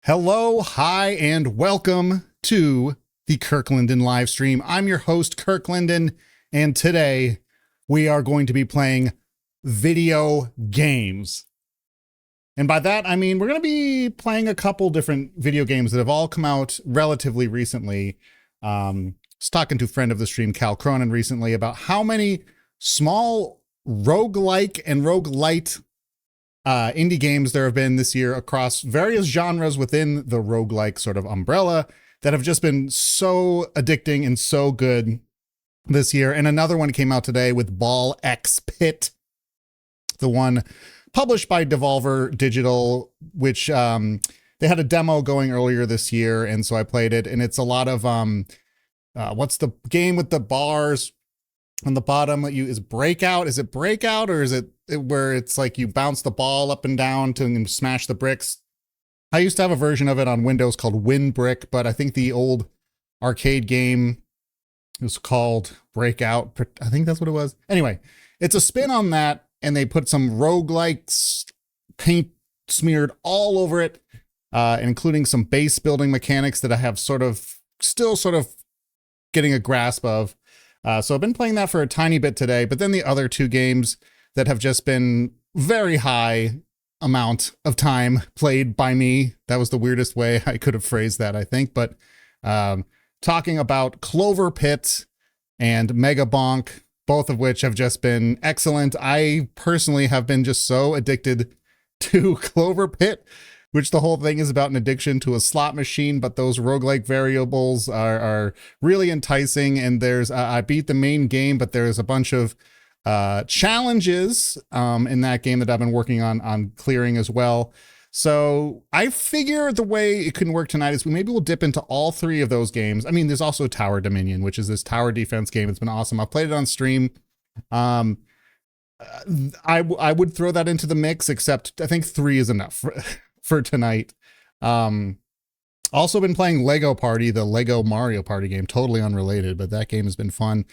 Hello, hi, and welcome to the Kirklinden live stream. I'm your host, Kirklinden, and today we are going to be playing video games. And by that, I mean we're going to be playing a couple different video games that have all come out relatively recently. I was talking to a friend of the stream, Cal Cronin, recently about how many small roguelike and roguelite indie games there have been this year across various genres within the roguelike sort of umbrella that have just been so addicting and so good this year. And another one came out today with Ball X Pit, the one published by Devolver Digital, which they had a demo going earlier this year. And so I played it, and it's a lot of what's the game with the bars on the bottom? Is Breakout? Is it Breakout, or is it where it's like you bounce the ball up and down to smash the bricks? I used to have a version of it on Windows called WinBrick, but I think the old arcade game was called Breakout. I think that's what it was. Anyway, it's a spin on that, and they put some roguelike paint smeared all over it, including some base building mechanics that I have still getting a grasp of. So I've been playing that for a tiny bit today, but then the other two games that have just been very high amount of time played by me. That was the weirdest way I could have phrased that, I think. But talking about CloverPit and Megabonk, both of which have just been excellent. I personally have been just so addicted to CloverPit, which the whole thing is about an addiction to a slot machine, but those roguelike variables are really enticing. And I beat the main game, but there's a bunch of challenges in that game that I've been working on clearing as well. So I figure the way it can work tonight is we'll dip into all three of those games. I mean, there's also Tower Dominion, which is this tower defense game. It's been awesome. I've played it on stream. I would throw that into the mix, except I think 3 is enough for tonight. Also been playing Lego Party, the Lego Mario Party game, totally unrelated, but that game has been fun.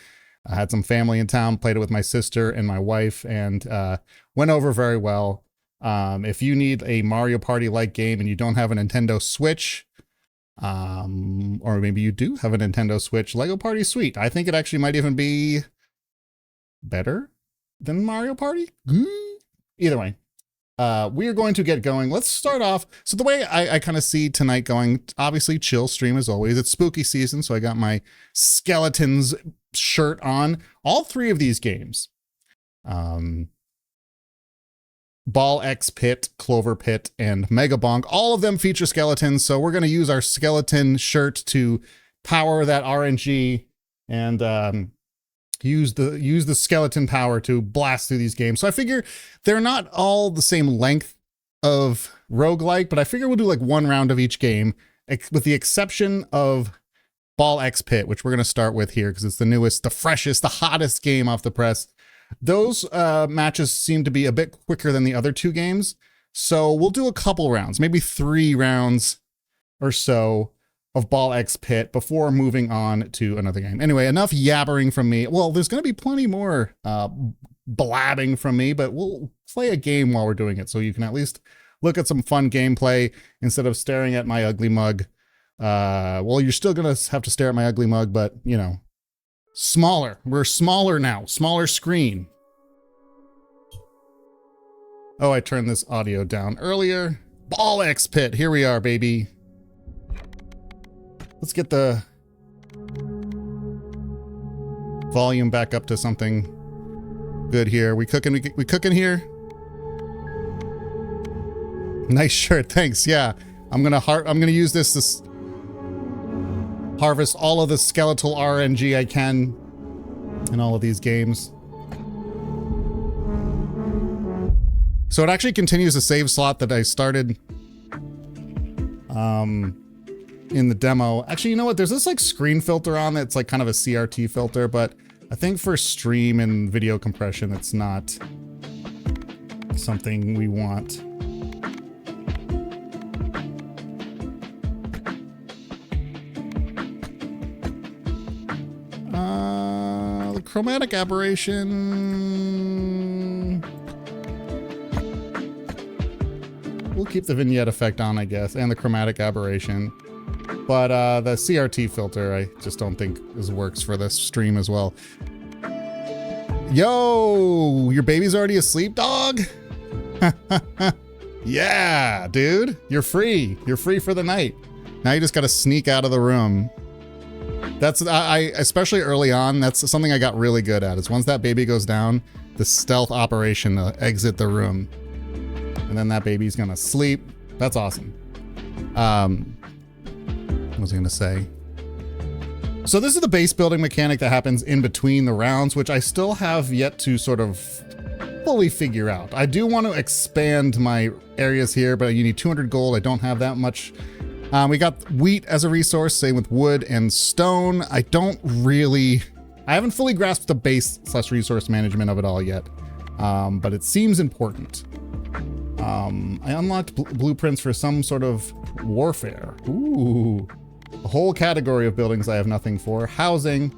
I had some family in town, played it with my sister and my wife, and went over very well. If you need a Mario Party-like game and you don't have a Nintendo Switch, or maybe you do have a Nintendo Switch, Lego Party's sweet. I think it actually might even be better than Mario Party. Either way, we are going to get going. Let's start off. So the way I kind of see tonight going, obviously chill stream as always. It's spooky season, so I got my skeletons shirt on. All three of these games, Ball X Pit, CloverPit, and Megabonk, all of them feature skeletons. So we're going to use our skeleton shirt to power that RNG and use the skeleton power to blast through these games. So I figure they're not all the same length of roguelike, but I figure we'll do like one round of each game, with the exception of Ball X Pit, which we're going to start with here because it's the newest, the freshest, the hottest game off the press. Those matches seem to be a bit quicker than the other two games. So we'll do a couple rounds, maybe 3 rounds or so of Ball X Pit before moving on to another game. Anyway, enough yabbering from me. Well, there's going to be plenty more blabbing from me, but we'll play a game while we're doing it so you can at least look at some fun gameplay instead of staring at my ugly mug. Well, you're still going to have to stare at my ugly mug, but, you know, smaller. We're smaller now. Smaller screen. Oh, I turned this audio down earlier. Ball X Pit. Here we are, baby. Let's get the volume back up to something good here. We cooking here? Nice shirt. Thanks. Yeah. I'm going to use this harvest all of the skeletal RNG I can in all of these games. So it actually continues the save slot that I started in the demo. Actually, you know what? There's this like screen filter on that's like kind of a CRT filter, but I think for stream and video compression, it's not something we want. The chromatic aberration. We'll keep the vignette effect on, I guess, and the chromatic aberration. But the CRT filter, I just don't think works for this stream as well. Yo, your baby's already asleep, dog? Yeah, dude, you're free. You're free for the night. Now you just got to sneak out of the room. That's, especially early on, that's something I got really good at, is once that baby goes down, the stealth operation to exit the room. And then that baby's gonna sleep. That's awesome. What was I gonna say? So this is the base building mechanic that happens in between the rounds, which I still have yet to sort of fully figure out. I do want to expand my areas here, but you need 200 gold. I don't have that much. We got wheat as a resource, same with wood and stone. I haven't fully grasped the base / resource management of it all yet, but it seems important. I unlocked blueprints for some sort of warfare. Ooh, a whole category of buildings I have nothing for. Housing.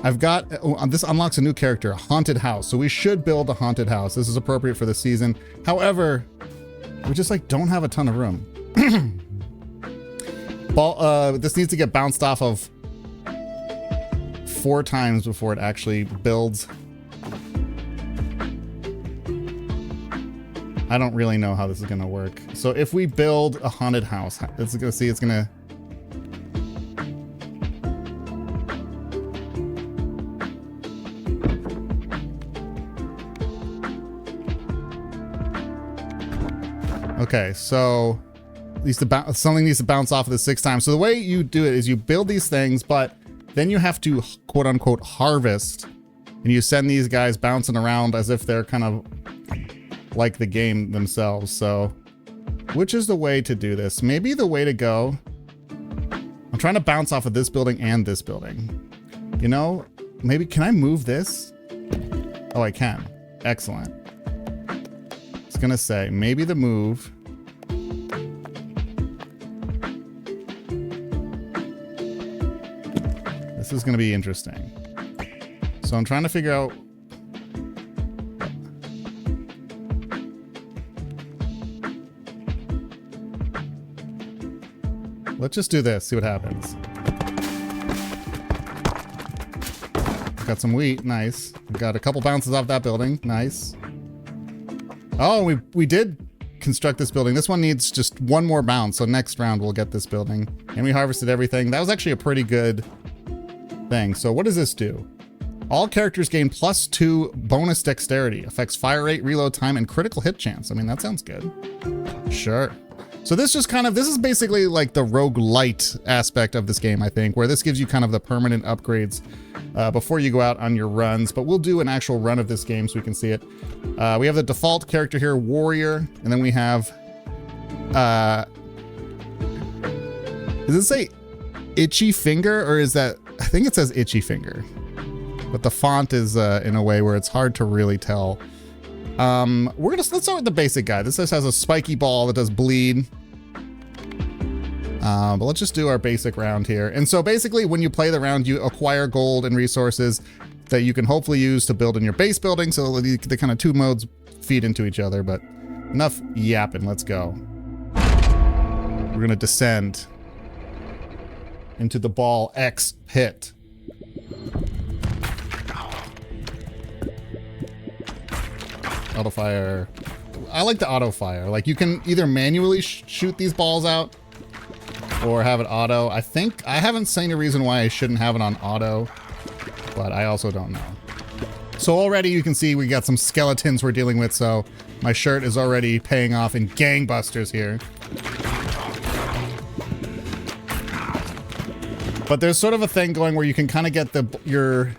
I've got, this unlocks a new character, a haunted house. So we should build a haunted house. This is appropriate for the season. However, we just don't have a ton of room. This needs to get bounced off of 4 times before it actually builds. I don't really know how this is gonna work. So if we build a haunted house, it's gonna okay, so something needs to bounce off of this 6 times. So the way you do it is you build these things, but then you have to quote unquote harvest, and you send these guys bouncing around as if they're kind of like the game themselves. So which is the way to do this? Maybe the way to go, I'm trying to bounce off of this building and this building. You know, maybe, can I move this? Oh, I can. Excellent. I was gonna say, maybe the move. This is gonna be interesting. So I'm trying to figure out. Let's just do this, see what happens. Got some wheat, nice. We got a couple bounces off that building, nice. Oh, we did construct this building. This one needs just 1 more bounce, so next round we'll get this building. And we harvested everything. That was actually a pretty good thing. So what does this do? All characters gain +2 bonus dexterity. Affects fire rate, reload time, and critical hit chance. I mean, that sounds good. Sure. So this just this is basically like the roguelite aspect of this game, I think, where this gives you kind of the permanent upgrades before you go out on your runs. But we'll do an actual run of this game so we can see it. We have the default character here, Warrior, and then we have, does it say Itchy Finger, or is that, I think it says Itchy Finger, but the font is in a way where it's hard to really tell. Let's start with the basic guy. This just has a spiky ball that does bleed. But let's just do our basic round here. And so basically when you play the round, you acquire gold and resources that you can hopefully use to build in your base building. So the kind of 2 modes feed into each other, but enough yapping, let's go. We're gonna descend into the ball X pit. Auto fire. I like the auto fire. Like, you can either manually shoot these balls out or have it auto. I haven't seen a reason why I shouldn't have it on auto, but I also don't know. So already you can see we got some skeletons we're dealing with, so my shirt is already paying off in gangbusters here. But there's sort of a thing going where you can kind of get your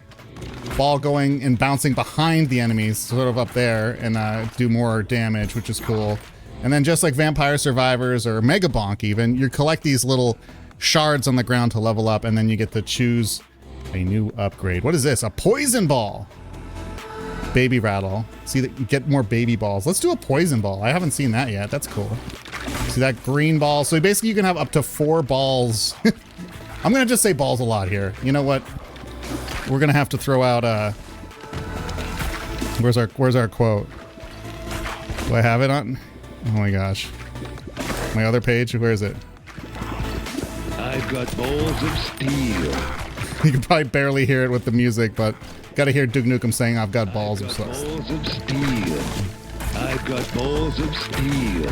ball going and bouncing behind the enemies, sort of up there, and do more damage, which is cool. And then just like Vampire Survivors or Megabonk even, you collect these little shards on the ground to level up, and then you get to choose a new upgrade. What is this? A poison ball. Baby rattle. See that you get more baby balls. Let's do a poison ball. I haven't seen that yet. That's cool. See that green ball? So basically you can have up to 4 balls. I'm gonna just say balls a lot here. You know what? We're gonna have to throw out where's our quote? Do I have it on? Oh my gosh. My other page, where is it? I've got balls of steel. You can probably barely hear it with the music, but gotta hear Duke Nukem saying, "I've got balls of steel." Balls of steel. I've got balls of steel.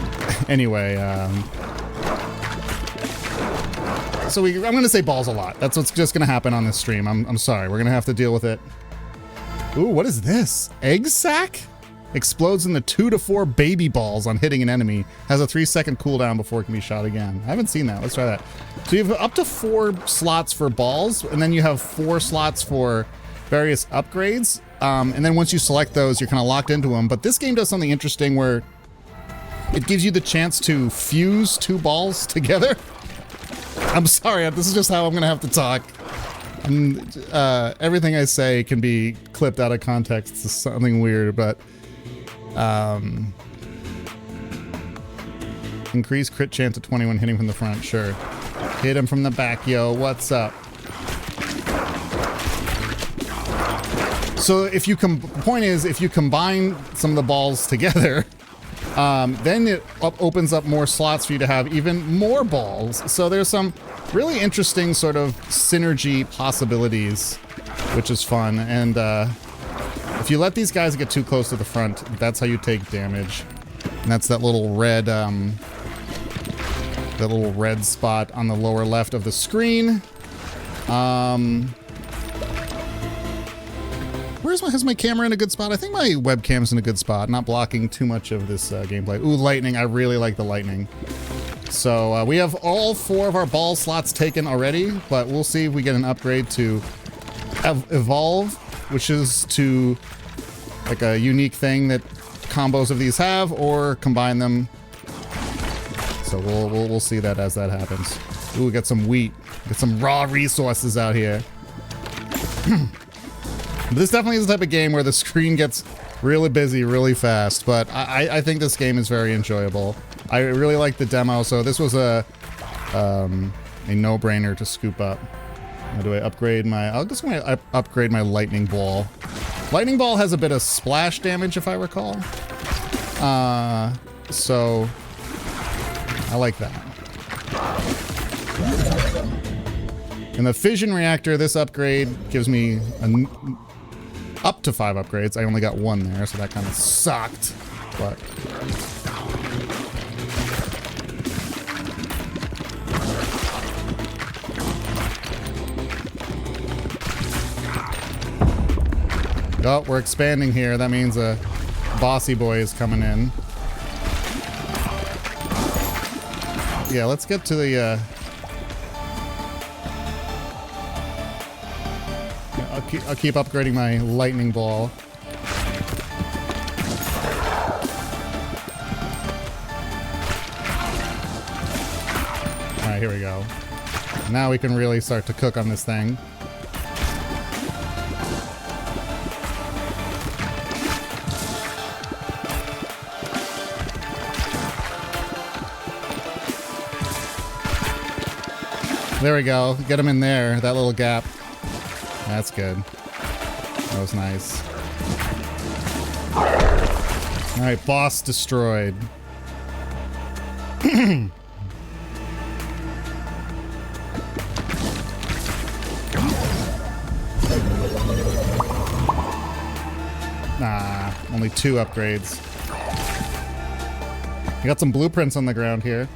Anyway, so I'm gonna say balls a lot. That's what's just gonna happen on this stream. I'm sorry. We're gonna have to deal with it. Ooh, what is this? Egg sack? Explodes into 2 to 4 baby balls on hitting an enemy. Has a 3-second cooldown before it can be shot again. I haven't seen that. Let's try that. So you have up to 4 slots for balls, and then you have 4 slots for various upgrades. And then once you select those, you're kind of locked into them. But this game does something interesting where it gives you the chance to fuse 2 balls together. I'm sorry, this is just how I'm gonna have to talk. Everything I say can be clipped out of context to something weird, but increase crit chance to 20 when hitting from the front, sure. Hit him from the back, yo, what's up? So if you point is, if you combine some of the balls together, then it opens up more slots for you to have even more balls. So there's some really interesting sort of synergy possibilities, which is fun. And if you let these guys get too close to the front, that's how you take damage. And that's that little red, spot on the lower left of the screen. Has my camera in a good spot? I think my webcam's in a good spot, not blocking too much of this gameplay. Ooh, lightning. I really like the lightning. So we have all 4 of our ball slots taken already, but we'll see if we get an upgrade to evolve, which is to like a unique thing that combos of these have, or combine them. So we'll see that as that happens. Ooh, we got some wheat. Get some raw resources out here. This definitely is the type of game where the screen gets really busy really fast, but I think this game is very enjoyable. I really like the demo, so this was a no-brainer to scoop up. How do I upgrade my... I'll just want to upgrade my lightning ball. Lightning ball has a bit of splash damage, if I recall. So I like that. In the fission reactor, this upgrade gives me up to 5 upgrades. I only got 1 there, so that kind of sucked. But oh, we're expanding here. That means a bossy boy is coming in. Yeah, let's get to the I'll keep upgrading my lightning ball. Alright, here we go. Now we can really start to cook on this thing. There we go. Get him in there, that little gap. That's good. That was nice. Alright, boss destroyed. Nah, only 2 upgrades. I got some blueprints on the ground here.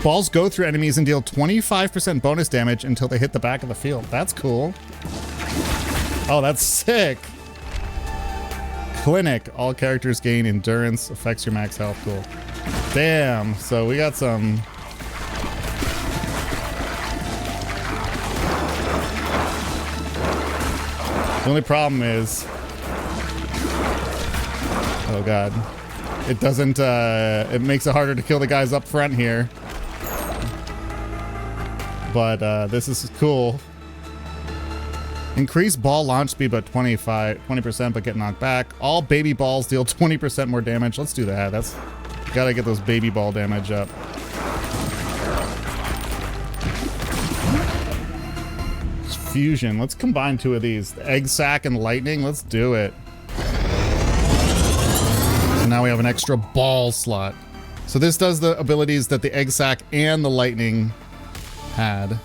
Balls go through enemies and deal 25% bonus damage until they hit the back of the field. That's cool. Oh, that's sick. Clinic. All characters gain endurance. Affects your max health. Cool. Damn. So we got some... The only problem is... Oh, God. It doesn't... it makes it harder to kill the guys up front here. But this is cool. Increase ball launch speed by 20%, but get knocked back. All baby balls deal 20% more damage. Let's do that. That's gotta get those baby ball damage up. Fusion. Let's combine 2 of these. The egg sack and lightning. Let's do it. So now we have an extra ball slot. So this does the abilities that the egg sac and the lightning had.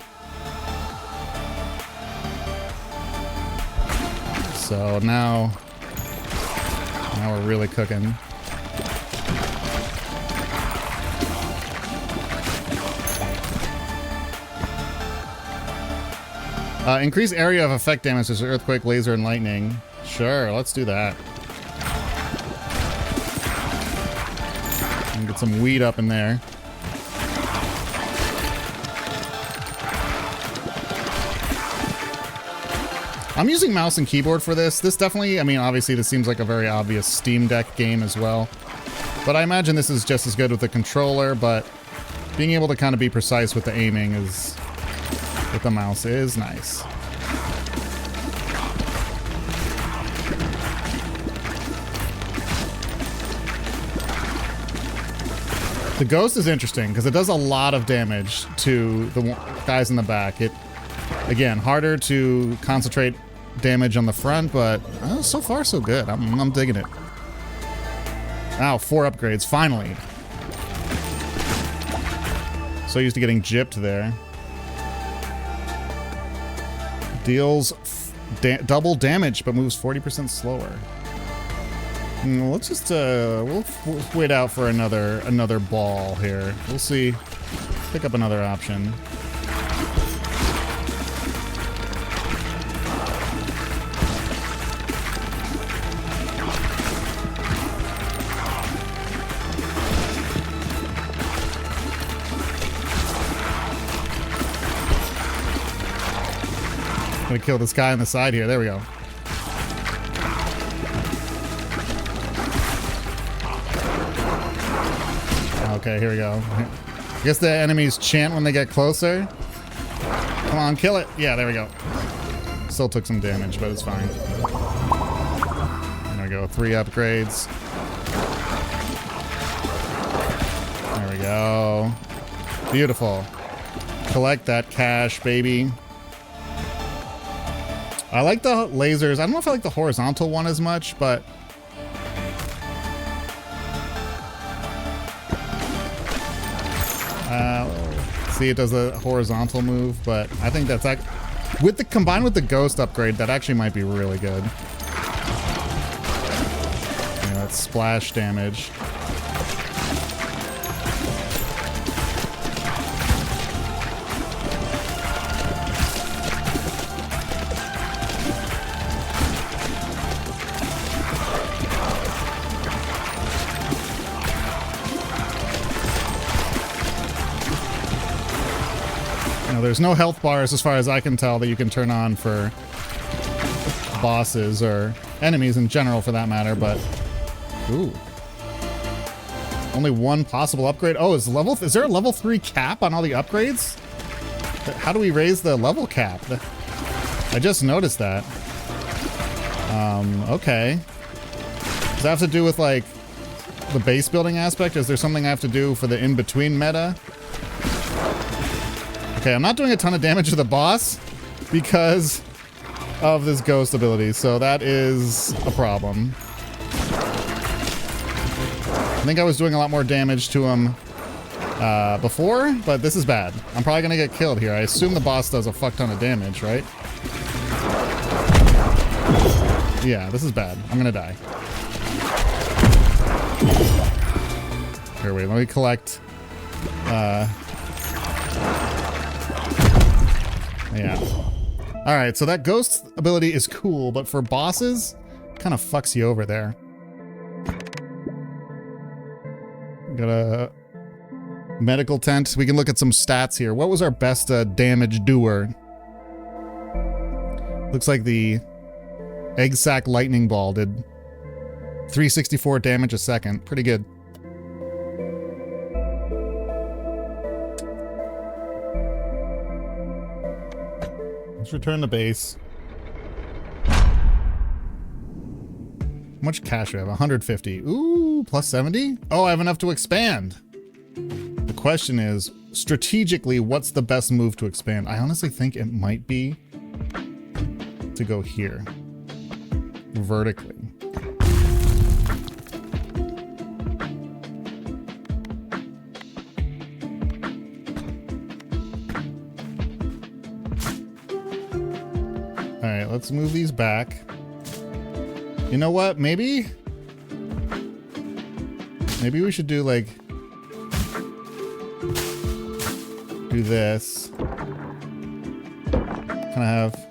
So now we're really cooking. Increase area of effect damage as earthquake, laser, and lightning. Sure, let's do that. And get some weed up in there. I'm using mouse and keyboard for this. This definitely, I mean, obviously this seems like a very obvious Steam Deck game as well. But I imagine this is just as good with the controller, but being able to kind of be precise with the aiming is, with the mouse, is nice. The ghost is interesting because it does a lot of damage to the guys in the back. It, again, harder to concentrate damage on the front, but so far so good. I'm digging it. Wow, 4 upgrades, finally. So used to getting gypped there. Deals double damage, but moves 40% slower. Let's just we'll wait out for another ball here. We'll see. Pick up another option. Gonna kill this guy on the side here. There we go. Okay, here we go. I guess the enemies chant when they get closer. Come on, kill it. Yeah, there we go. Still took some damage, but it's fine. There we go. 3 upgrades. There we go. Beautiful. Collect that cash, baby. I like the lasers. I don't know if I like the horizontal one as much, but see, it does a horizontal move, but I think that's with the combined with the ghost upgrade, that actually might be really good. Yeah, that's splash damage. There's no health bars as far as I can tell that you can turn on for bosses or enemies in general for that matter, but ooh. Only 1 possible upgrade. Oh, is there a level 3 cap on all the upgrades? How do we raise the level cap? I just noticed that. Okay. Does that have to do with like the base building aspect? Is there something I have to do for the in-between meta? Okay, I'm not doing a ton of damage to the boss because of this ghost ability, so that is a problem. I think I was doing a lot more damage to him before, but this is bad. I'm probably gonna get killed here. I assume the boss does a fuck ton of damage, right? Yeah, this is bad. I'm gonna die. Here, wait, let me collect. Yeah. All right, so that ghost ability is cool, but for bosses, kind of fucks you over there. Got a medical tent. We can look at some stats here. What was our best damage doer? Looks like the egg sac lightning ball did 364 damage a second. Pretty good. Let's return to base. How much cash do I have? 150. Ooh, plus 70? Oh, I have enough to expand. The question is, strategically, what's the best move to expand? I honestly think it might be to go here. Vertically. let's move these back. You know what? Maybe we should do like, do this. Kind of have,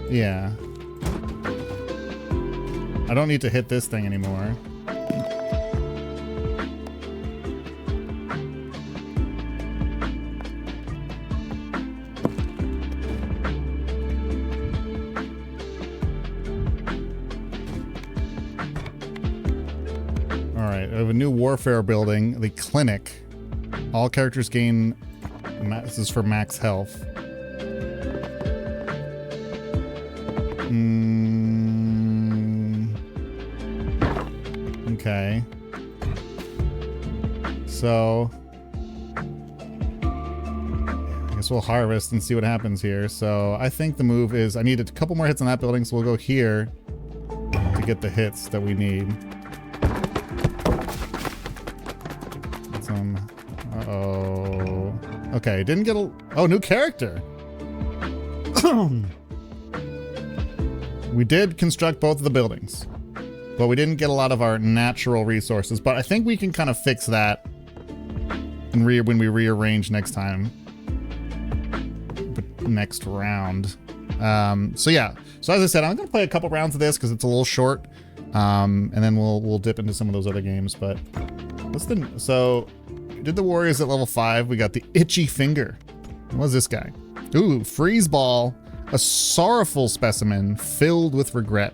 yeah. I don't need to hit this thing anymore. All right, I have a new warfare building, the clinic. All characters gain, this is for max health. Okay. So, I guess we'll harvest and see what happens here. So I think the move is, I need a couple more hits on that building, so we'll go here to get the hits that we need. Some, uh-oh. Okay, didn't get a, oh, new character. We did construct both of the buildings, but we didn't get a lot of our natural resources. But I think we can kind of fix that and when we rearrange next time, but next round. So yeah. So as I said, I'm gonna play a couple rounds of this because it's a little short, and then we'll dip into some of those other games. But what's the so? We did the warriors at level 5. We got the itchy finger. What's this guy? Ooh, freeze ball. A sorrowful specimen filled with regret.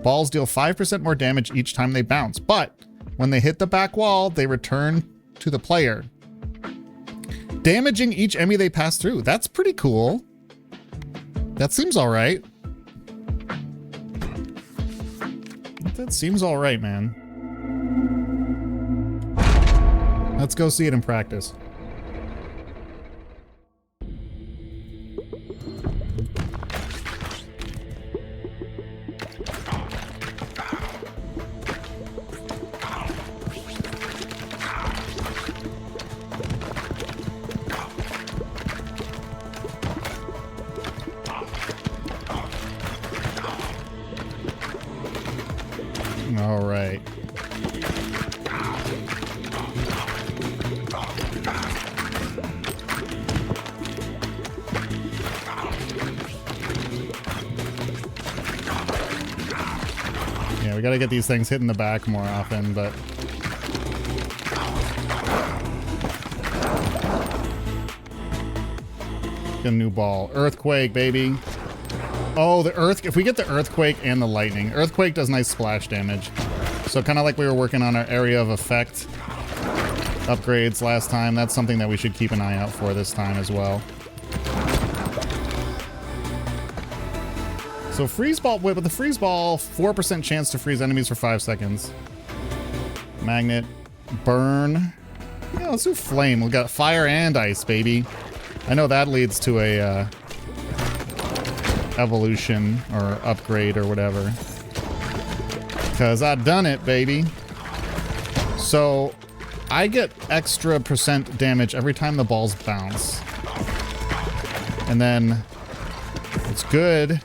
Balls deal 5% more damage each time they bounce, but when they hit the back wall, they return to the player, damaging each enemy they pass through. That's pretty cool. That seems all right. That seems all right, man. Let's go see it in practice. All right. Yeah, we gotta get these things hit in the back more often, but get a new ball. Earthquake, baby. Oh, the earth. If we get the earthquake and the lightning, earthquake does nice splash damage. So kind of like we were working on our area of effect upgrades last time. That's something that we should keep an eye out for this time as well. So freeze ball, with the freeze ball, 4% chance to freeze enemies for 5 seconds. Magnet, burn. Yeah, let's do flame. We got fire and ice, baby. I know that leads to a evolution or upgrade or whatever. Because I done it, baby. So I get extra % damage every time the balls bounce. And then it's good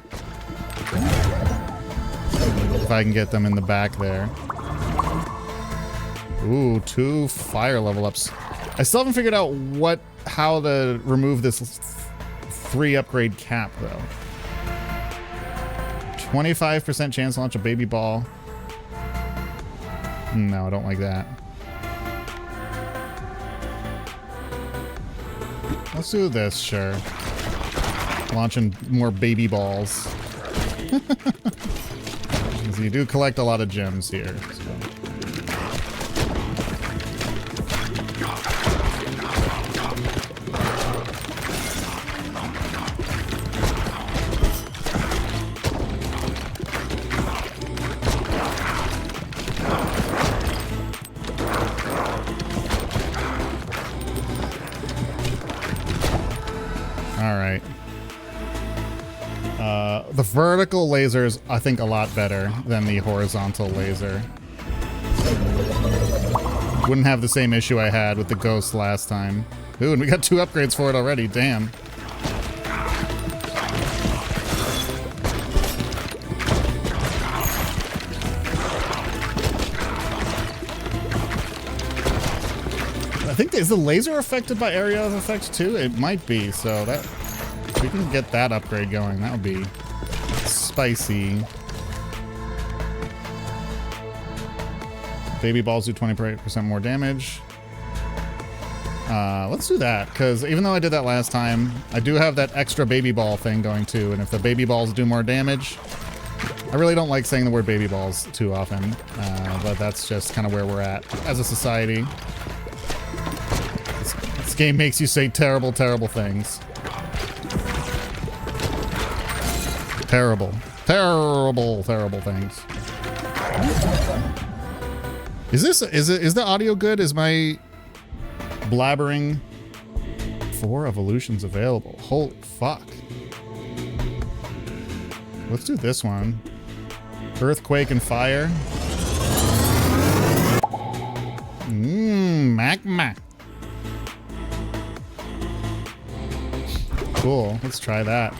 if I can get them in the back there. Ooh, 2 fire level ups. I still haven't figured out how to remove this 3 upgrade cap though. 25% chance to launch a baby ball. No, I don't like that. Let's do this, sure. Launching more baby balls. So you do collect a lot of gems here. So. The vertical laser's, I think, a lot better than the horizontal laser. Wouldn't have the same issue I had with the ghost last time. Ooh, and we got 2 upgrades for it already. Damn. I think, is the laser affected by area of effect too? It might be, so that if we can get that upgrade going, that would be spicy. Baby balls do 20% more damage. Let's do that, because even though I did that last time, I do have that extra baby ball thing going too, and if the baby balls do more damage, I really don't like saying the word baby balls too often, but that's just kind of where we're at as a society. This game makes you say terrible, terrible things. Terrible, terrible, terrible things. Is the audio good? Is my blabbering? 4 evolutions available. Holy fuck. Let's do this one. Earthquake and fire. Magma. Cool. Let's try that.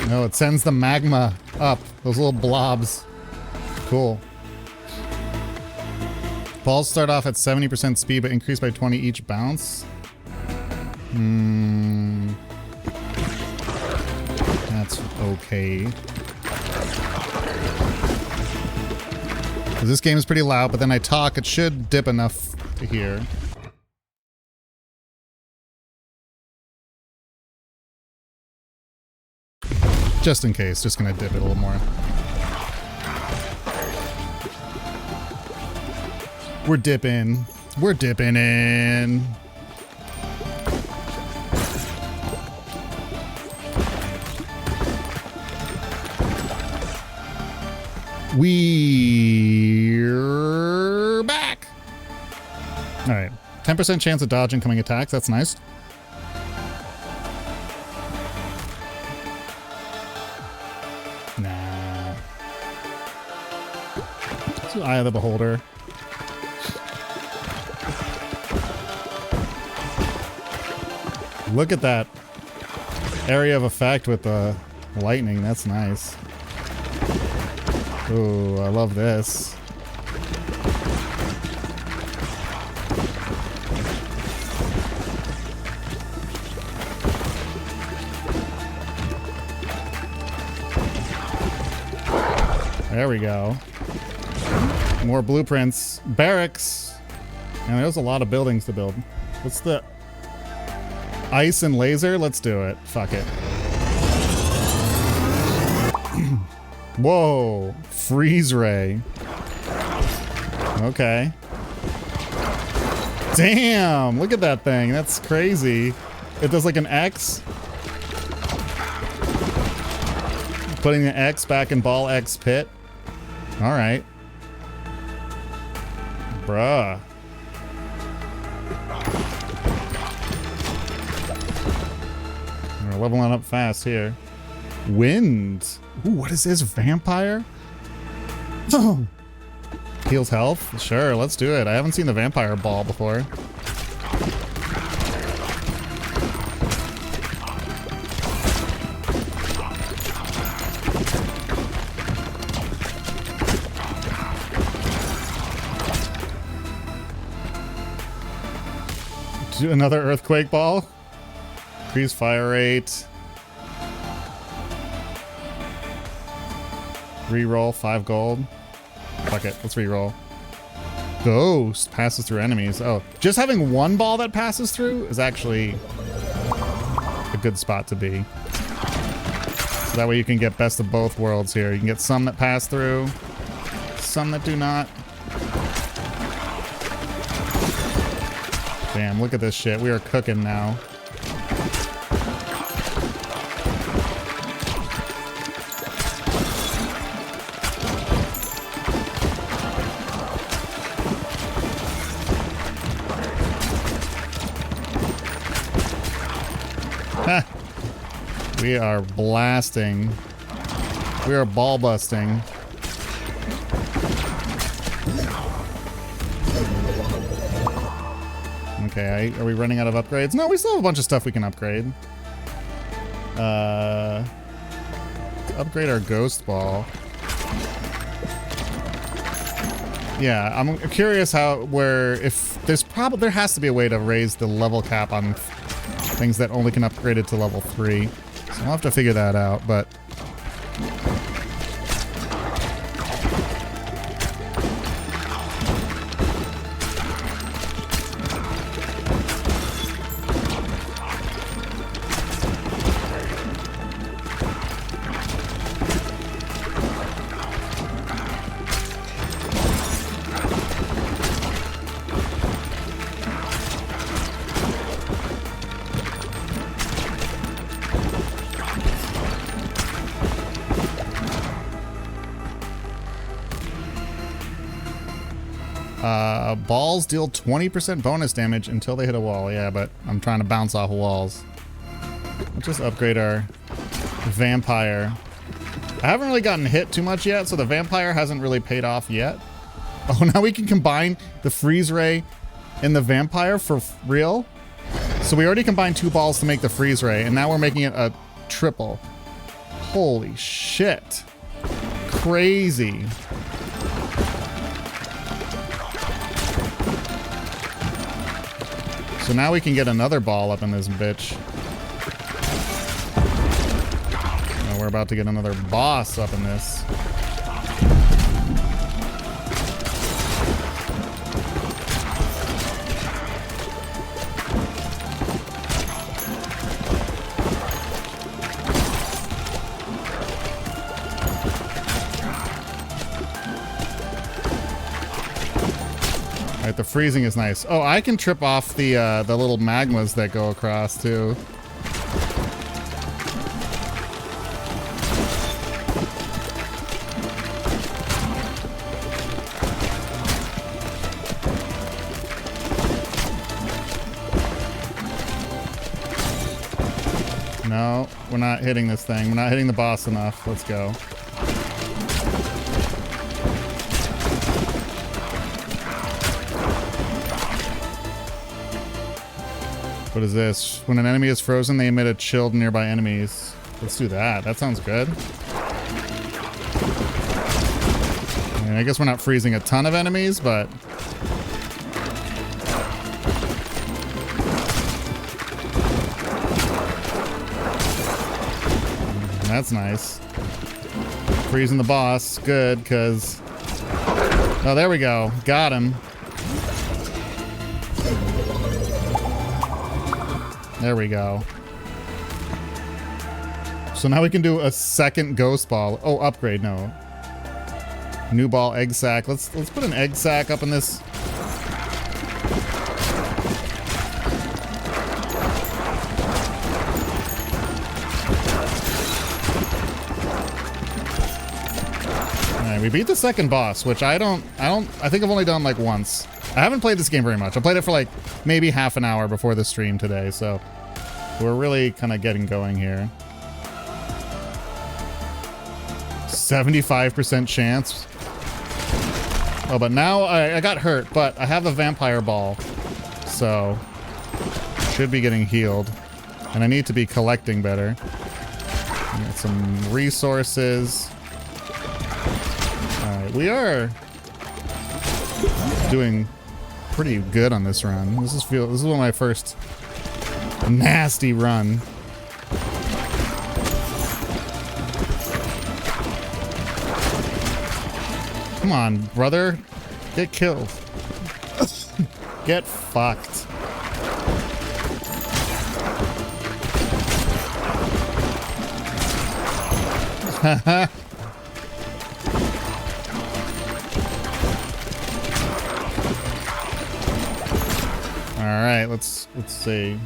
No, it sends the magma up. Those little blobs. Cool. Balls start off at 70% speed, but increase by 20 each bounce. That's okay. This game is pretty loud, but then I talk, it should dip enough to hear. Just in case, just gonna dip it a little more. We're dipping. We're dipping in. We're back. All right. 10% chance of dodging coming attacks. That's nice. Nah. Let's do Eye of the Beholder. Look at that area of effect with the lightning. That's nice. Ooh, I love this. There we go. More blueprints. Barracks. And there's a lot of buildings to build. What's the... Ice and laser? Let's do it. Fuck it. Whoa. Freeze ray. Okay. Damn. Look at that thing. That's crazy. It does like an X. Putting the X back in ball X pit. All right. Bruh. We're leveling up fast here. Wind. Ooh, what is this? Vampire? Oh. Heals health? Sure, let's do it. I haven't seen the vampire ball before. Do another earthquake ball. Increase fire rate. Reroll 5 gold. Fuck it, let's reroll. Ghost passes through enemies. Oh, just having one ball that passes through is actually a good spot to be. So that way you can get best of both worlds here. You can get some that pass through, some that do not. Damn, look at this shit. We are cooking now. We are blasting. We are ball busting. Okay, are we running out of upgrades? No, we still have a bunch of stuff we can upgrade. Upgrade our ghost ball. Yeah, I'm curious if there has to be a way to raise the level cap on things that only can upgrade it to level 3. So I'll have to figure that out, but balls deal 20% bonus damage until they hit a wall. Yeah, but I'm trying to bounce off of walls. Let's just upgrade our vampire. I haven't really gotten hit too much yet, so the vampire hasn't really paid off yet. Oh, now we can combine the freeze ray and the vampire for real? So we already combined 2 balls to make the freeze ray, and now we're making it a triple. Holy shit. Crazy. So now we can get another ball up in this bitch. Oh, we're about to get another boss up in this. Alright, the freezing is nice. Oh, I can trip off the little magmas that go across too. No, we're not hitting this thing. We're not hitting the boss enough. Let's go. What is this? When an enemy is frozen, they emit a chill to nearby enemies. Let's do that. That sounds good. I mean, I guess we're not freezing a ton of enemies, but... That's nice. Freezing the boss. Good, because... Oh, there we go. Got him. There we go. So now we can do a second ghost ball. Oh, upgrade, no. New ball, egg sack. Let's put an egg sack up in this. Alright, we beat the second boss, which I think I've only done like once. I haven't played this game very much. I played it for like maybe half an hour before the stream today, so we're really kind of getting going here. 75% chance. Oh, but now I got hurt, but I have a vampire ball, so should be getting healed. And I need to be collecting better. Get some resources. All right, we are doing pretty good on this run. This is one of my first nasty run. Come on, brother. Get killed. Get fucked. Haha. All right, let's see.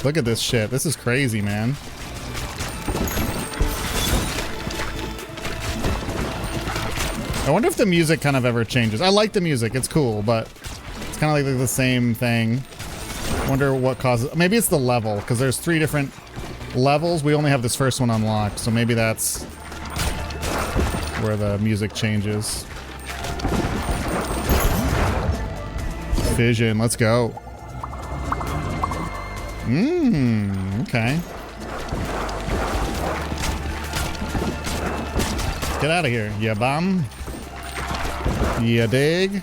Look at this shit. This is crazy, man. I wonder if the music kind of ever changes. I like the music. It's cool, but it's kind of like the same thing. I wonder what causes... Maybe it's the level, because there's 3 different levels. We only have this first one unlocked, so maybe that's where the music changes. Fission, let's go. Okay. Get out of here, ya bum. Ya dig?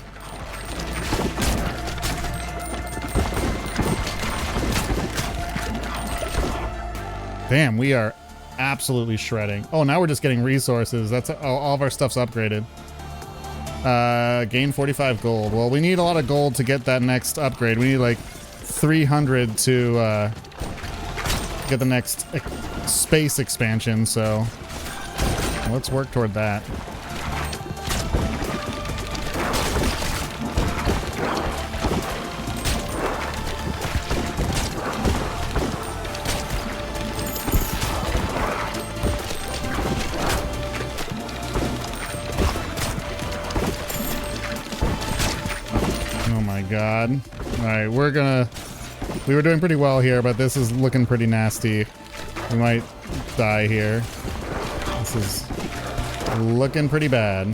Damn, we are absolutely shredding. Oh, now we're just getting resources. That's all of our stuff's upgraded. Gain 45 gold. Well, we need a lot of gold to get that next upgrade. We need like 300 to get the next space expansion, so let's work toward that. God. All right, we were doing pretty well here, but this is looking pretty nasty. We might die here. This is looking pretty bad.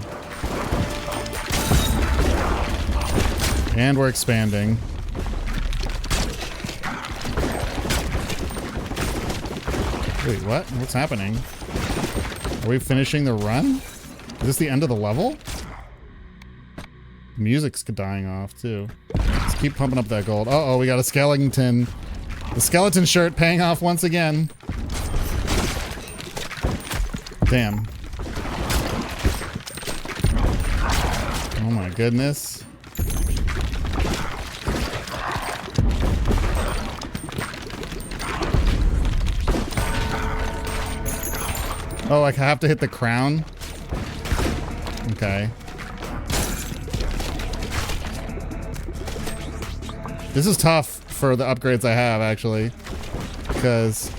And we're expanding. Wait, what? What's happening? Are we finishing the run? Is this the end of the level? Music's dying off too. Let's keep pumping up that gold. Uh-oh, we got a skeleton. The skeleton shirt paying off once again. Damn. Oh my goodness. Oh, I have to hit the crown? Okay. This is tough for the upgrades I have, actually, because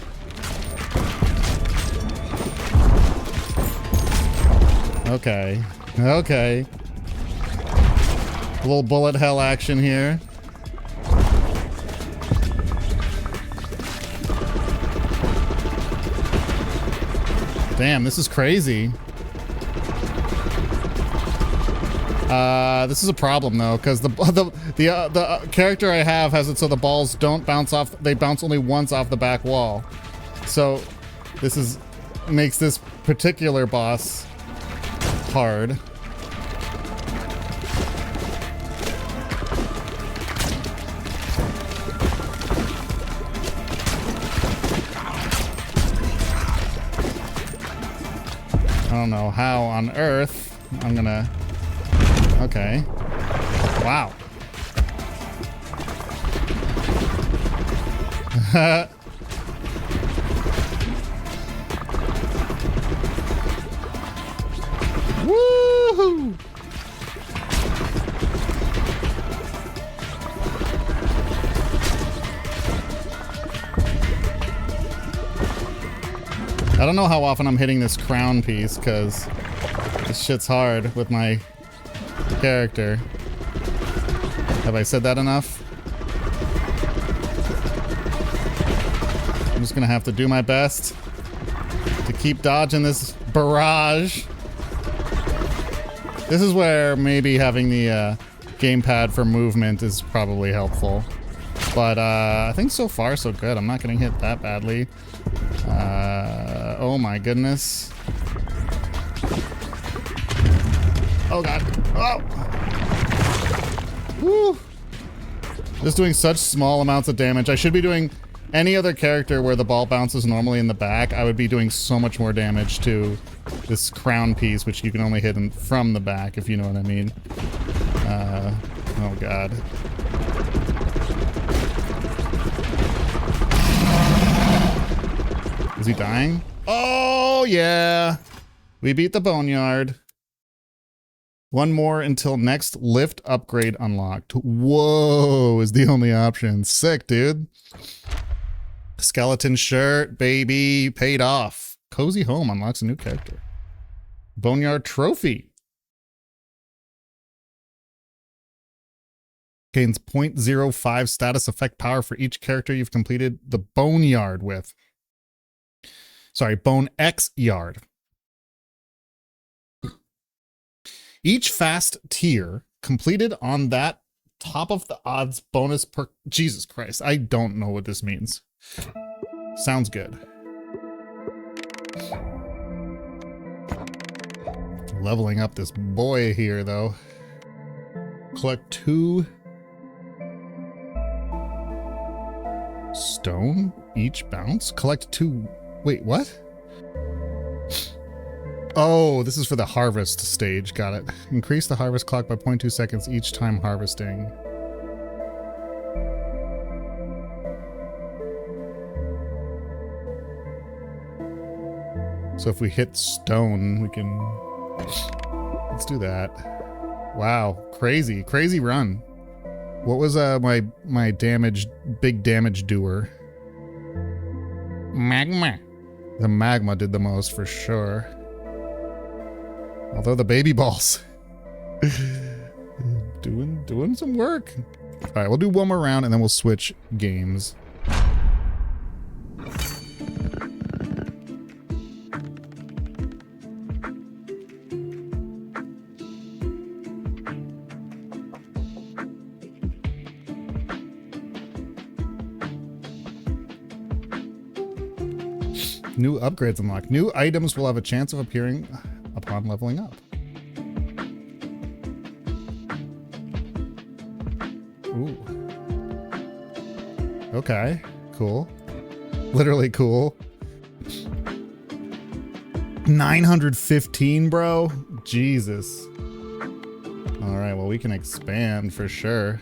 okay, a little bullet hell action here. Damn, this is crazy. This is a problem though, because the character I have has it so the balls don't bounce off. They bounce only once off the back wall. So this makes this particular boss hard. I don't know how on earth I'm gonna. Okay. Wow. Woohoo! I don't know how often I'm hitting this crown piece, because this shit's hard with my character. Have I said that enough? I'm just gonna have to do my best to keep dodging this barrage. This is where maybe having the gamepad for movement is probably helpful. But I think so far so good. I'm not getting hit that badly. Oh my goodness. Oh god. Oh! Woo! Just doing such small amounts of damage. I should be doing any other character where the ball bounces normally in the back. I would be doing so much more damage to this crown piece, which you can only hit from the back, if you know what I mean. Oh god. Is he dying? Oh yeah! We beat the boneyard. One more until next lift upgrade unlocked. Whoa is the only option. Sick, dude. Skeleton shirt, baby, paid off. Cozy home unlocks a new character. Boneyard trophy. Gains 0.05 status effect power for each character you've completed the boneyard with. Sorry, Bone X Yard. Each fast tier completed on that top of the odds bonus per... Jesus Christ, I don't know what this means. Sounds good. Leveling up this boy here, though. Collect 2 stone each bounce. Collect 2... Wait, what? Oh, this is for the harvest stage. Got it. Increase the harvest clock by 0.2 seconds each time harvesting. So if we hit stone, we can... Let's do that. Wow, crazy run. What was my damage, big damage doer? Magma. The magma did the most for sure. Although the baby balls doing some work. All right, we'll do one more round and then we'll switch games. New upgrades unlocked. New items will have a chance of appearing upon leveling up. Ooh. Okay, cool. Literally cool. 915, bro? Jesus. All right, well, we can expand for sure.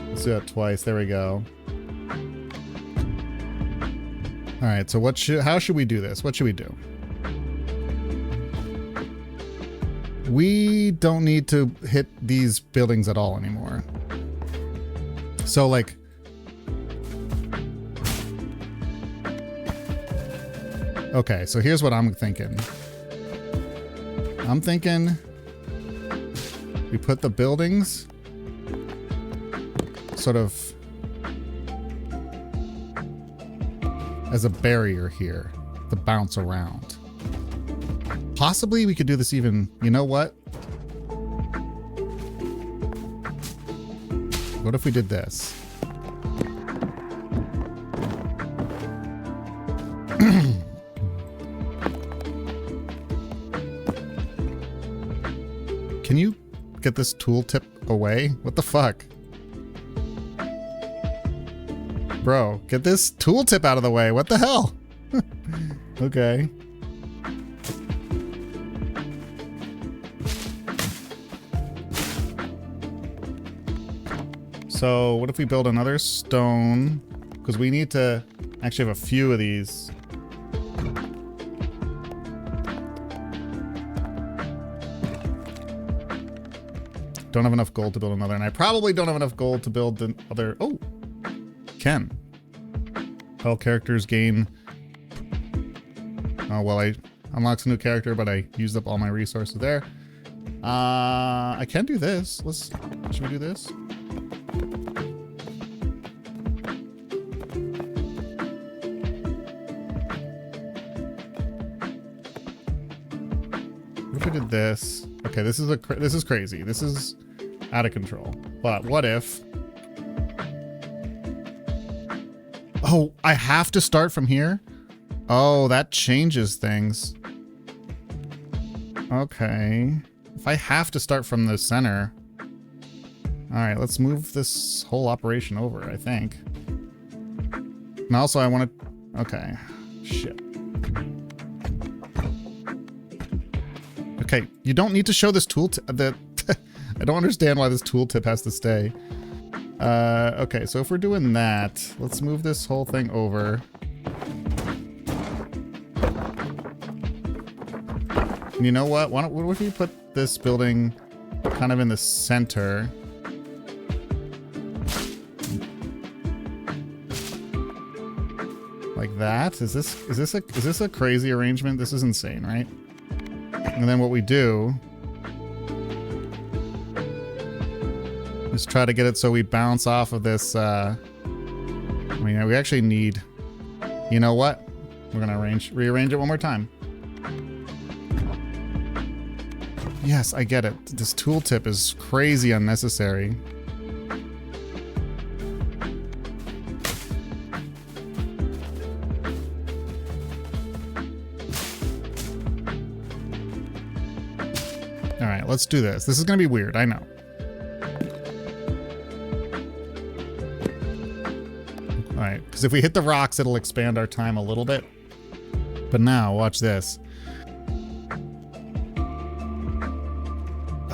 Let's do that twice. There we go. All right. So how should we do this? What should we do? We don't need to hit these buildings at all anymore. So like, okay. So here's what I'm thinking. I'm thinking we put the buildings sort of as a barrier here to bounce around. Possibly we could do this even, you know what? What if we did this? Can you get this tooltip away? What the fuck? Bro, get this tooltip out of the way. What the hell? Okay. So what if we build another stone? Because we need to actually have a few of these. Don't have enough gold to build another, and I probably don't have enough gold to build the other. Oh, can. All characters gain. Oh, well, I unlocked a new character, but I used up all my resources there. I can do this. Should we do this? What if we did this? Okay, this is crazy. This is out of control. But what if? Oh, I have to start from here? Oh, that changes things. Okay. If I have to start from the center. All right, let's move this whole operation over, I think. And also I want to... Okay. Shit. Okay, you don't need to show this tooltip. I don't understand why this tooltip has to stay. Okay, so if we're doing that, let's move this whole thing over. And you know what? What if we put this building kind of in the center? Like that? Is this a crazy arrangement? This is insane, right? And then what we do Let's try to get it so we bounce off of this. I mean, we actually need... You know what? We're gonna rearrange it one more time. Yes, I get it. This tooltip is crazy unnecessary. All right, let's do this. This is gonna be weird, I know. All right, because if we hit the rocks, it'll expand our time a little bit. But now, watch this.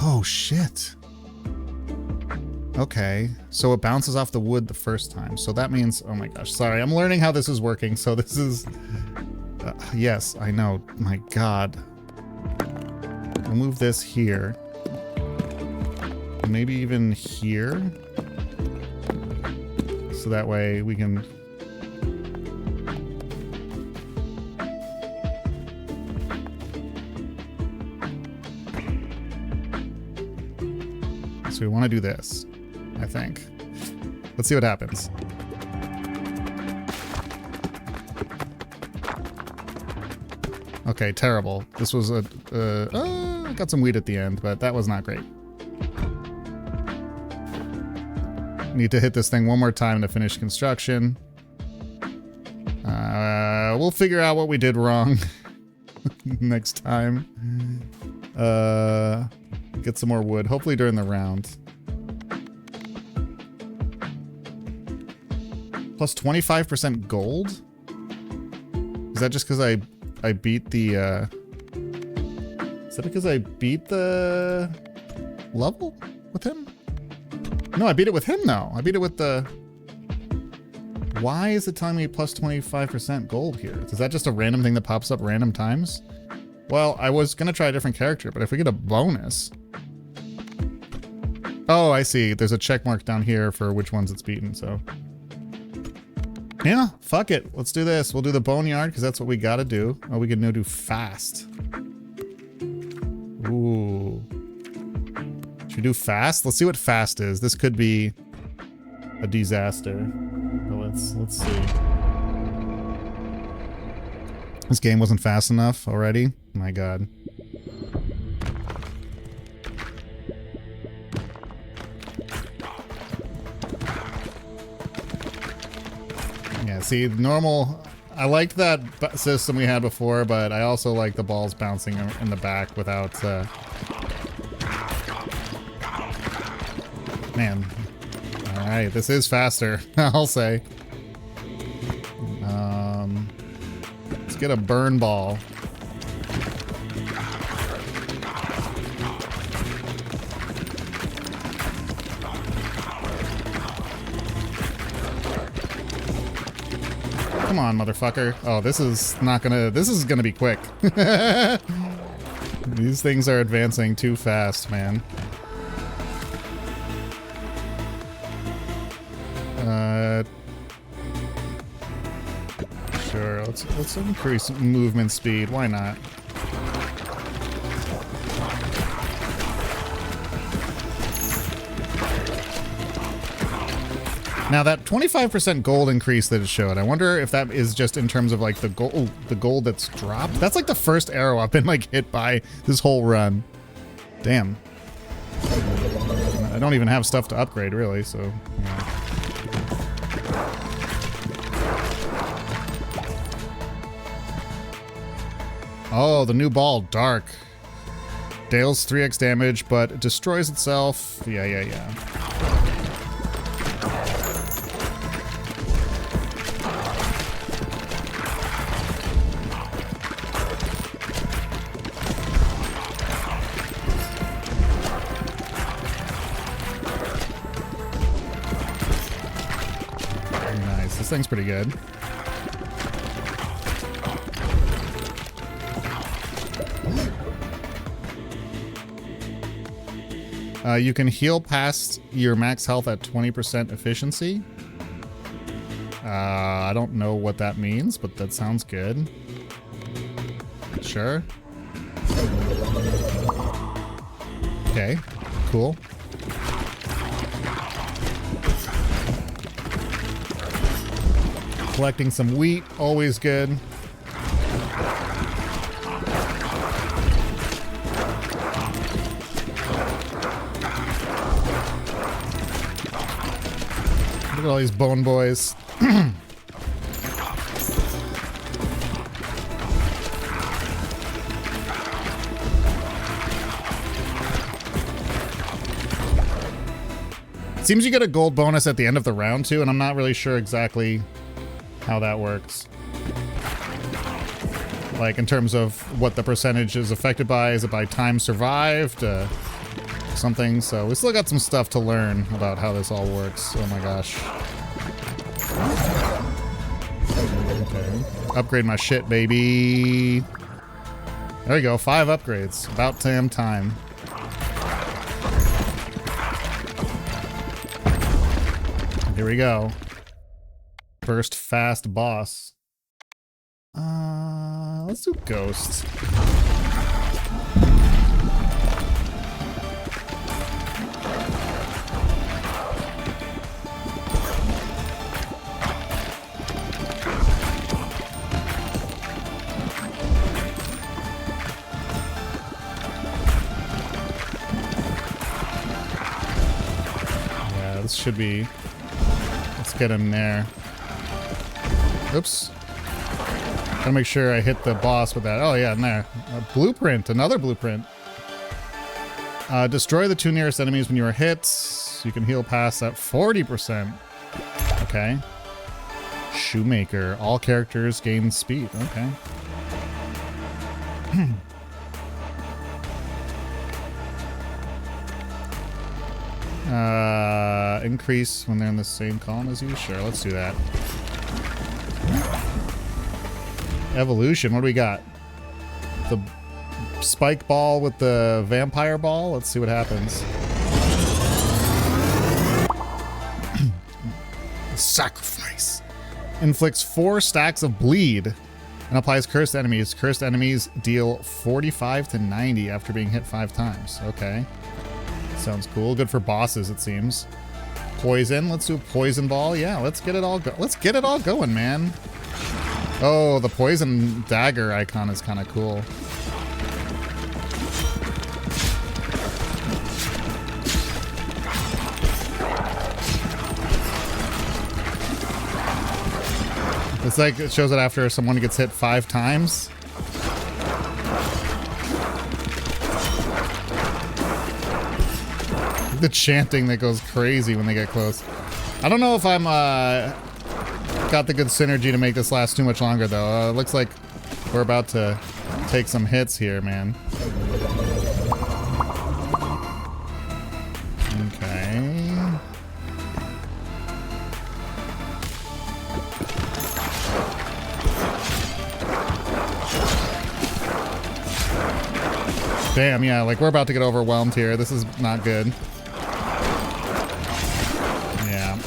Oh, shit. Okay, so it bounces off the wood the first time. So that means, oh my gosh, sorry. I'm learning how this is working. So this is, yes, I know. My God. We'll move this here. Maybe even here. So that way we can... So we want to do this, I think. Let's see what happens. Okay, terrible. This was a... got some wheat at the end, but that was not great. Need to hit this thing one more time to finish construction. We'll figure out what we did wrong next time. Get some more wood, hopefully during the round. Plus 25% gold? Is that just because I beat the... Is that because I beat the level with him? No, I beat it with him though. I beat it with the... Why is it telling me plus 25% gold here? Is that just a random thing that pops up random times? Well, I was gonna try a different character, but if we get a bonus... Oh, I see. There's a check mark down here for which ones it's beaten, so... Yeah, fuck it. Let's do this. We'll do the boneyard, because that's what we gotta do. Oh, we can now do fast. Ooh. Should we do fast? Let's see what fast is. This could be a disaster. But let's see. This game wasn't fast enough already? My God. Yeah, see, normal... I liked that system we had before, but I also like the balls bouncing in the back without... Man. Alright, this is faster, I'll say. Let's get a burn ball. Come on, motherfucker. Oh, this is not gonna... This is gonna be quick. These things are advancing too fast, man. Sure, let's increase movement speed. Why not? Now that 25% gold increase that it showed, I wonder if that is just in terms of like the gold, the gold that's dropped. That's like the first arrow I've been like hit by this whole run. Damn. I don't even have stuff to upgrade really, so yeah. Oh, the new ball, Dark. Deals 3x damage, but it destroys itself. Yeah. Nice. This thing's pretty good. You can heal past your max health at 20% efficiency. I don't know what that means, but that sounds good. Sure. Okay, cool. Collecting some wheat, always good. Look at all these bone boys. Seems you get a gold bonus at the end of the round too, and I'm not really sure exactly how that works. Like in terms of what the percentage is affected by. Is it by time survived? Something. So we still got some stuff to learn about how this all works. Oh my gosh. Okay. Upgrade my shit, baby. There you go. 5 upgrades. About damn time. Here we go. First fast boss. Let's do Ghost. Yeah, this should be... Let's get him there. Oops. Gotta make sure I hit the boss with that. Oh yeah, in there. A blueprint, another blueprint. Destroy the 2 nearest enemies when you are hit. You can heal past that 40%. Okay. Shoemaker. All characters gain speed. Okay. Increase when they're in the same column as you? Sure, let's do that. Evolution, what do we got? The spike ball with the vampire ball? Let's see what happens. Sacrifice. Inflicts 4 stacks of bleed and applies cursed enemies. Cursed enemies deal 45 to 90 after being hit 5 times. Okay. Sounds cool. Good for bosses, it seems. Poison. Let's do a poison ball. Yeah, let's get it all going, man. Oh, the poison dagger icon is kind of cool. It's like it shows it after someone gets hit 5 times. The chanting that goes crazy when they get close. I don't know if I'm got the good synergy to make this last too much longer though. Looks like we're about to take some hits here, man. Okay. Damn, yeah, like we're about to get overwhelmed here. This is not good. Yeah.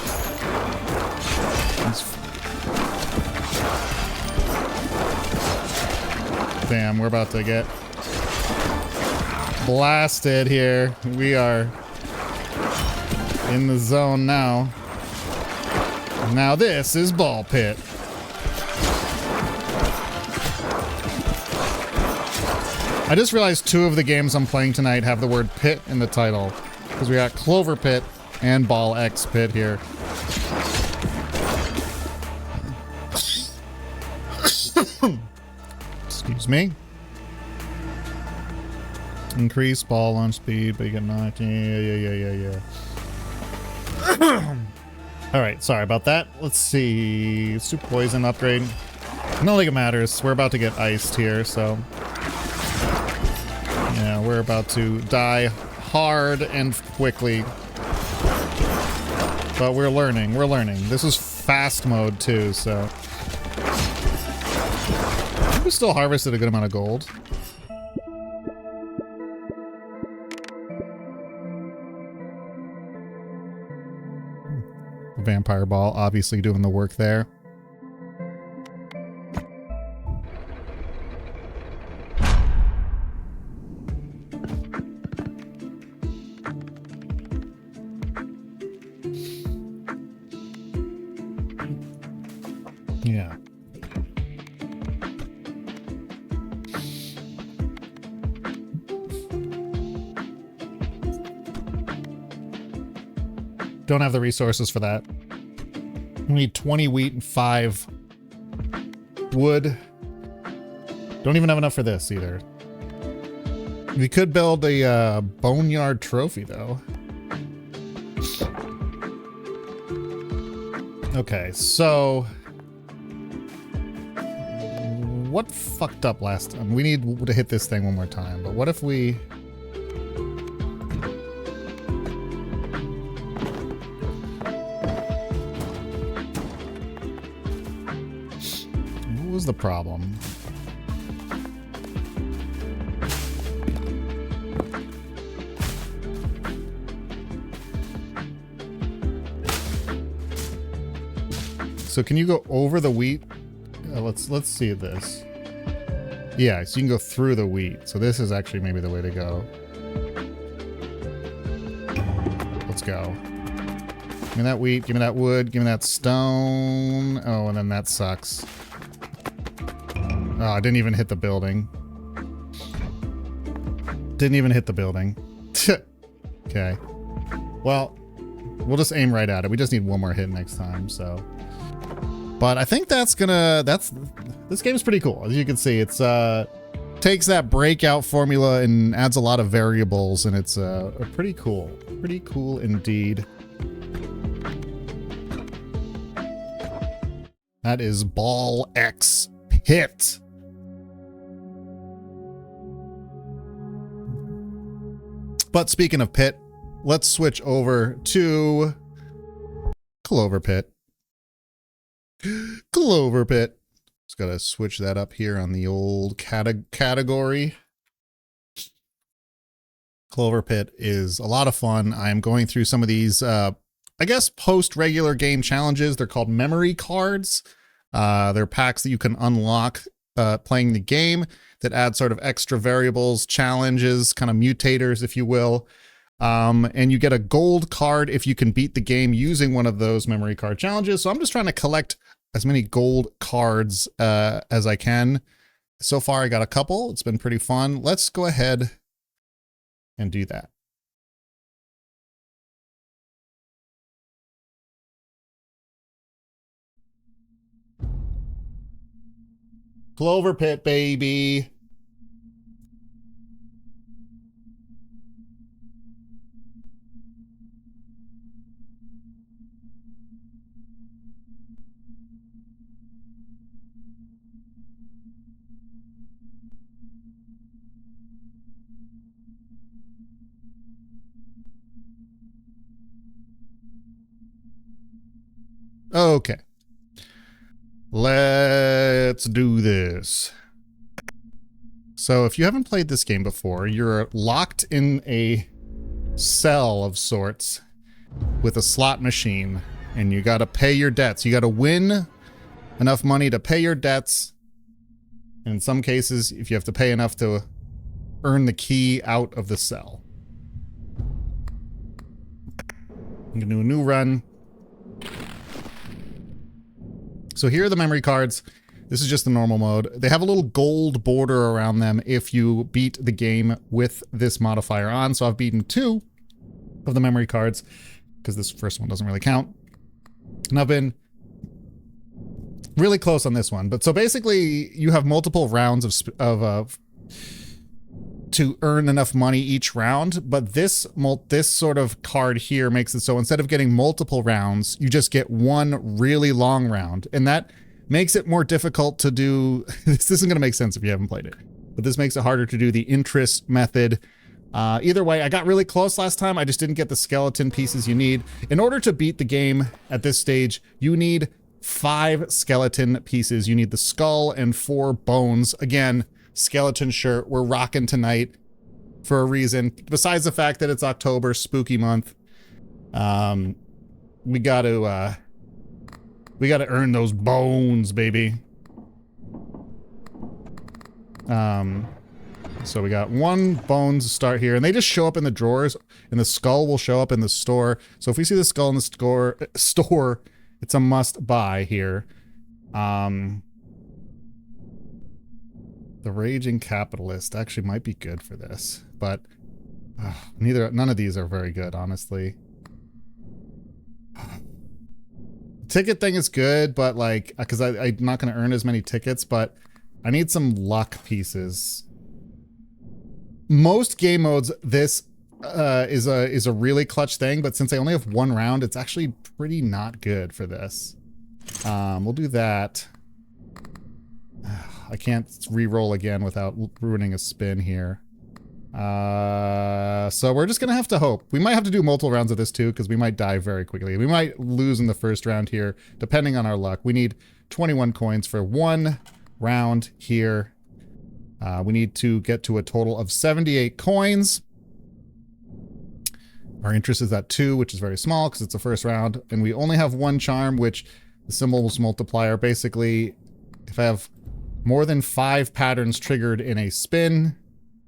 Damn, we're about to get blasted here. We are in the zone now. Now this is Ball Pit. I just realized 2 of the games I'm playing tonight have the word pit in the title. Because we got CloverPit and Ball X Pit here. Excuse me. Increase ball launch speed, but you get knocked. Yeah. Alright, sorry about that. Let's see. Let's do poison upgrade. I don't think it matters. We're about to get iced here, so... Yeah, we're about to die hard and quickly. But we're learning. This is fast mode too, so... We still harvested a good amount of gold. Vampire ball obviously doing the work there. Don't have the resources for that. We need 20 wheat and 5 wood. Don't even have enough for this either. We could build a boneyard trophy though. Okay, so what fucked up last time? We need to hit this thing one more time, but what if we... What was the problem? So can you go over the wheat? Let's see this. Yeah, so you can go through the wheat. So this is actually maybe the way to go. Let's go. Give me that wheat, give me that wood, give me that stone. Oh, and then that sucks. Oh, I didn't even hit the building. Didn't even hit the building. Okay. Well, we'll just aim right at it. We just need one more hit next time, so. But I think this game is pretty cool. As you can see, it's takes that breakout formula and adds a lot of variables, and it's pretty cool. Pretty cool indeed. That is Ball X Pit. But speaking of pit, let's switch over to CloverPit. CloverPit. Just gotta switch that up here on the old category. CloverPit is a lot of fun. I am going through some of these, I guess, post-regular game challenges. They're called memory cards. They're packs that you can unlock playing the game that add sort of extra variables, challenges, kind of mutators, if you will. And you get a gold card if you can beat the game using one of those memory card challenges. So I'm just trying to collect as many gold cards as I can. So far, I got a couple. It's been pretty fun. Let's go ahead and do that. CloverPit, baby. Okay. Let's do this. So if you haven't played this game before, you're locked in a cell of sorts with a slot machine, and you got to pay your debts. You got to win enough money to pay your debts. And in some cases, if you have to pay enough to earn the key out of the cell. I'm gonna do a new run. So here are the memory cards. This is just the normal mode. They have a little gold border around them if you beat the game with this modifier on. So I've beaten 2 of the memory cards because this first one doesn't really count. And I've been really close on this one. But so basically you have multiple rounds to earn enough money each round. But this sort of card here makes it so instead of getting multiple rounds, you just get one really long round. And that makes it more difficult to do. This isn't going to make sense if you haven't played it, but this makes it harder to do the interest method. Either way, I got really close last time. I just didn't get the skeleton pieces you need. In order to beat the game at this stage, you need 5 skeleton pieces. You need the skull and 4 bones. Again, skeleton shirt we're rocking tonight for a reason. Besides the fact that it's October, spooky month. We got to earn those bones, baby. So we got 1 bones to start here, and they just show up in the drawers, and the skull will show up in the store. So if we see the skull in the store, it's a must buy here. The Raging Capitalist actually might be good for this, but none of these are very good, honestly. ticket thing is good, but like, because I'm not going to earn as many tickets, but I need some luck pieces. Most game modes, this is a really clutch thing, but since I only have one round, it's actually pretty not good for this. We'll do that. I can't re-roll again without ruining a spin here. So we're just gonna have to hope. We might have to do multiple rounds of this too, because we might die very quickly. We might lose in the first round here, depending on our luck. We need 21 coins for one round here. We need to get to a total of 78 coins. Our interest is at 2, which is very small because it's the first round, and we only have one charm, which the symbols multiplier. Basically, if I have more than 5 patterns triggered in a spin,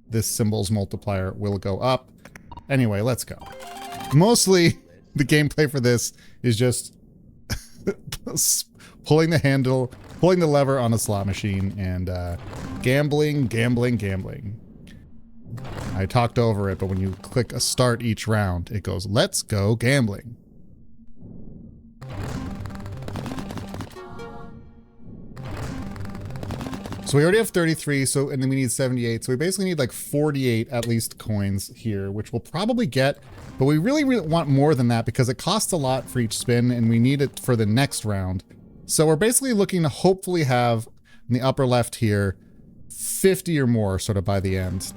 this symbols multiplier will go up. Anyway, let's go. Mostly, the gameplay for this is just pulling the handle, pulling the lever on a slot machine, and gambling, gambling, gambling. I talked over it, but when you click a start each round, it goes, let's go gambling. So we already have 33, so, and then we need 78. So we basically need like 48 at least coins here, which we'll probably get, but we really want more than that because it costs a lot for each spin and we need it for the next round. So we're basically looking to hopefully have in the upper left here, 50 or more sort of by the end.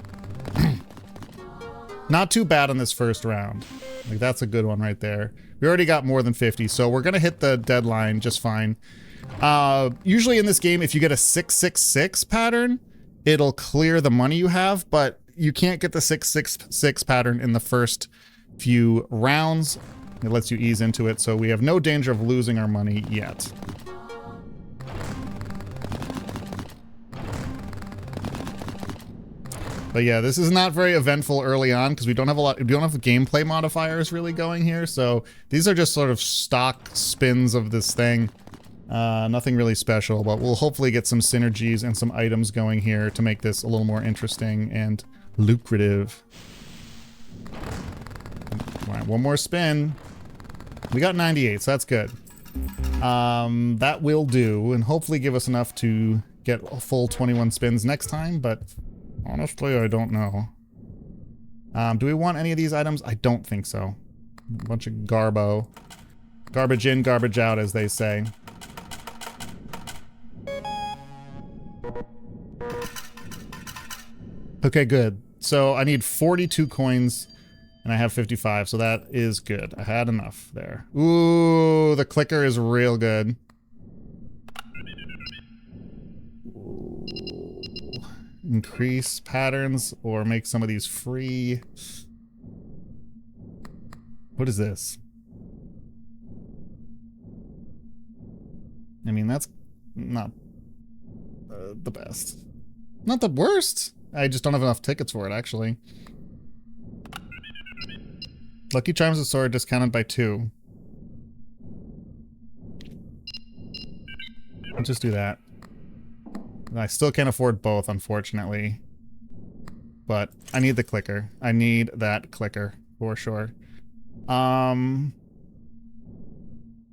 Not too bad on this first round. Like that's a good one right there. We already got more than 50, so we're gonna hit the deadline just fine. Usually in this game, if you get a 666 pattern, it'll clear the money you have, but you can't get the 666 pattern in the first few rounds. It lets you ease into it, so we have no danger of losing our money yet. But yeah, this is not very eventful early on because we don't have gameplay modifiers really going here. So these are just sort of stock spins of this thing. Nothing really special, but we'll hopefully get some synergies and some items going here to make this a little more interesting and lucrative. All right, one more spin. We got 98, so that's good. That will do, and hopefully give us enough to get a full 21 spins next time, but honestly, I don't know. Do we want any of these items? I don't think so. A bunch of garbo. Garbage in, garbage out, as they say. Okay, good. So I need 42 coins, and I have 55, so that is good. I had enough there. Ooh, the clicker is real good. Increase patterns or make some of these free. What is this? I mean, that's not the best. Not the worst. I just don't have enough tickets for it, actually. Lucky Charms of Sword discounted by 2. I'll just do that. I still can't afford both, unfortunately. But I need the clicker. I need that clicker for sure. And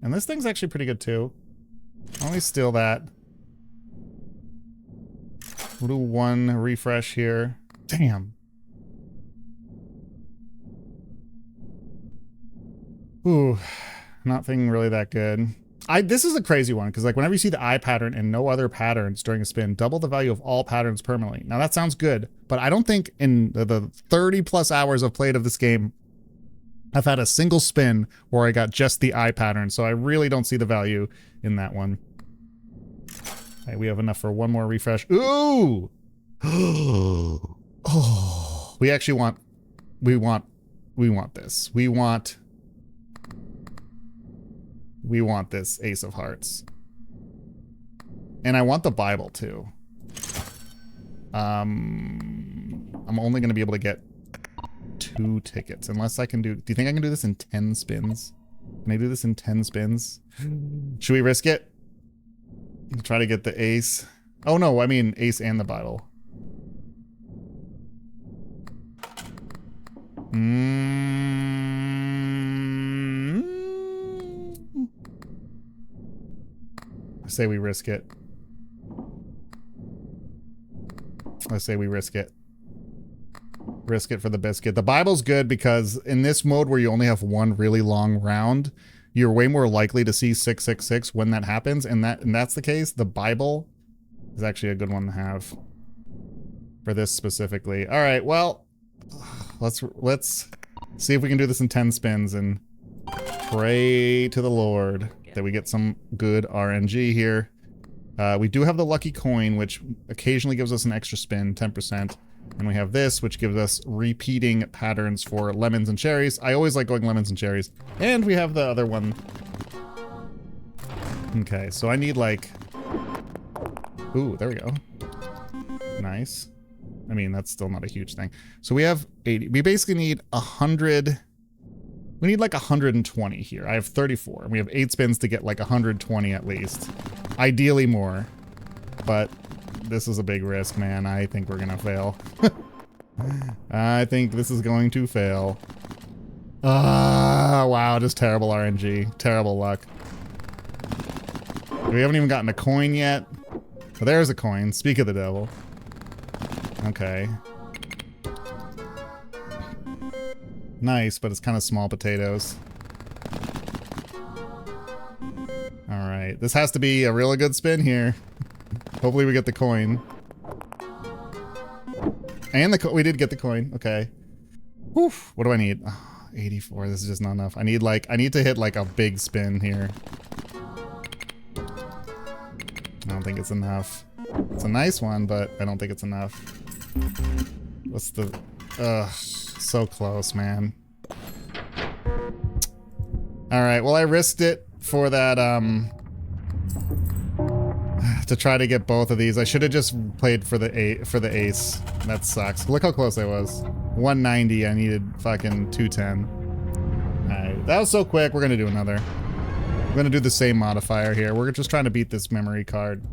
this thing's actually pretty good too. I'll only steal that. We'll do one refresh here. Damn. Ooh, nothing really that good. This is a crazy one, because like whenever you see the eye pattern and no other patterns during a spin, double the value of all patterns permanently. Now that sounds good, but I don't think in the 30 plus hours I've played of this game, I've had a single spin where I got just the eye pattern, so I really don't see the value in that one. Okay, we have enough for one more refresh. Ooh! Oh, we actually want this. We want this Ace of Hearts. And I want the Bible too. I'm only going to be able to get 2 tickets unless I can do you think I can do this in 10 spins? Can I do this in 10 spins? Should we risk it? Try to get the ace. Oh no, I mean ace and the Bible. say we risk it. Let's say we risk it. Risk it for the biscuit. The Bible's good because in this mode where you only have one really long round, you're way more likely to see 666 when that happens, and that's the case. The Bible is actually a good one to have for this specifically. All right, well, let's see if we can do this in 10 spins and pray to the Lord that we get some good RNG here. We do have the lucky coin, which occasionally gives us an extra spin, 10%. And we have this, which gives us repeating patterns for lemons and cherries. I always like going lemons and cherries. And we have the other one. Okay, so I need like... Ooh, there we go. Nice. I mean, that's still not a huge thing. So we have 80. We basically need 100... We need like 120 here. I have 34. And we have 8 spins to get like 120 at least. Ideally more. But... this is a big risk, man. I think we're gonna fail. I think this is going to fail. Ah, wow, just terrible RNG. Terrible luck. We haven't even gotten a coin yet. Oh, there's a coin. Speak of the devil. Okay. Nice, but it's kind of small potatoes. Alright, this has to be a really good spin here. Hopefully we get the coin. And we did get the coin. Okay. Whew. What do I need? Oh, 84. This is just not enough. I need to hit like a big spin here. I don't think it's enough. It's a nice one, but I don't think it's enough. What's the... Ugh. So close, man. Alright, well I risked it for that, to try to get both of these. I should have just played for the ace. That sucks. Look how close I was. 190. I needed fucking 210. Alright, that was so quick. We're gonna do another. We're gonna do the same modifier here. We're just trying to beat this memory card.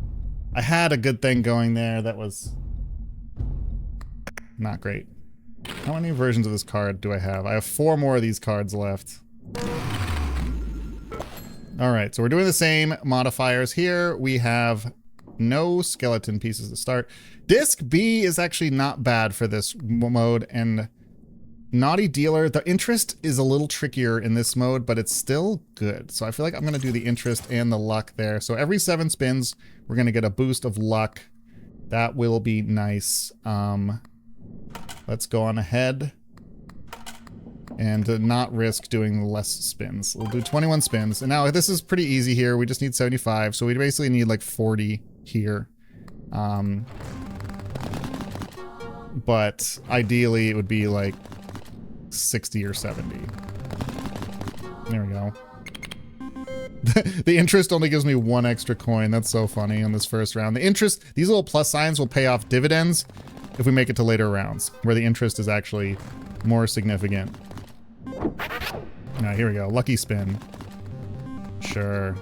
I had a good thing going there. That was not great. How many versions of this card do I have? I have 4 more of these cards left. Alright, so we're doing the same modifiers here. We have no skeleton pieces to start. Disc B is actually not bad for this mode, and Naughty Dealer, the interest is a little trickier in this mode, but it's still good. So I feel like I'm going to do the interest and the luck there. So every 7 spins, we're going to get a boost of luck. That will be nice. Let's go on ahead and not risk doing less spins. We'll do 21 spins. And now this is pretty easy here. We just need 75. So we basically need like 40 here. But ideally it would be like 60 or 70. There we go. The interest only gives me 1 extra coin. That's so funny on this first round. The interest, these little plus signs will pay off dividends if we make it to later rounds, where the interest is actually more significant. Alright, here we go. Lucky spin. Sure.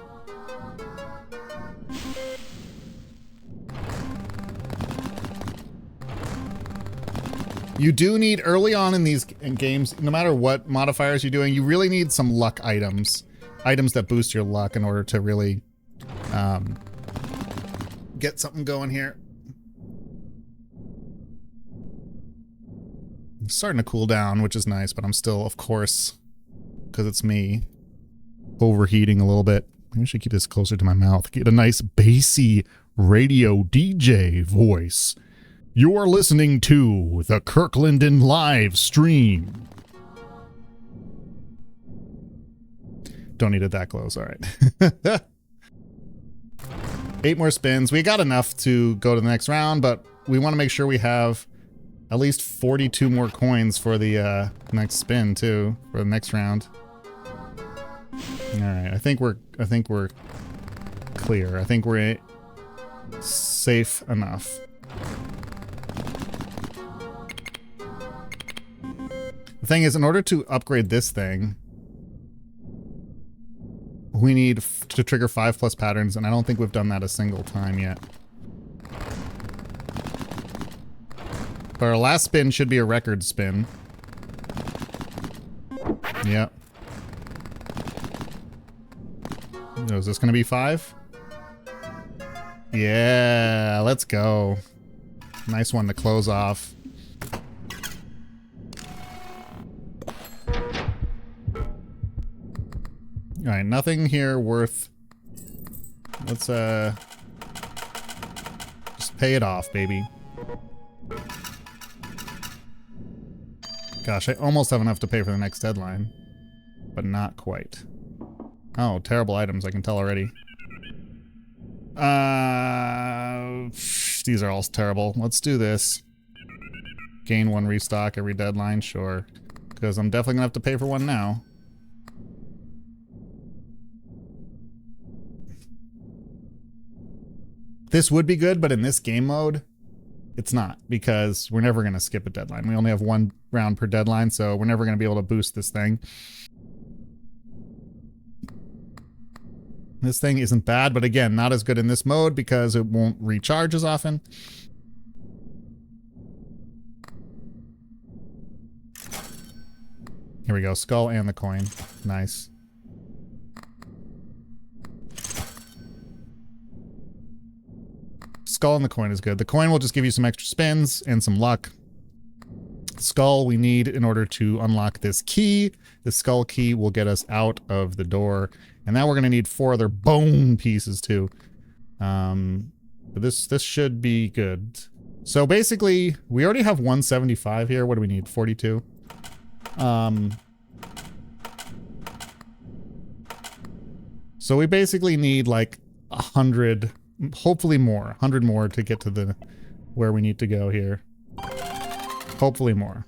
You do need, early on in these games, no matter what modifiers you're doing, you really need some luck items. Items that boost your luck in order to really get something going here. I'm starting to cool down, which is nice, but I'm still, of course, because it's me, overheating a little bit. Maybe I should keep this closer to my mouth. Get a nice bassy radio DJ voice. You're listening to the Kirklandin live stream. Don't need it that close. All right. 8 more spins. We got enough to go to the next round, but we want to make sure we have at least 42 more coins for the next spin too, for the next round. All right. I think we're clear. I think we're safe enough. The thing is, in order to upgrade this thing, we need to trigger 5+ patterns, and I don't think we've done that a single time yet. But our last spin should be a record spin. Yep. Oh, is this going to be 5? Yeah, let's go. Nice one to close off. All right, nothing here worth. Let's just pay it off, baby. Gosh, I almost have enough to pay for the next deadline, but not quite. Oh, terrible items, I can tell already. These are all terrible. Let's do this. Gain 1 restock every deadline, sure. Because I'm definitely gonna have to pay for one now. This would be good, but in this game mode, it's not, because we're never gonna skip a deadline. We only have 1 round per deadline, so we're never gonna be able to boost this thing. This thing isn't bad, but again, not as good in this mode because it won't recharge as often. Here we go, skull and the coin. Nice. Skull and the coin is good. The coin will just give you some extra spins and some luck. Skull we need in order to unlock this key. The skull key will get us out of the door. And now we're going to need 4 other bone pieces too. But this should be good. So basically, we already have 175 here. What do we need? 42. So we basically need like 100, hopefully more, 100 more to get to the where we need to go here. Hopefully more.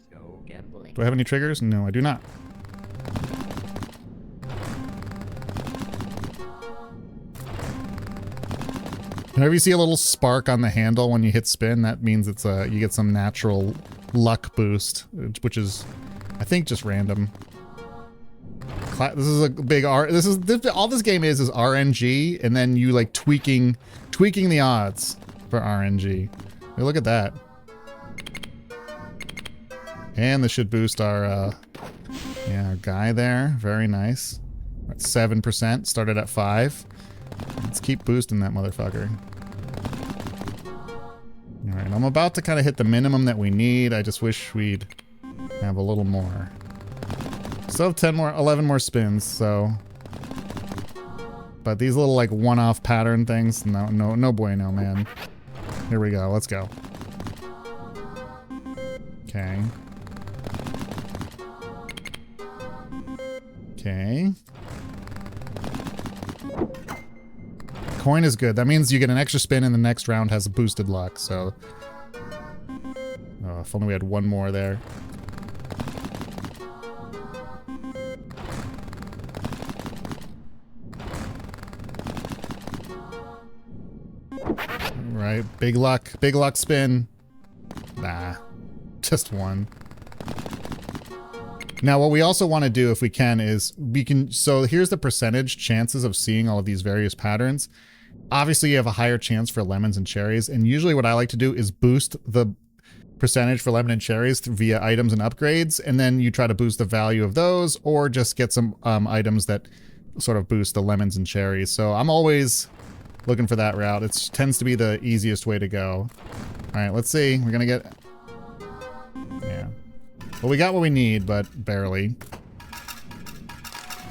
Do I have any triggers? No, I do not. Whenever you see a little spark on the handle when you hit spin, that means it's you get some natural luck boost, which is, I think, just random. This is a big all this game is RNG, and then you like tweaking the odds for RNG. Hey, look at that. And this should boost our our guy there. Very nice. At 7%, started at 5. Let's keep boosting that motherfucker. All right, I'm about to kind of hit the minimum that we need. I just wish we'd have a little more. Still have 11 more spins, so. But these little like one-off pattern things, no bueno, man. Here we go, let's go. Okay. Okay. Coin is good. That means you get an extra spin and the next round has boosted luck, so. Oh, if only we had 1 more there. Right, big luck spin. Nah, just 1. Now, what we also want to do, if we can, is so here's the percentage chances of seeing all of these various patterns. Obviously, you have a higher chance for lemons and cherries, and usually what I like to do is boost the percentage for lemon and cherries via items and upgrades, and then you try to boost the value of those, or just get some items that sort of boost the lemons and cherries. So I'm always looking for that route. It tends to be the easiest way to go. All right, let's see. We're gonna get... Yeah. Well, we got what we need, but barely.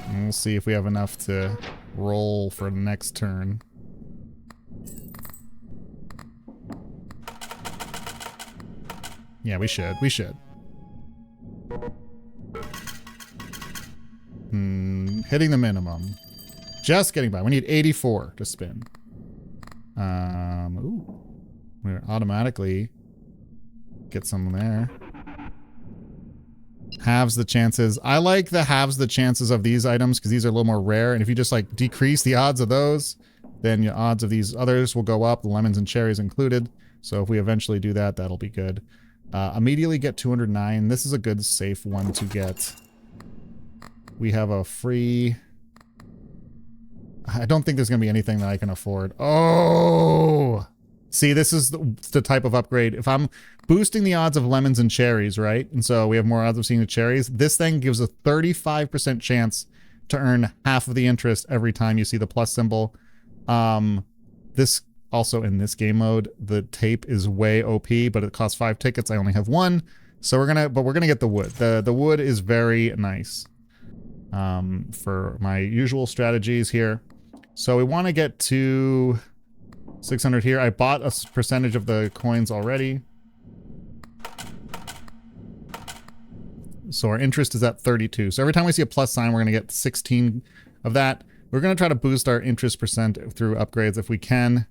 And we'll see if we have enough to roll for the next turn. Yeah, we should. We should. Hitting the minimum. Just getting by. We need 84 to spin. Ooh. We automatically get some there. Halves the chances. I like the halves the chances of these items because these are a little more rare. And if you just like decrease the odds of those, then your odds of these others will go up, the lemons and cherries included. So if we eventually do that, that'll be good. Immediately get 209. This is a good safe one to get. We have a free... I don't think there's going to be anything that I can afford. Oh! See, this is the type of upgrade. If I'm boosting the odds of lemons and cherries, right? And so we have more odds of seeing the cherries. This thing gives a 35% chance to earn half of the interest every time you see the plus symbol. This also in this game mode, the tape is way OP, but it costs 5 tickets. I only have 1. So we're gonna get the wood. The wood is very nice for my usual strategies here. So we want to get to 600 here. I bought a percentage of the coins already. So our interest is at 32. So every time we see a plus sign, we're going to get 16 of that. We're going to try to boost our interest percent through upgrades if we can.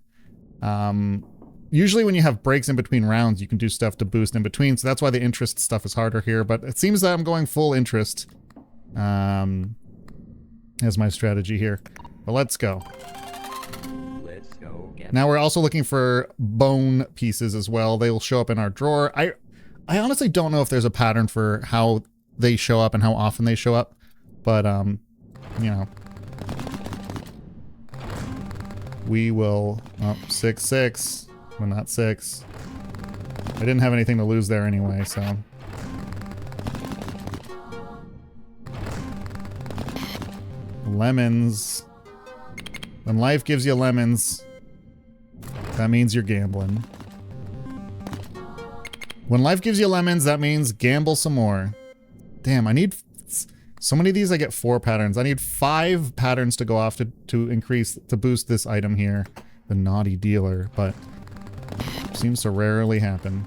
Usually when you have breaks in between rounds, you can do stuff to boost in between. So that's why the interest stuff is harder here. But it seems that I'm going full interest as my strategy here. But let's go. Now we're also looking for bone pieces as well. They will show up in our drawer. I honestly don't know if there's a pattern for how they show up and how often they show up. But, you know. We will... Oh, 6-6. Well, not 6. I didn't have anything to lose there anyway, so... Lemons. When life gives you lemons, that means you're gambling. When life gives you lemons, that means gamble some more. Damn, I need... So many of these I get 4 patterns. I need 5 patterns to go off to boost this item here. The naughty dealer, but... seems to rarely happen.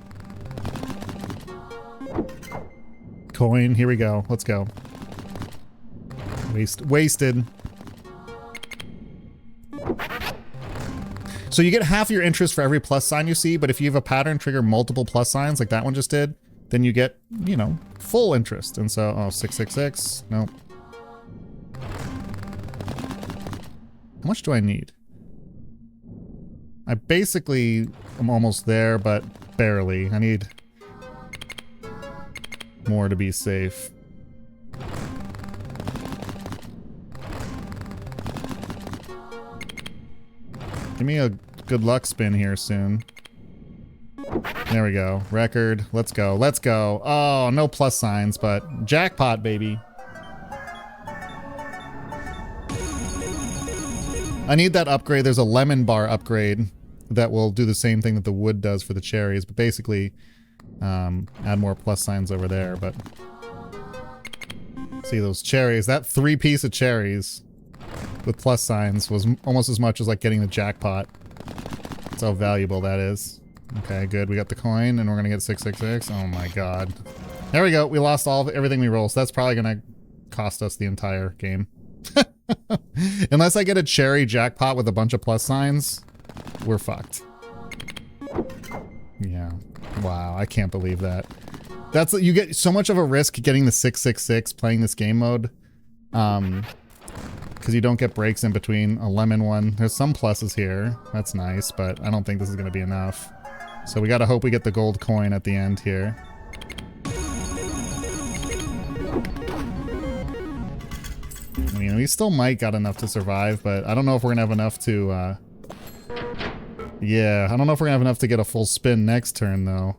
Coin, here we go. Let's go. Wasted. So you get half your interest for every plus sign you see, but if you have a pattern trigger multiple plus signs like that one just did, then you get, you know, full interest. And so, oh, 666. Nope. How much do I need? I basically am almost there, but barely. I need more to be safe. Give me a good luck spin here soon. There we go. Record. Let's go. Let's go. Oh, no plus signs, but jackpot, baby. I need that upgrade. There's a lemon bar upgrade that will do the same thing that the wood does for the cherries, but basically add more plus signs over there. But see those cherries, that 3-piece of cherries with plus signs was almost as much as like getting the jackpot. That's how valuable that is. Okay, good. We got the coin and we're gonna get 666. Oh my god. There we go. We lost everything we roll, so that's probably gonna cost us the entire game. Unless I get a cherry jackpot with a bunch of plus signs, we're fucked. Yeah. Wow, I can't believe that. That's, you get so much of a risk getting the 666 playing this game mode. Because you don't get breaks in between. A lemon one. There's some pluses here. That's nice, but I don't think this is going to be enough. So we got to hope we get the gold coin at the end here. I mean, we still might got enough to survive, but I don't know if we're going to have enough to... yeah, I don't know if we're going to have enough to get a full spin next turn, though.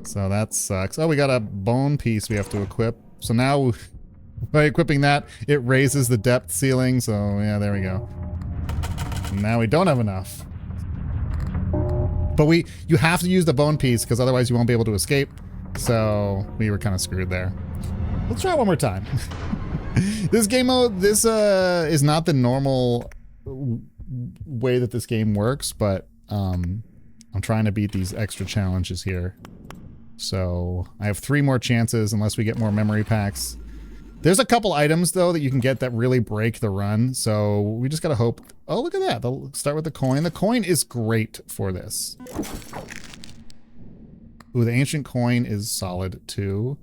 So that sucks. Oh, we got a bone piece we have to equip. So now... by equipping that, it raises the depth ceiling, so yeah, there we go. Now we don't have enough. But you have to use the bone piece, because otherwise you won't be able to escape. So we were kind of screwed there. Let's try it one more time. This game mode, this is not the normal way that this game works, but I'm trying to beat these extra challenges here. So I have 3 more chances unless we get more memory packs. There's a couple items, though, that you can get that really break the run, so we just gotta hope... Oh, look at that. They'll start with the coin. The coin is great for this. Ooh, the ancient coin is solid, too.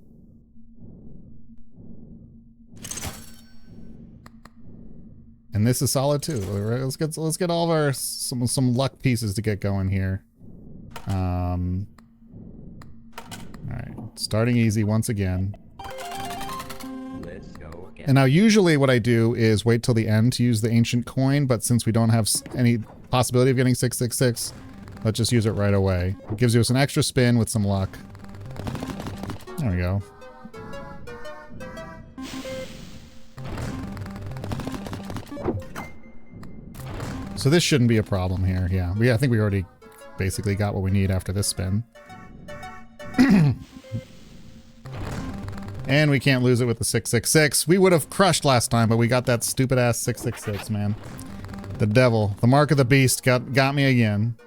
And this is solid, too. Let's get all of our... some luck pieces to get going here. Alright, starting easy once again. And now usually what I do is wait till the end to use the ancient coin, but since we don't have any possibility of getting 666, let's just use it right away. It gives us an extra spin with some luck. There we go. So this shouldn't be a problem here. Yeah, I think we already basically got what we need after this spin. And we can't lose it with the 666. We would have crushed last time, but we got that stupid ass 666, man. The devil, the mark of the beast got me again.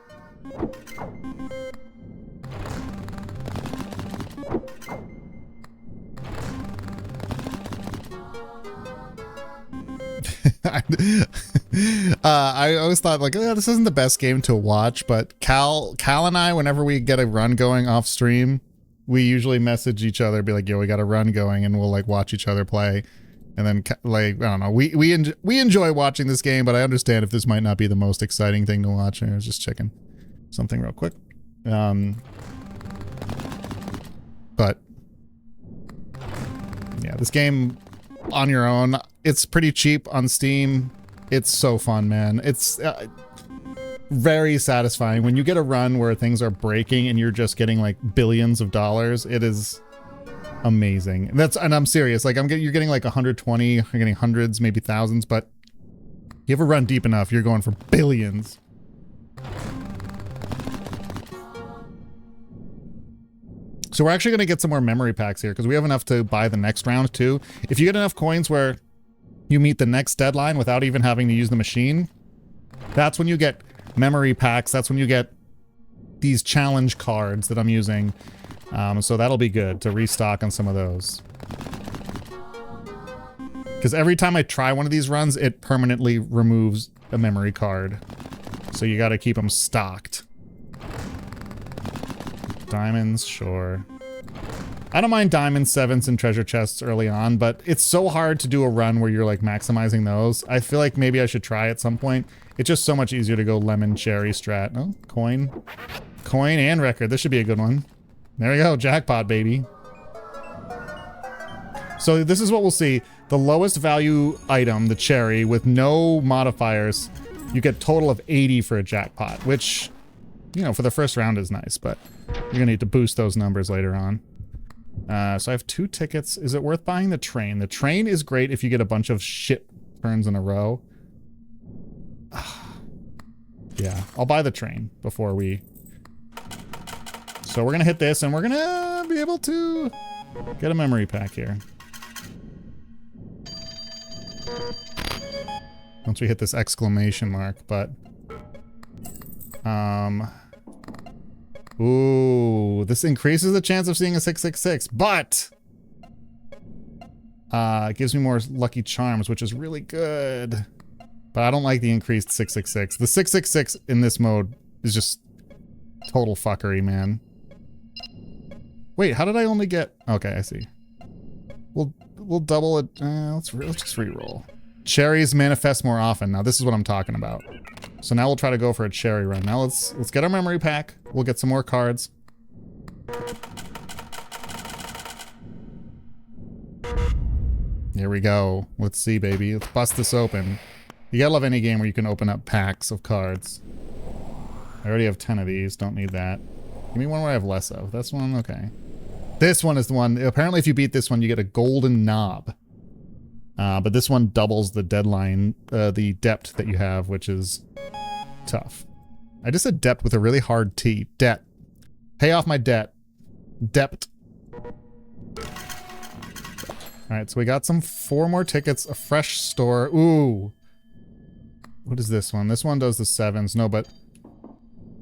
I always thought like, oh, this isn't the best game to watch, but Cal and I, whenever we get a run going off stream, we usually message each other, be like, yo, we got a run going, and we'll like watch each other play. And then like, I don't know, we enjoy watching this game, but I understand if this might not be the most exciting thing to watch. I was just checking something real quick. But yeah, this game on your own, it's pretty cheap on Steam. It's so fun, man. It's very satisfying when you get a run where things are breaking and you're just getting like billions of dollars. It is amazing. And I'm serious. Like you're getting like 120, you're getting hundreds, maybe thousands, but you ever run deep enough, you're going for billions. So we're actually going to get some more memory packs here because we have enough to buy the next round too. If you get enough coins where you meet the next deadline without even having to use the machine, that's when you get memory packs. That's when you get these challenge cards that I'm using. So that'll be good to restock on some of those. Because every time I try one of these runs, it permanently removes a memory card. So you got to keep them stocked. Diamonds, sure. I don't mind diamonds, sevens, and treasure chests early on, but it's so hard to do a run where you're like maximizing those. I feel like maybe I should try at some point. It's just so much easier to go lemon cherry strat. Oh, coin. Coin and record. This should be a good one. There we go. Jackpot, baby. So this is what we'll see. The lowest value item, the cherry, with no modifiers, you get total of 80 for a jackpot, which, you know, for the first round is nice, but you're gonna need to boost those numbers later on. So I have 2 tickets. Is it worth buying the train? The train is great if you get a bunch of shit turns in a row. Yeah, I'll buy the train before we... So we're gonna hit this and we're gonna be able to get a memory pack here. Once we hit this exclamation mark, but... Ooh, this increases the chance of seeing a 666, but it gives me more lucky charms, which is really good. But I don't like the increased 666. The 666 in this mode is just total fuckery, man. Wait, how did I only get... Okay, I see. We'll double it. Let's just re-roll. Cherries manifest more often. Now this is what I'm talking about. So now we'll try to go for a cherry run. Now let's get our memory pack. We'll get some more cards. Here we go. Let's see, baby. Let's bust this open. You gotta love any game where you can open up packs of cards. I already have 10 of these. Don't need that. Give me one where I have less of. This one? Okay. This one is the one. Apparently if you beat this one, you get a golden knob. But this one doubles the deadline, the depth that you have, which is tough. I just said depth with a really hard T. Debt. Pay off my debt. Dept. Alright, so we got 4 more tickets, a fresh store. Ooh. What is this one? This one does the 7s. No, but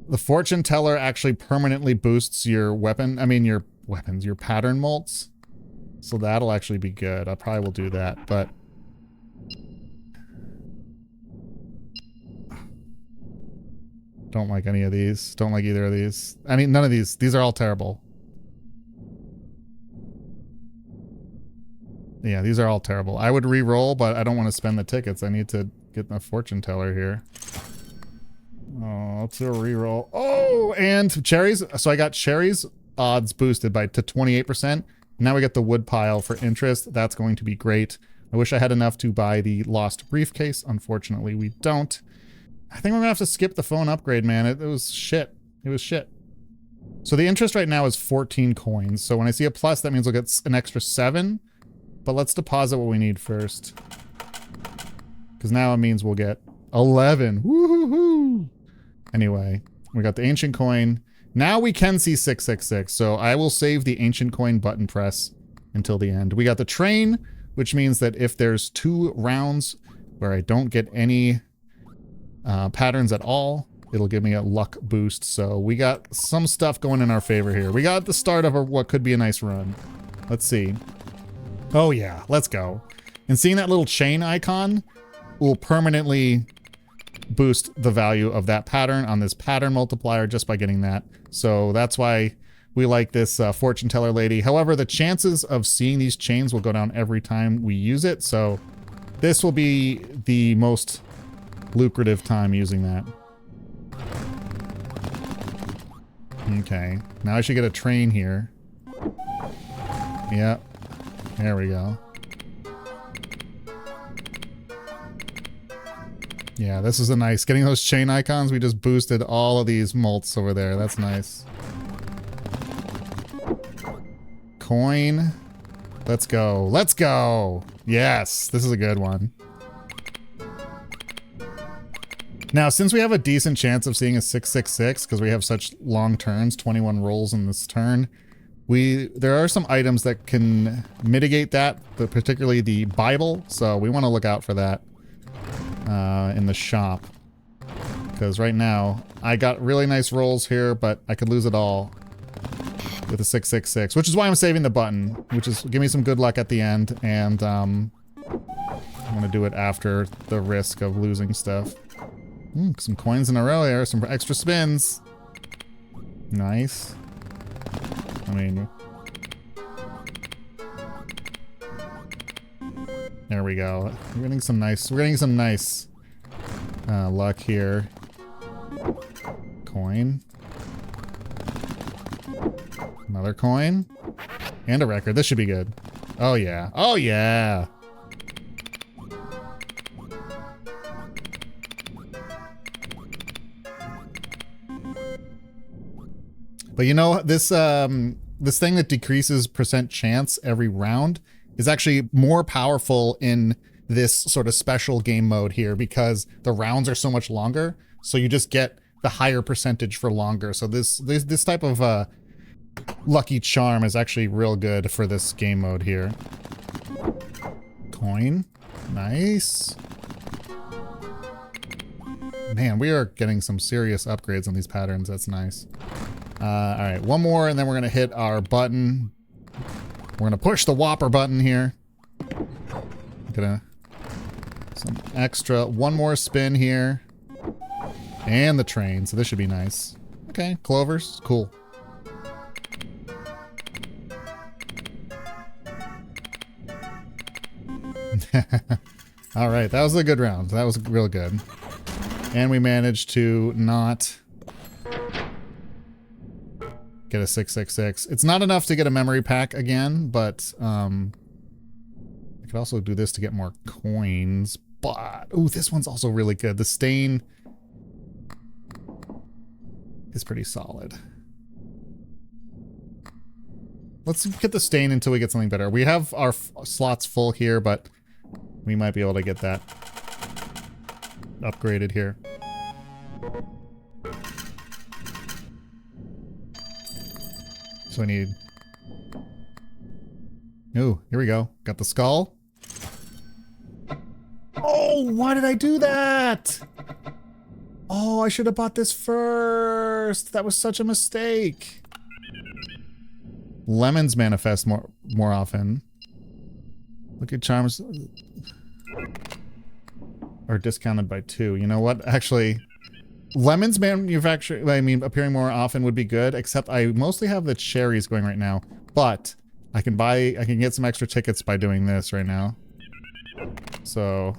the fortune teller actually permanently boosts your weapon. I mean, your weapons, your pattern molts. So that'll actually be good. I probably will do that, but... Don't like any of these. Don't like either of these. I mean, none of these. These are all terrible. Yeah, these are all terrible. I would re-roll, but I don't want to spend the tickets. I need to get my fortune teller here. Oh, let's do a re-roll. Oh, and cherries. So I got cherries odds boosted to 28%. Now we get the wood pile for interest. That's going to be great. I wish I had enough to buy the lost briefcase. Unfortunately, we don't. I think we're gonna have to skip the phone upgrade, man. It was shit. It was shit. So the interest right now is 14 coins. So when I see a plus, that means we'll get an extra 7. But let's deposit what we need first. Because now it means we'll get 11. Woohoo! Anyway, we got the ancient coin. Now we can see 666, so I will save the ancient coin button press until the end. We got the train, which means that if there's 2 rounds where I don't get any patterns at all, it'll give me a luck boost. So we got some stuff going in our favor here. We got the start of what could be a nice run. Let's see. Oh yeah, let's go. And seeing that little chain icon will permanently boost the value of that pattern on this pattern multiplier just by getting that. So that's why we like this fortune teller lady. However, the chances of seeing these chains will go down every time we use it. So this will be the most lucrative time using that. Okay, now I should get a train here. Yep, there we go. Yeah, this is a nice, getting those chain icons, we just boosted all of these mults over there. That's nice. Coin. Let's go. Let's go. Yes, this is a good one. Now, since we have a decent chance of seeing a 666, because we have such long turns, 21 rolls in this turn, there are some items that can mitigate that, but particularly the Bible, so we want to look out for that in the shop. Because right now, I got really nice rolls here, but I could lose it all with a 666, which is why I'm saving the button, which is give me some good luck at the end, and I'm going to do it after the risk of losing stuff. Some coins in a row here, some extra spins. Nice. I mean, there we go. We're getting some nice luck here. Coin. Another coin. And a record. This should be good. Oh yeah. Oh yeah. But you know, this this thing that decreases percent chance every round is actually more powerful in this sort of special game mode here because the rounds are so much longer. So you just get the higher percentage for longer. So this type of lucky charm is actually real good for this game mode here. Coin. Nice. Man, we are getting some serious upgrades on these patterns. That's nice. All right, one more, and then we're going to hit our button. We're going to push the Whopper button here. Some extra, one more spin here. And the train, so this should be nice. Okay, clovers, cool. All right, that was a good round. That was real good. And we managed to not get a 666. It's not enough to get a memory pack again, but I could also do this to get more coins. But ooh, this one's also really good. The stain is pretty solid. Let's get the stain until we get something better. We have our slots full here, but we might be able to get that upgraded here. So I need... Ooh, here we go. Got the skull. Oh, why did I do that? Oh, I should have bought this first. That was such a mistake. Lemons manifest more often. Look at charms are discounted by 2. You know what? Actually, lemons appearing more often would be good, except I mostly have the cherries going right now. But I can get some extra tickets by doing this right now. So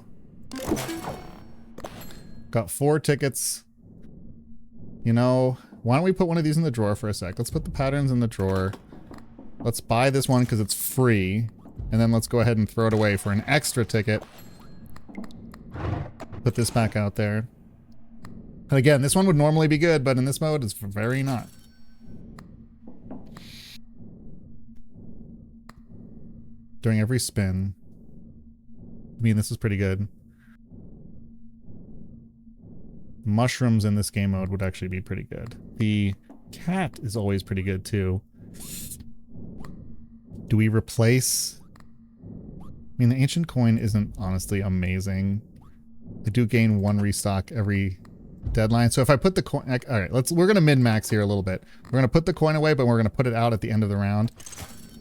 got 4 tickets. You know, why don't we put one of these in the drawer for a sec? Let's put the patterns in the drawer. Let's buy this one because it's free. And then let's go ahead and throw it away for an extra ticket. Put this back out there. And again, this one would normally be good, but in this mode, it's very not. During every spin. I mean, this is pretty good. Mushrooms in this game mode would actually be pretty good. The cat is always pretty good too. Do we replace... I mean, the ancient coin isn't honestly amazing. I do gain 1 restock every deadline. So if I put the coin... All right, we're going to min-max here a little bit. We're going to put the coin away, but we're going to put it out at the end of the round.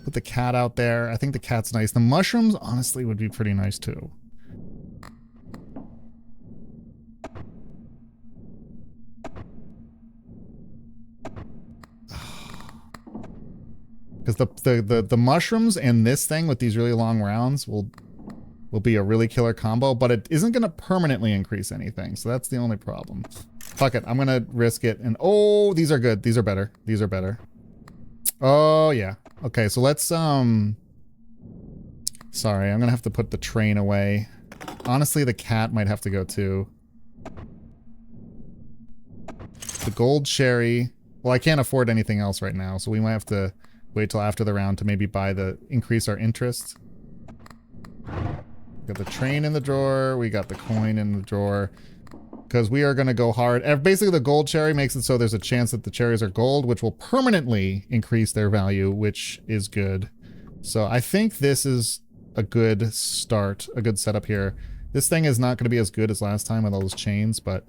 Put the cat out there. I think the cat's nice. The mushrooms, honestly, would be pretty nice too. Because the mushrooms and this thing with these really long rounds will be a really killer combo, but it isn't going to permanently increase anything. So that's the only problem. Fuck it. I'm going to risk it. And oh, these are good. These are better. These are better. Oh, yeah. Okay, so let's, sorry, I'm going to have to put the train away. Honestly, the cat might have to go too. The gold cherry. Well, I can't afford anything else right now, so we might have to wait till after the round to maybe increase our interest. Got the train in the drawer. We got the coin in the drawer. Because we are going to go hard. Basically, the gold cherry makes it so there's a chance that the cherries are gold, which will permanently increase their value, which is good. So I think this is a good start, a good setup here. This thing is not going to be as good as last time with all those chains, but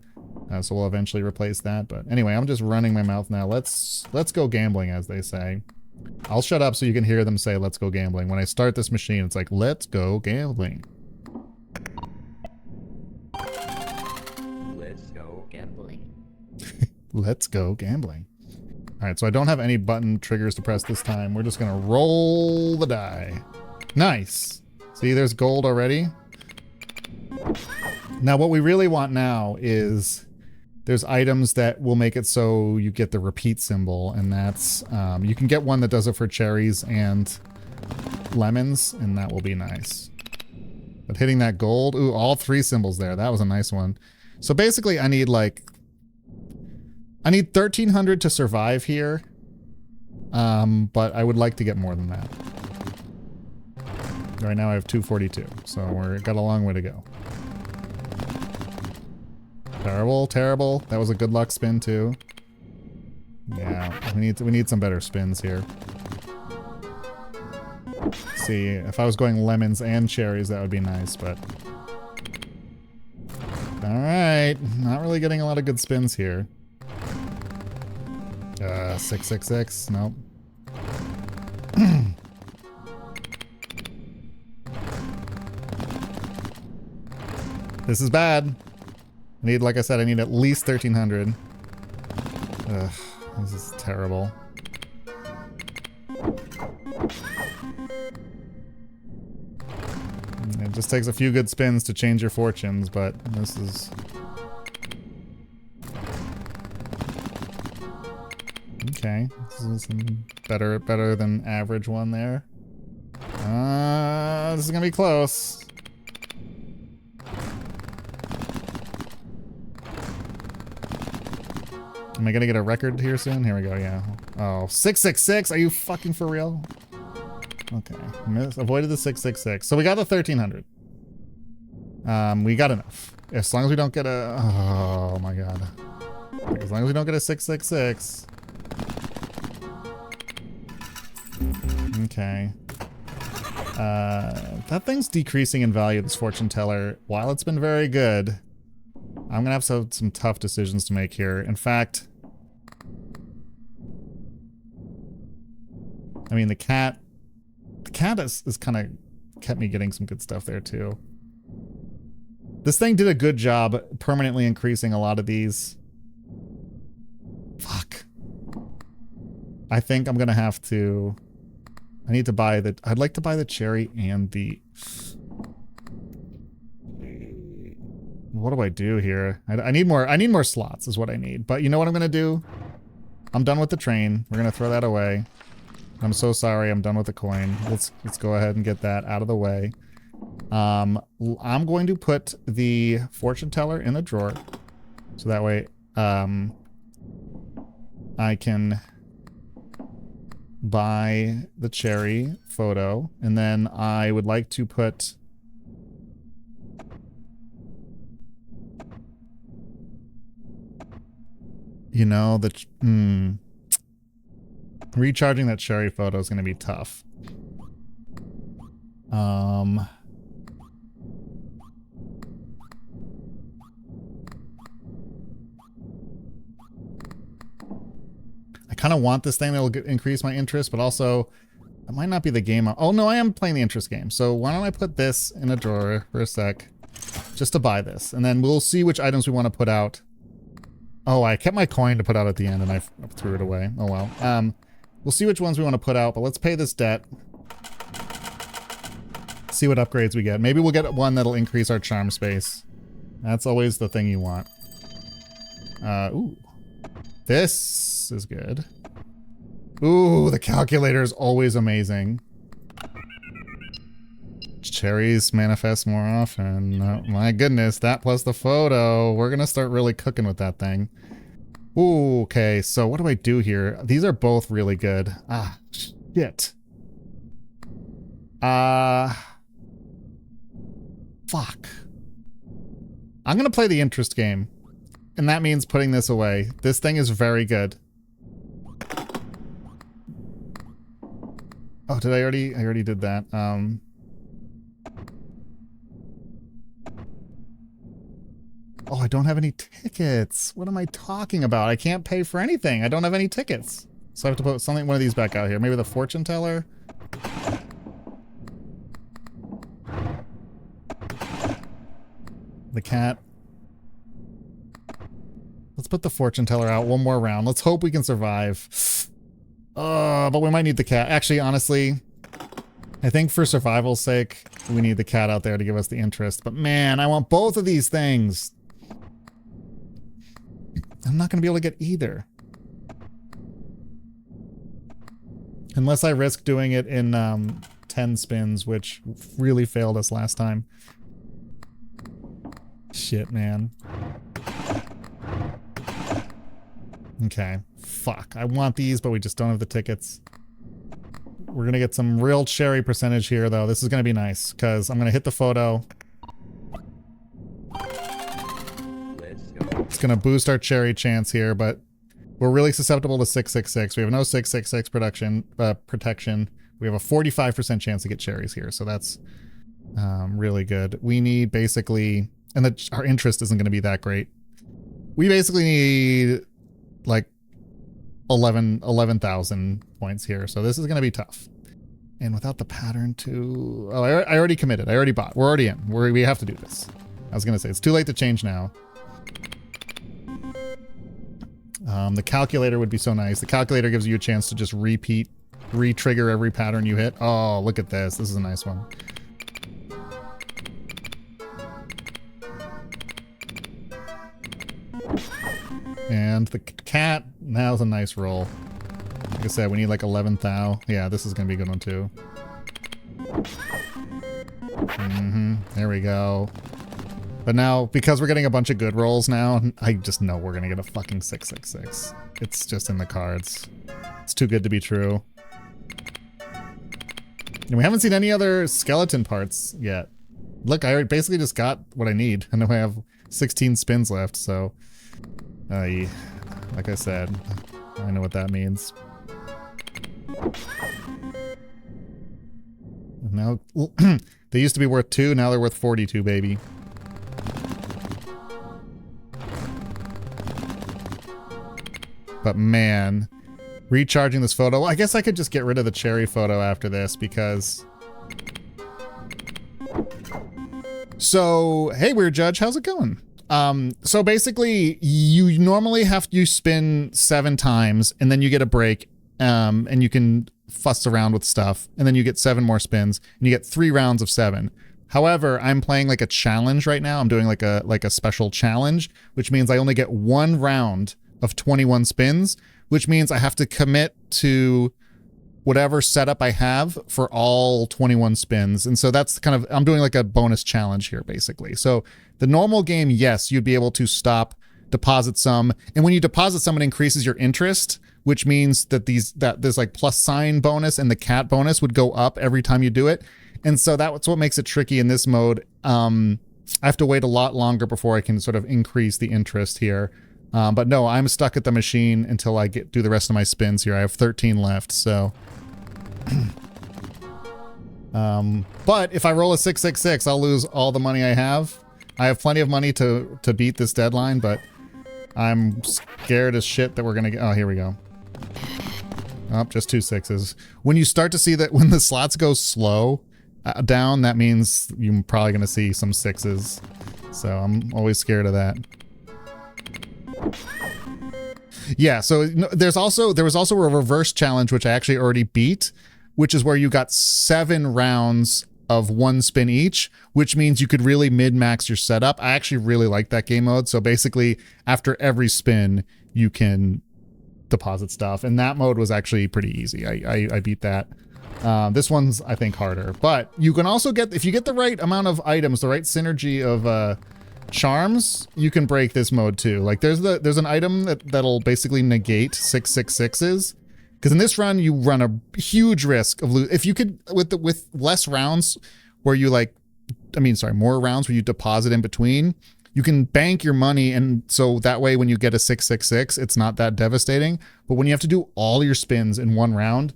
so we'll eventually replace that. But anyway, I'm just running my mouth now. Let's go gambling, as they say. I'll shut up so you can hear them say, let's go gambling. When I start this machine, it's like, let's go gambling. Let's go gambling. Let's go gambling. All right, so I don't have any button triggers to press this time. We're just going to roll the die. Nice. See, there's gold already. Now, what we really want now is there's items that will make it so you get the repeat symbol, and that's, you can get one that does it for cherries and lemons, and that will be nice. But hitting that gold, ooh, all 3 symbols there. That was a nice one. So basically, I need 1,300 to survive here, but I would like to get more than that. Right now I have 242, so we've got a long way to go. Terrible, terrible. That was a good luck spin too. Yeah, we need some better spins here. See, if I was going lemons and cherries, that would be nice, but... Alright, not really getting a lot of good spins here. 666, nope. This is bad. I need, like I said, I need at least 1,300. Ugh, this is terrible. It just takes a few good spins to change your fortunes, but this is... Okay, this is better than average one there. This is gonna be close. Am I gonna get a record here soon? Here we go, yeah. Oh, 666? Are you fucking for real? Okay, avoided the 666. So we got the 1,300. We got enough. As long as we don't get a... Oh my god. As long as we don't get a 666. Okay. That thing's decreasing in value, this fortune teller. While it's been very good, I'm gonna have some tough decisions to make here. In fact, I mean, the cat is kind of kept me getting some good stuff there too. This thing did a good job permanently increasing a lot of these. Fuck. I think I'm gonna have to... I need to buy the... I'd like to buy the cherry and the... What do I do here? I need more slots is what I need. But you know what I'm gonna do? I'm done with the train. We're gonna throw that away. I'm so sorry. I'm done with the coin. Let's go ahead and get that out of the way. I'm going to put the fortune teller in a drawer, so that way I can buy the cherry photo, and then I would like to put You know, recharging that cherry photo is going to be tough. I kind of want this thing that will increase my interest, but also it might not be the game. Oh no, I am playing the interest game. So why don't I put this in a drawer for a sec, just to buy this, and then we'll see which items we want to put out. Oh, I kept my coin to put out at the end, and I threw it away. Oh well. We'll see which ones we want to put out, but let's pay this debt. See what upgrades we get. Maybe we'll get one that'll increase our charm space. That's always the thing you want. Ooh. This is good. Ooh, the calculator is always amazing. Cherries manifest more often. Oh, my goodness, that plus the photo. We're gonna start really cooking with that thing. Ooh, okay, so what do I do here? These are both really good. Ah, shit. Fuck. I'm gonna play the interest game. And that means putting this away. This thing is very good. Oh, did I already did that. Oh, I don't have any tickets. What am I talking about? I can't pay for anything. I don't have any tickets. So I have to put one of these back out here. Maybe the fortune teller? The cat. Let's put the fortune teller out one more round. Let's hope we can survive. But we might need the cat. Actually, honestly, I think for survival's sake, we need the cat out there to give us the interest. But man, I want both of these things. I'm not going to be able to get either. Unless I risk doing it in 10 spins, which really failed us last time. Shit, man. Okay, fuck. I want these, but we just don't have the tickets. We're gonna get some real cherry percentage here, though. This is gonna be nice, because I'm gonna hit the photo. It's gonna boost our cherry chance here, but we're really susceptible to 666. We have no 666 protection. We have a 45% chance to get cherries here, so that's really good. We need basically, and our interest isn't gonna be that great. We basically need like 11,000 points here. So this is going to be tough. And without the pattern to... Oh, I already committed. I already bought. We're already in. We have to do this. I was going to say, it's too late to change now. The calculator would be so nice. The calculator gives you a chance to just re-trigger every pattern you hit. Oh, look at this. This is a nice one. And the cat, now's a nice roll. Like I said, we need like 11,000. Yeah, this is going to be a good one too. There we go. But now, because we're getting a bunch of good rolls now, I just know we're going to get a fucking 666. It's just in the cards. It's too good to be true. And we haven't seen any other skeleton parts yet. Look, I basically just got what I need. And then I have 16 spins left, so... like I said, I know what that means. Now, they used to be worth 2, now they're worth 42, baby. But man, recharging this photo, well, I guess I could just get rid of the cherry photo after this because... So, hey, Weird Judge, how's it going? So basically, you normally have to spin 7 times, and then you get a break, and you can fuss around with stuff, and then you get 7 more spins, and you get 3 rounds of 7. However, I'm playing like a challenge right now. I'm doing like a special challenge, which means I only get 1 round of 21 spins, which means I have to commit to whatever setup I have for all 21 spins. And so that's kind of, I'm doing like a bonus challenge here, basically. So the normal game, yes, you'd be able to stop, deposit some. And when you deposit some, it increases your interest, which means that there's like plus sign bonus and the cat bonus would go up every time you do it. And so that's what makes it tricky in this mode. I have to wait a lot longer before I can sort of increase the interest here. But no, I'm stuck at the machine until I do the rest of my spins here. I have 13 left, so. But if I roll a 666, I'll lose all the money I have. I have plenty of money to beat this deadline, but I'm scared as shit that we're gonna get. Oh, here we go. Oh, just 2 6s. When you start to see that when the slots go slow down, that means you're probably gonna see some 6s. So I'm always scared of that. Yeah, so there was also a reverse challenge, which I actually already beat, which is where you got 7 rounds of 1 spin each, which means you could really min-max your setup. I actually really like that game mode. So basically, after every spin, you can deposit stuff. And that mode was actually pretty easy. I beat that. This one's, I think, harder. But you can also get, if you get the right amount of items, the right synergy of charms, you can break this mode too. Like there's an item that'll basically negate 666s. Because in this run, you run a huge risk of losing. If you could, with less rounds where you more rounds where you deposit in between, you can bank your money. And so that way, when you get a 666, it's not that devastating. But when you have to do all your spins in one round,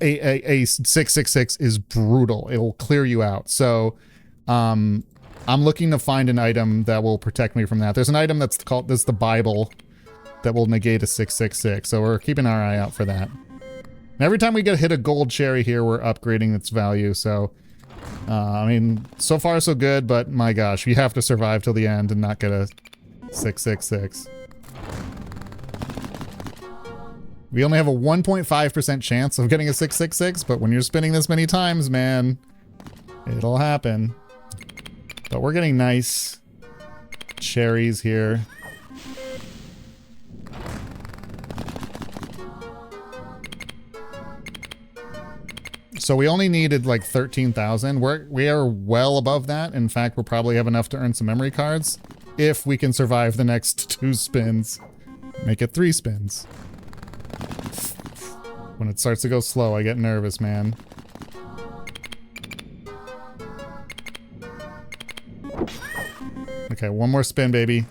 a 666 is brutal. It will clear you out. So I'm looking to find an item that will protect me from that. There's an item that's called, this is the Bible, that will negate a 666. So we're keeping our eye out for that. And every time we hit a gold cherry here, we're upgrading its value. So, I mean, so far so good, but my gosh, you have to survive till the end and not get a 666. We only have a 1.5% chance of getting a 666, but when you're spinning this many times, man, it'll happen. But we're getting nice cherries here. So we only needed like 13,000. We are well above that. In fact, we'll probably have enough to earn some memory cards if we can survive the next 2 spins. Make it 3 spins. When it starts to go slow, I get nervous, man. Okay, one more spin, baby.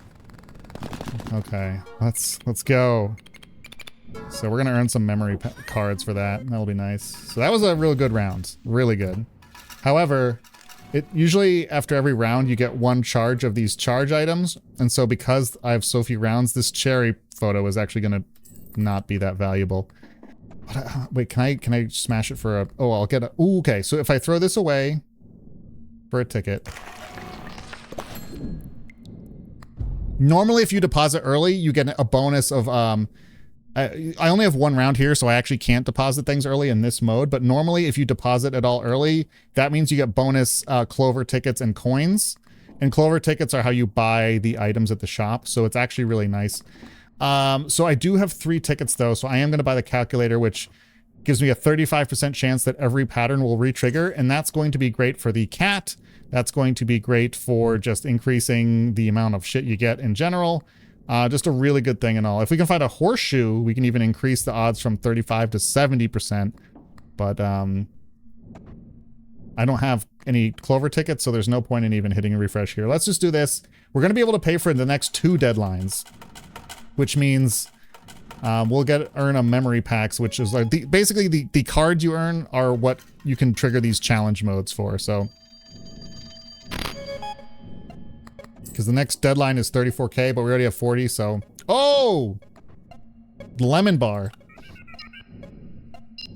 Okay, let's go. So we're gonna earn some memory cards for that. That'll be nice. So that was a real good round. Really good. However, it usually after every round you get 1 charge of these charge items. And so because I have so few rounds, this cherry photo is actually gonna not be that valuable. But, wait, can I smash it for a... Oh, I'll get a... Ooh, okay, so if I throw this away for a ticket... Normally, if you deposit early, you get a bonus of... I only have 1 round here, so I actually can't deposit things early in this mode. But normally, if you deposit it all early, that means you get bonus Clover tickets and coins. And Clover tickets are how you buy the items at the shop. So it's actually really nice. So I do have 3 tickets, though. So I am going to buy the calculator, which gives me a 35% chance that every pattern will re-trigger. And that's going to be great for the cat. That's going to be great for just increasing the amount of shit you get in general. Just a really good thing and all. If we can find a horseshoe, we can even increase the odds from 35 to 70%. But I don't have any Clover tickets, so there's no point in even hitting a refresh here. Let's just do this. We're going to be able to pay for the next 2 deadlines, which means we'll earn a memory packs, which is like basically the cards you earn are what you can trigger these challenge modes for. So. Because the next deadline is 34K, but we already have 40, so... Oh! Lemon bar.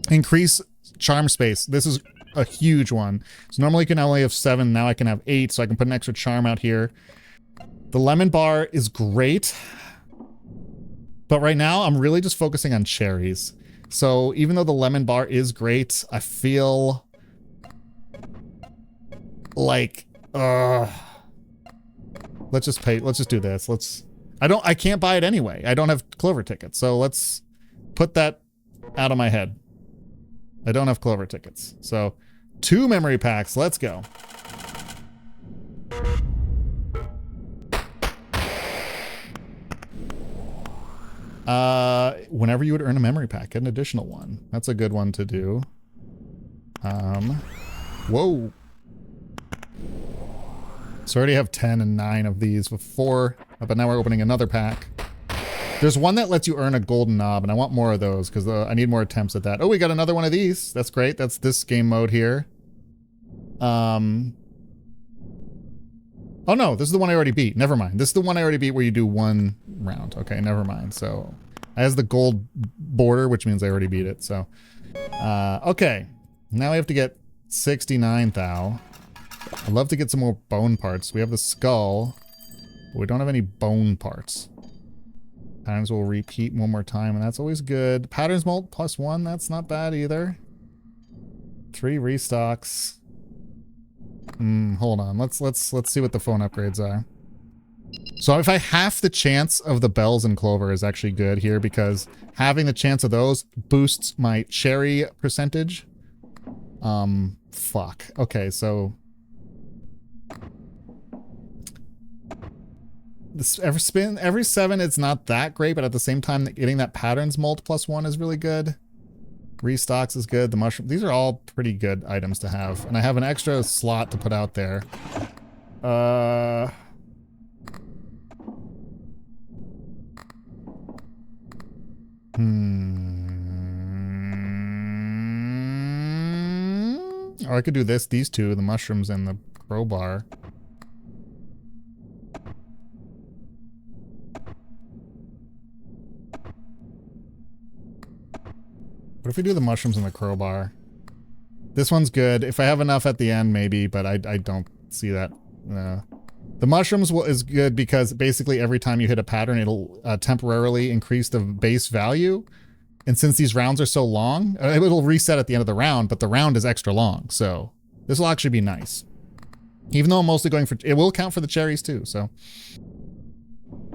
Increase charm space. This is a huge one. So normally you can only have 7, now I can have 8, so I can put an extra charm out here. The lemon bar is great. But right now, I'm really just focusing on cherries. So even though the lemon bar is great, I feel... like... Let's just do this. I can't buy it anyway. I don't have Clover tickets. So let's put that out of my head. I don't have Clover tickets. So 2 memory packs. Let's go. Whenever you would earn a memory pack, get an additional one. That's a good one to do. Whoa. So I already have 10 and 9 of these with 4, but now we're opening another pack. There's one that lets you earn a golden knob, and I want more of those because I need more attempts at that. Oh, we got another one of these. That's great. That's this game mode here. Oh no, this is the one I already beat. Never mind. This is the one I already beat where you do one round. Okay, never mind. So it has the gold border, which means I already beat it. So, okay. Now we have to get 69 thou. I'd love to get some more bone parts. We have the skull, but we don't have any bone parts. Patterns will repeat one more time, and that's always good. Patterns molt +1, that's not bad either. 3 restocks. Hold on. Let's see what the phone upgrades are. So if I half the chance of the bells and clover is actually good here because having the chance of those boosts my cherry percentage. Fuck. Okay, so this every 7 it's not that great, but at the same time getting that patterns molt +1 is really good. Restocks is good. The mushroom, these are all pretty good items to have, and I have an extra slot to put out there. Or I could do these two, the mushrooms and the crowbar. What if we do the mushrooms and the crowbar? This one's good. If I have enough at the end, maybe, but I don't see that. The mushrooms is good because basically every time you hit a pattern, it'll temporarily increase the base value. And since these rounds are so long, it'll reset at the end of the round, but the round is extra long. So this will actually be nice. Even though I'm mostly going for, it will count for the cherries too. So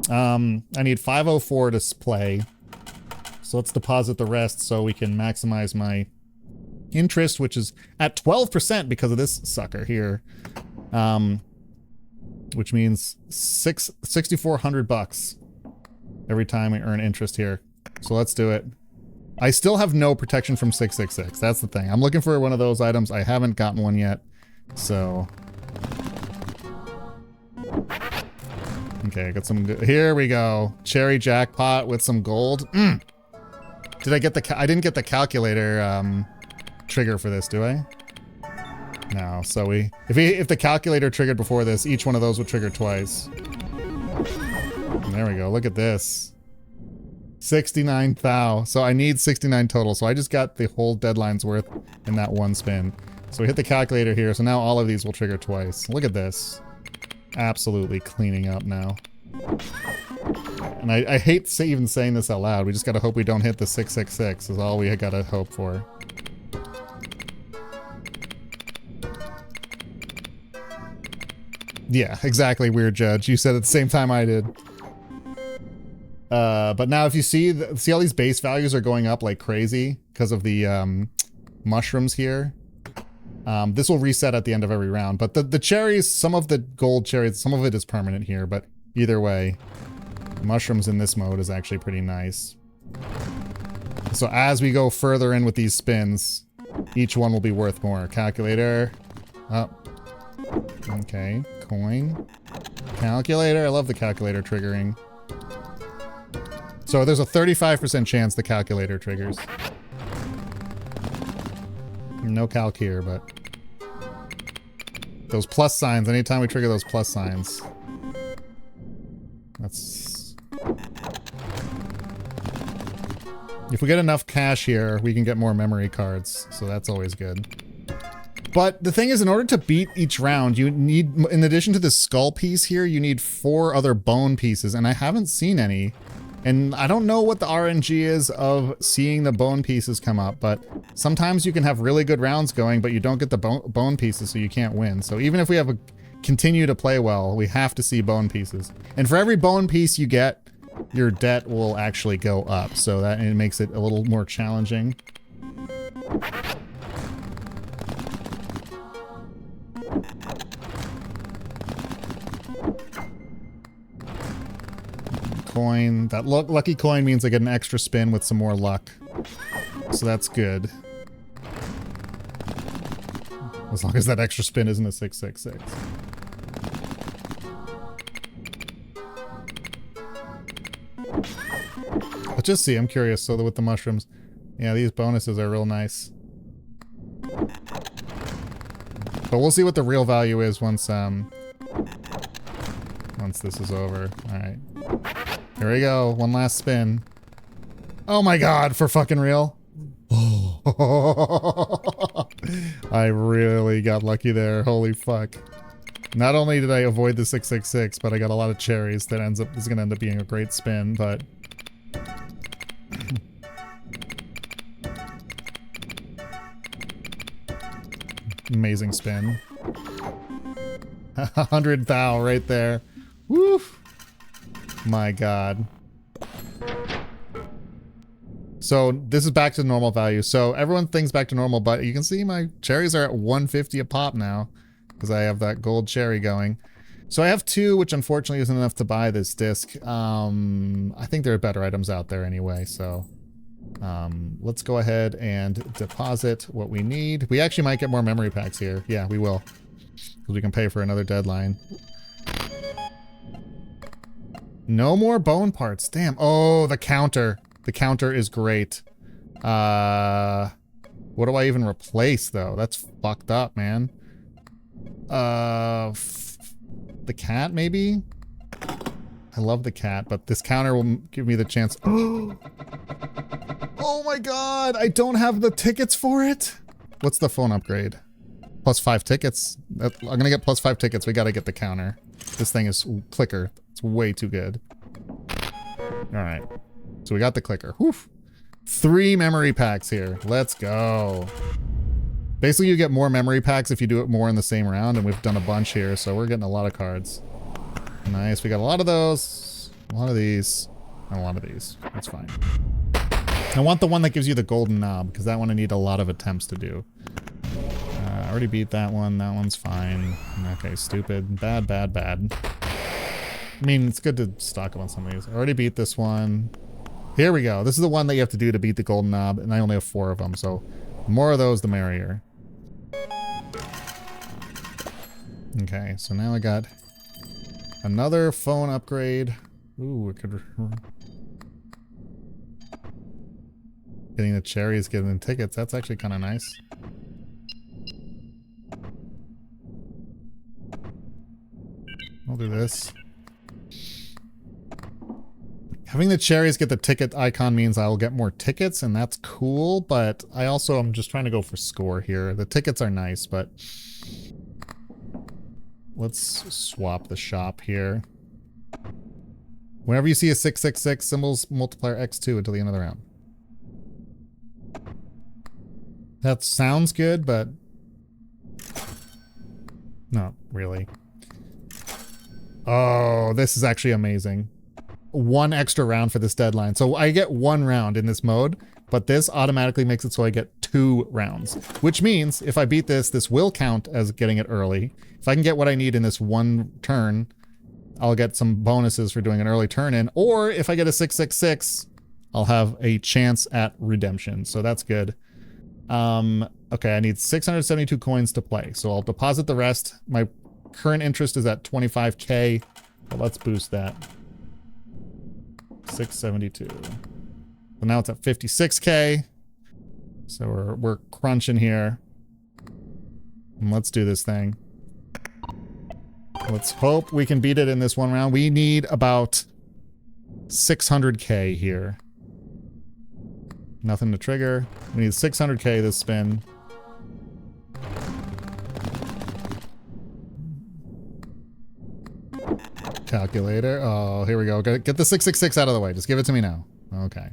I need 504 to play. So let's deposit the rest so we can maximize my interest, which is at 12% because of this sucker here. Which means $6,400 every time we earn interest here. So let's do it. I still have no protection from 666. That's the thing. I'm looking for one of those items. I haven't gotten one yet. So. Okay, I got some good. Here we go. Cherry jackpot with some gold. Did I get the, I didn't get the calculator trigger for this, do I? No, so if the calculator triggered before this, each one of those would trigger twice. And there we go, look at this. 69 thou, so I need 69 total, so I just got the whole deadline's worth in that one spin. So we hit the calculator here, so now all of these will trigger twice. Look at this. Absolutely cleaning up now. And I hate even saying this out loud. We just gotta hope we don't hit the 666 is all we gotta hope for. Yeah, exactly, Weird Judge. You said it at the same time I did. But now if you see all these base values are going up like crazy because of the mushrooms here. This will reset at the end of every round. But the cherries, some of the gold cherries, some of it is permanent here, but either way, mushrooms in this mode is actually pretty nice. So as we go further in with these spins, each one will be worth more. Calculator. Oh. Okay. Coin. Calculator. I love the calculator triggering. So there's a 35% chance the calculator triggers. No calc here, but those plus signs, anytime we trigger those plus signs. That's... If we get enough cash here, we can get more memory cards, so that's always good. But the thing is, in order to beat each round, you need, in addition to the skull piece here, you need 4 other bone pieces, and I haven't seen any. And I don't know what the RNG is of seeing the bone pieces come up, but sometimes you can have really good rounds going, but you don't get the bone pieces, so you can't win. So even if we have continue to play well, we have to see bone pieces. And for every bone piece you get, your debt will actually go up. So that it makes it a little more challenging. Coin. That lucky coin means I get an extra spin with some more luck. So that's good. As long as that extra spin isn't a 666. just see. I'm curious. So with the mushrooms, yeah, these bonuses are real nice. But we'll see what the real value is once this is over. All right. Here we go. One last spin. Oh my god, for fucking real? Oh. I really got lucky there. Holy fuck. Not only did I avoid the 666, but I got a lot of cherries that is gonna end up being a great spin, but amazing spin. 100 thou right there. Woo! My god. So this is back to normal value. So everyone thinks back to normal, but you can see my cherries are at 150 a pop now because I have that gold cherry going. So I have 2, which unfortunately isn't enough to buy this disc. I think there are better items out there anyway, so let's go ahead and deposit what we need. We actually might get more memory packs here. Yeah, we will, because we can pay for another deadline. No more bone parts. Damn. Oh, the counter. The counter is great. What do I even replace, though? That's fucked up, man. The cat, maybe? I love the cat, but this counter will give me the chance. Oh my god, I don't have the tickets for it. What's the phone upgrade? +5 tickets. I'm gonna get +5 tickets. We gotta get the counter. This thing is clicker. It's way too good. All right. So we got the clicker. Whew. 3 memory packs here. Let's go. Basically, you get more memory packs if you do it more in the same round, and we've done a bunch here, so we're getting a lot of cards. Nice. We got a lot of those, a lot of these, and a lot of these. That's fine. I want the one that gives you the golden knob, because that one I need a lot of attempts to do. I already beat that one. That one's fine. Okay, stupid. Bad, bad, bad. I mean, it's good to stock up on some of these. I already beat this one. Here we go. This is the one that you have to do to beat the golden knob, and I only have 4 of them, so the more of those, the merrier. Okay, so now I got another phone upgrade. Ooh, we could... Getting the cherries, getting the tickets, that's actually kind of nice. I'll do this. Having the cherries get the ticket icon means I will get more tickets, and that's cool, but I also am just trying to go for score here. The tickets are nice, but let's swap the shop here. Whenever you see a 666, symbols multiplier x2 until the end of the round. That sounds good, but not really. Oh, this is actually amazing. 1 extra round for this deadline. So I get 1 round in this mode, but this automatically makes it so I get 2 rounds, which means if I beat this, this will count as getting it early. If I can get what I need in this 1 turn, I'll get some bonuses for doing an early turn in, or if I get a 666, I'll have a chance at redemption. So that's good. Okay, I need 672 coins to play, so I'll deposit the rest. My current interest is at 25k, but let's boost that. 672. So now it's at 56k. So we're crunching here. And let's do this thing. Let's hope we can beat it in this 1 round. We need about 600k here. Nothing to trigger. We need 600k this spin. Calculator. Oh, here we go. Get the 666 out of the way. Just give it to me now. Okay.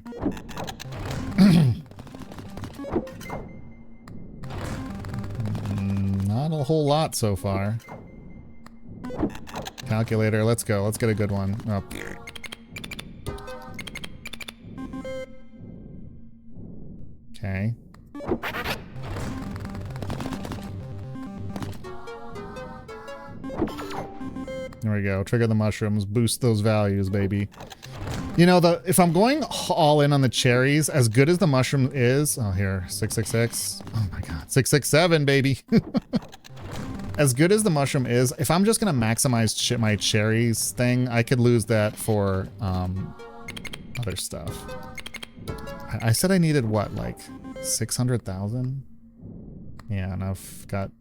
Not a whole lot so far. Calculator. Let's go. Let's get a good one. Oh. Okay. There we go. Trigger the mushrooms. Boost those values, baby. You know, if I'm going all in on the cherries, as good as the mushroom is... Oh, here. 666. Oh, my God. 667, baby. As good as the mushroom is, if I'm just going to maximize my cherries thing, I could lose that for other stuff. I said I needed what, like 600,000? Yeah, and I've got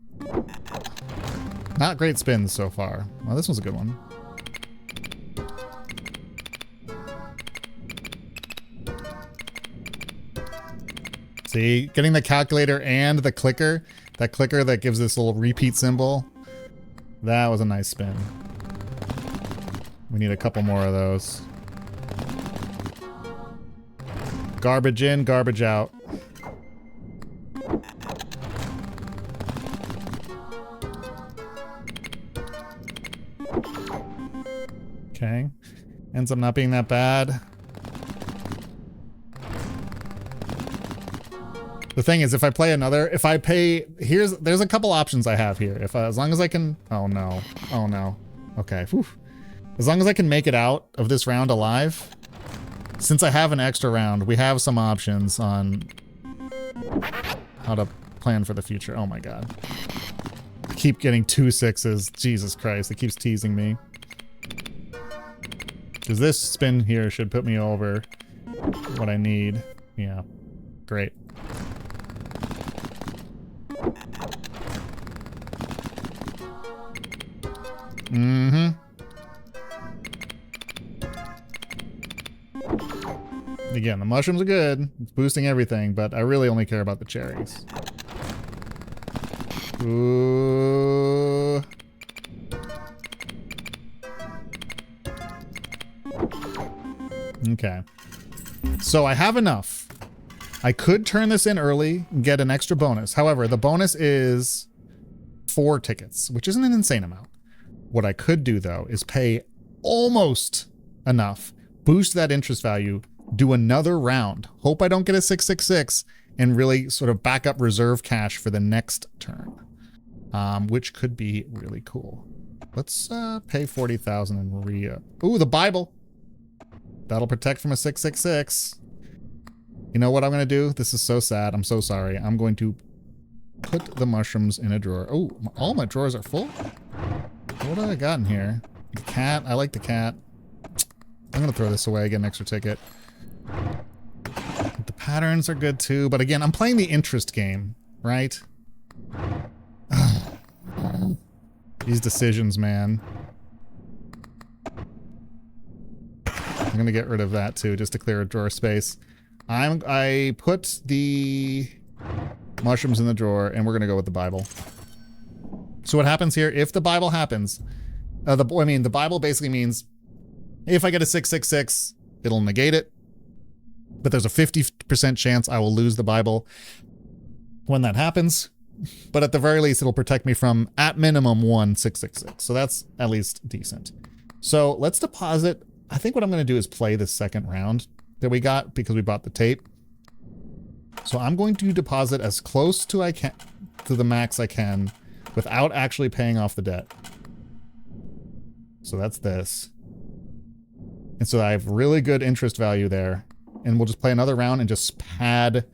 not great spins so far. Well, this one's a good one. See, getting the calculator and the clicker, that clicker that gives this little repeat symbol, that was a nice spin. We need a couple more of those. Garbage in, garbage out. Okay. Ends up not being that bad. The thing is, if I play another, if I pay, there's a couple options I have here. As long as I can, oh no, oh no. Okay, whew. As long as I can make it out of this round alive, since I have an extra round, we have some options on how to plan for the future. Oh my God. I keep getting 2 6s. Jesus Christ, it keeps teasing me. Because this spin here should put me over what I need. Yeah, great. Mm-hmm. Again, the mushrooms are good. It's boosting everything, but I really only care about the cherries. Ooh. Okay. So I have enough. I could turn this in early and get an extra bonus. However, the bonus is 4 tickets, which isn't an insane amount. What I could do, though, is pay almost enough, boost that interest value, do another round, hope I don't get a 666, and really sort of back up reserve cash for the next turn, which could be really cool. Let's pay 40,000 and ooh, the Bible. That'll protect from a 666. You know what I'm going to do? This is so sad. I'm so sorry. I'm going to put the mushrooms in a drawer. Oh, all my drawers are full? What have I got in here? The cat. I like the cat. I'm going to throw this away, get an extra ticket. The patterns are good too, but again, I'm playing the interest game, right? These decisions, man. I'm going to get rid of that too, just to clear a drawer space. I put the mushrooms in the drawer, and we're going to go with the Bible. So what happens here, if the Bible happens, the Bible basically means if I get a 666, it'll negate it. But there's a 50% chance I will lose the Bible when that happens. But at the very least, it'll protect me from, at minimum, 1 666. So that's at least decent. So let's deposit. I think what I'm going to do is play the second round that we got because we bought the tape. So I'm going to deposit as close to the max I can without actually paying off the debt. So that's this. And so I have really good interest value there. And we'll just play another round and just pad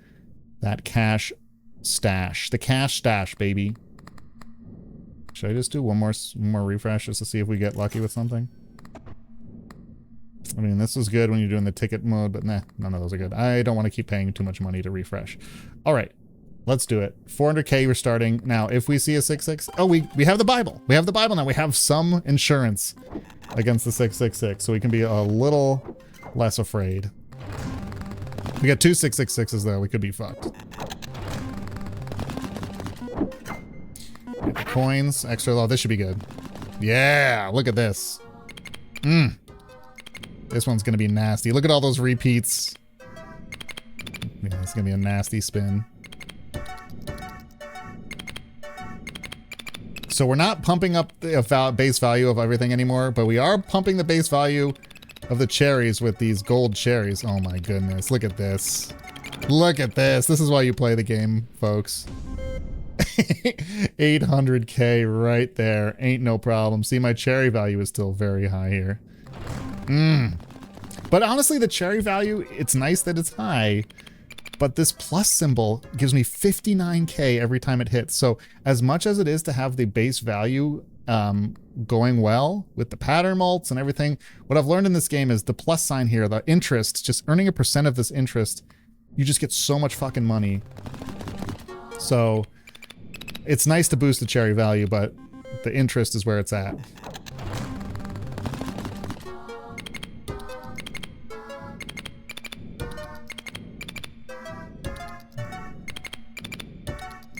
that cash stash. The cash stash, baby. Should I just do one more refresh just to see if we get lucky with something? I mean, this is good when you're doing the ticket mode, but nah, none of those are good. I don't want to keep paying too much money to refresh. All right, let's do it. 400K we're starting. Now, if we see a 666, oh, we have the Bible. We have the Bible now. We have some insurance against the 666, so we can be a little less afraid. We got 2 666s though. We could be fucked. Get the coins, extra low. This should be good. Yeah, look at this. This one's gonna be nasty. Look at all those repeats. Yeah, it's gonna be a nasty spin. So we're not pumping up the base value of everything anymore, but we are pumping the base value of the cherries with these gold cherries. Oh my goodness, look at this. Look at this. This is why you play the game, folks. 800K right there. Ain't no problem. See, my cherry value is still very high here. But honestly, the cherry value, it's nice that it's high, but this plus symbol gives me 59K every time it hits. So as much as it is to have the base value going well with the pattern mults and everything, what I've learned in this game is the plus sign here, the interest, just earning a % of this interest you just get so much fucking money. So it's nice to boost the cherry value, but the interest is where it's at.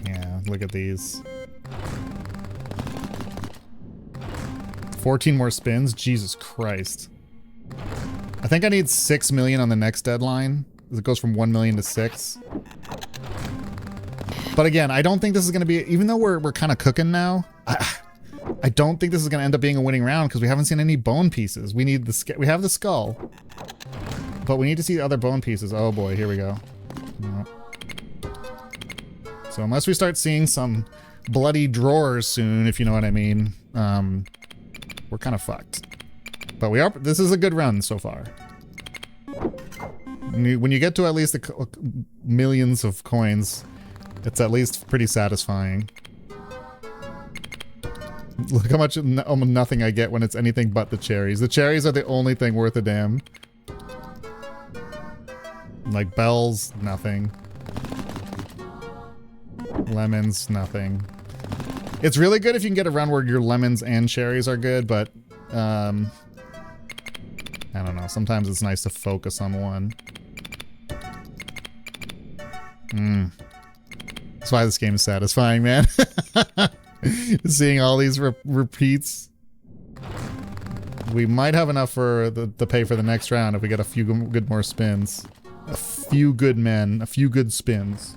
Yeah, look at these. 14 more spins? Jesus Christ. I think I need 6 million on the next deadline. It goes from 1 million to 6. But again, I don't think this is going to be, even though we're kind of cooking now, I don't think this is going to end up being a winning round because we haven't seen any bone pieces. We need we have the skull, but we need to see the other bone pieces. Oh boy, here we go. No. So unless we start seeing some bloody drawers soon, if you know what I mean, we're kind of fucked. But we are, this is a good run so far. When you get to at least millions of coins, it's at least pretty satisfying. Look how much nothing I get when it's anything but the cherries. The cherries are the only thing worth a damn. Like bells, nothing. Lemons, nothing. It's really good if you can get a run where your lemons and cherries are good, but I don't know. Sometimes it's nice to focus on one. That's why this game is satisfying, man. Seeing all these repeats. We might have enough for the pay for the next round if we get a few good more spins. A few good men, a few good spins.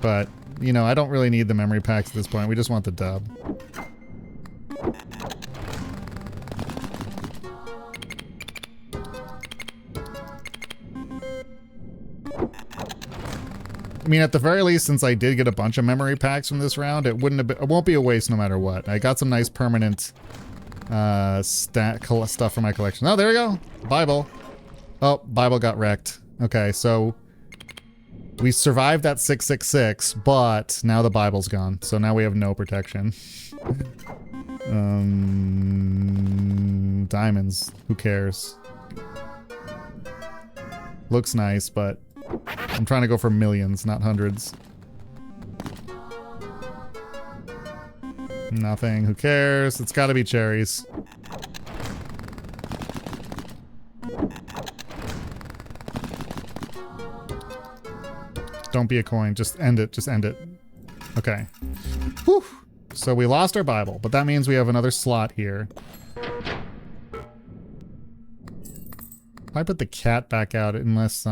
But, you know, I don't really need the memory packs at this point. We just want the dub. I mean, at the very least, since I did get a bunch of memory packs from this round, it won't be a waste no matter what. I got some nice permanent stuff for my collection. Oh, there we go. Bible. Oh, Bible got wrecked. Okay, so we survived that 666, but now the Bible's gone. So now we have no protection. Diamonds. Who cares? Looks nice, but I'm trying to go for millions, not hundreds. Nothing. Who cares? It's got to be cherries. Don't be a coin. Just end it. Just end it. Okay. Whew. So we lost our Bible, but that means we have another slot here. I put the cat back out unless,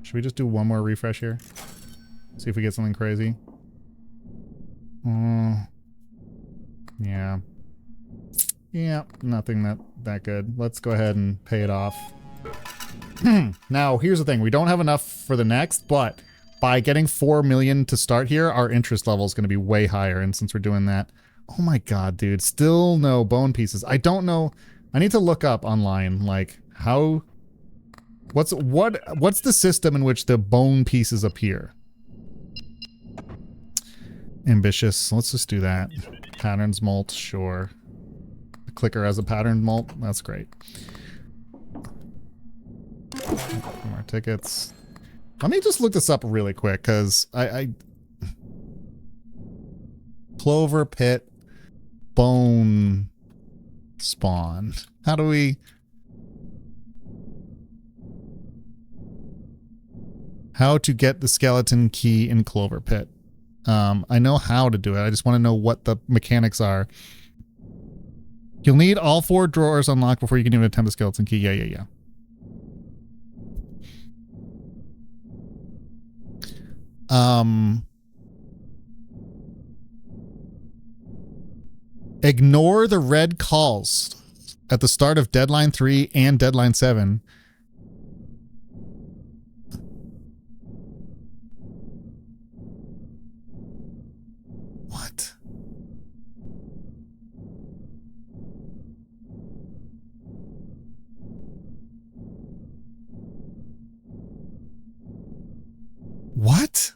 should we just do one more refresh here? See if we get something crazy. Yeah. Yeah, nothing that good. Let's go ahead and pay it off. Now, here's the thing. We don't have enough for the next, but by getting 4 million to start here, our interest level is going to be way higher. And since we're doing that, oh my god, dude, still no bone pieces. I don't know. I need to look up online, like, how... What's the system in which the bone pieces appear? Ambitious. Let's just do that. Patterns molt, sure. The clicker has a patterned molt. That's great. More tickets. Let me just look this up really quick, because CloverPit bone spawn. How do we... How to get the skeleton key in CloverPit. I know how to do it. I just want to know what the mechanics are. You'll need all 4 drawers unlocked before you can even attempt the skeleton key. Yeah. Ignore the red calls at the start of Deadline 3 and Deadline 7. What? What?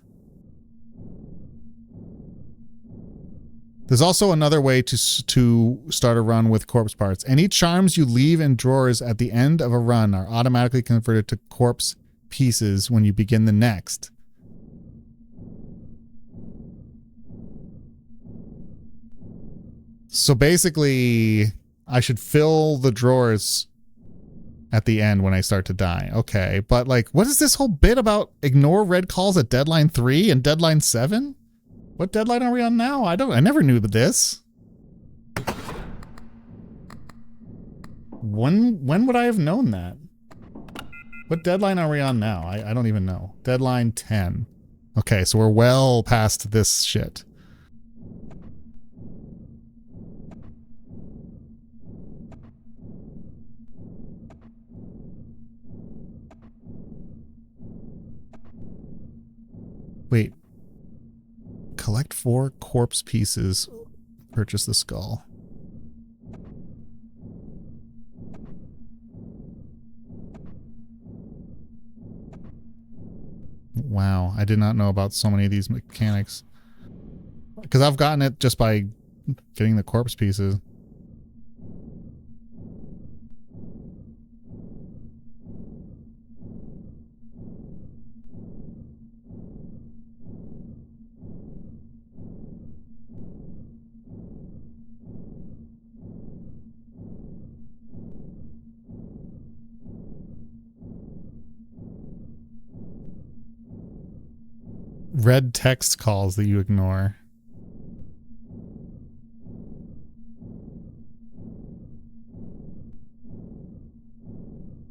There's also another way to start a run with corpse parts. Any charms you leave in drawers at the end of a run are automatically converted to corpse pieces when you begin the next. So basically, I should fill the drawers at the end when I start to die. Okay, but like, what is this whole bit about ignore red calls at deadline 3 and deadline 7? What deadline are we on now? I never knew this. When would I have known that? What deadline are we on now? I don't even know. Deadline 10. Okay, so we're well past this shit. Wait. Collect 4 corpse pieces. Purchase the skull. Wow, I did not know about so many of these mechanics. Because I've gotten it just by getting the corpse pieces. Red text calls that you ignore.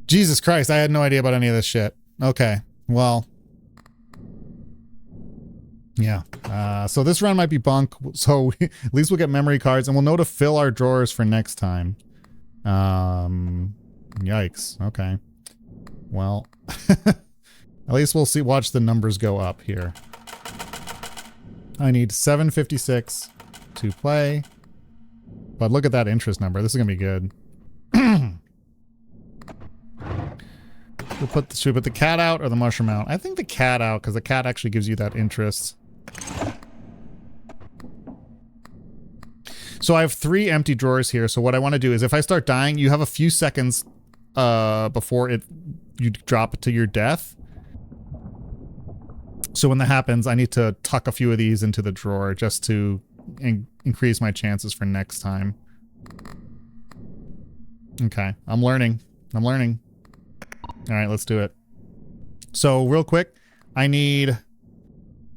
Jesus Christ, I had no idea about any of this shit. Okay, well. Yeah, so this run might be bunk, so at least we'll get memory cards and we'll know to fill our drawers for next time. Yikes, okay. Well, at least we'll see, watch the numbers go up here. I need 756 to play. But look at that interest number. This is going to be good. Should we put the cat out or the mushroom out? I think the cat out, because the cat actually gives you that interest. So I have 3 empty drawers here. So what I want to do is if I start dying, you have a few seconds before you drop it to your death. So when that happens, I need to tuck a few of these into the drawer just to increase my chances for next time. Okay, I'm learning. I'm learning. All right, let's do it. So real quick, I need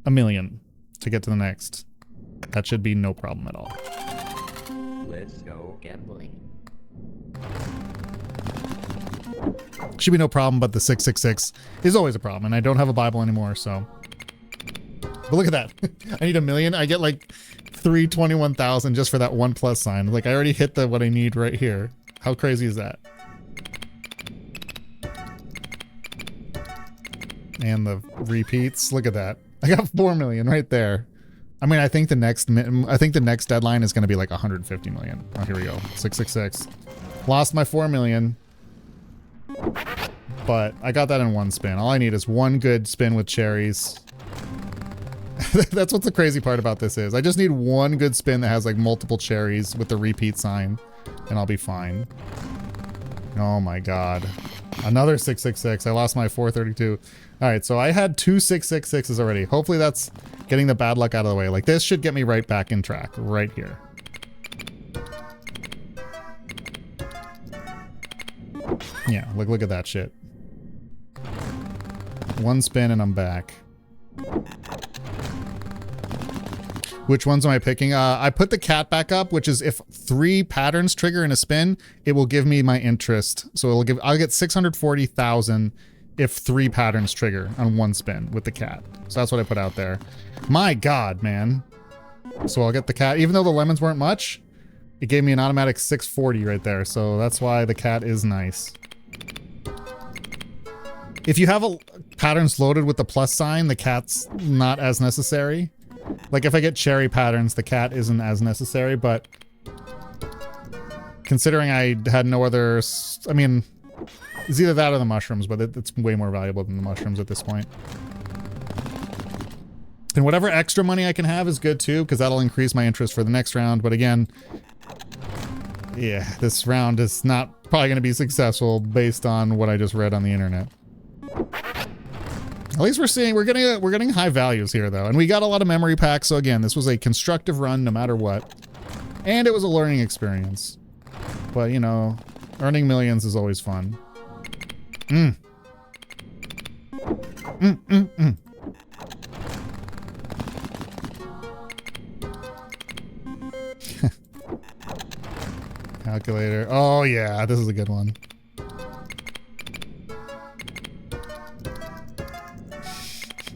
1 million to get to the next. That should be no problem at all. Let's go gambling. Should be no problem, but the 666 is always a problem, and I don't have a Bible anymore, so. But look at that. I need 1 million. I get like 321,000 just for that 1 plus sign. Like I already hit what I need right here. How crazy is that? And the repeats. Look at that. I got 4 million right there. I mean, I think the next deadline is going to be like 150 million. Oh, here we go. 666. Lost my 4 million. But I got that in 1 spin. All I need is 1 good spin with cherries. That's what the crazy part about this is. I just need 1 good spin that has like multiple cherries with the repeat sign, and I'll be fine. Oh my god. Another 666. I lost my 432. Alright, so I had 2 666s already. Hopefully that's getting the bad luck out of the way. Like this should get me right back in track, right here. Yeah, look at that shit. 1 spin and I'm back. Which ones am I picking? I put the cat back up, which is if 3 patterns trigger in a spin, it will give me my interest. So I'll get 640,000 if 3 patterns trigger on 1 spin with the cat. So that's what I put out there. My god, man. So I'll get the cat. Even though the lemons weren't much, it gave me an automatic 640 right there. So that's why the cat is nice. If you have patterns loaded with the plus sign, the cat's not as necessary. Like if I get cherry patterns, the cat isn't as necessary, but considering I had no other, I mean, it's either that or the mushrooms, but it's way more valuable than the mushrooms at this point. And whatever extra money I can have is good too, because that'll increase my interest for the next round. But again, yeah, this round is not probably going to be successful based on what I just read on the internet. At least we're getting high values here though. And we got a lot of memory packs. So again, this was a constructive run no matter what. And it was a learning experience. But you know, earning millions is always fun. Calculator. Oh yeah, this is a good one.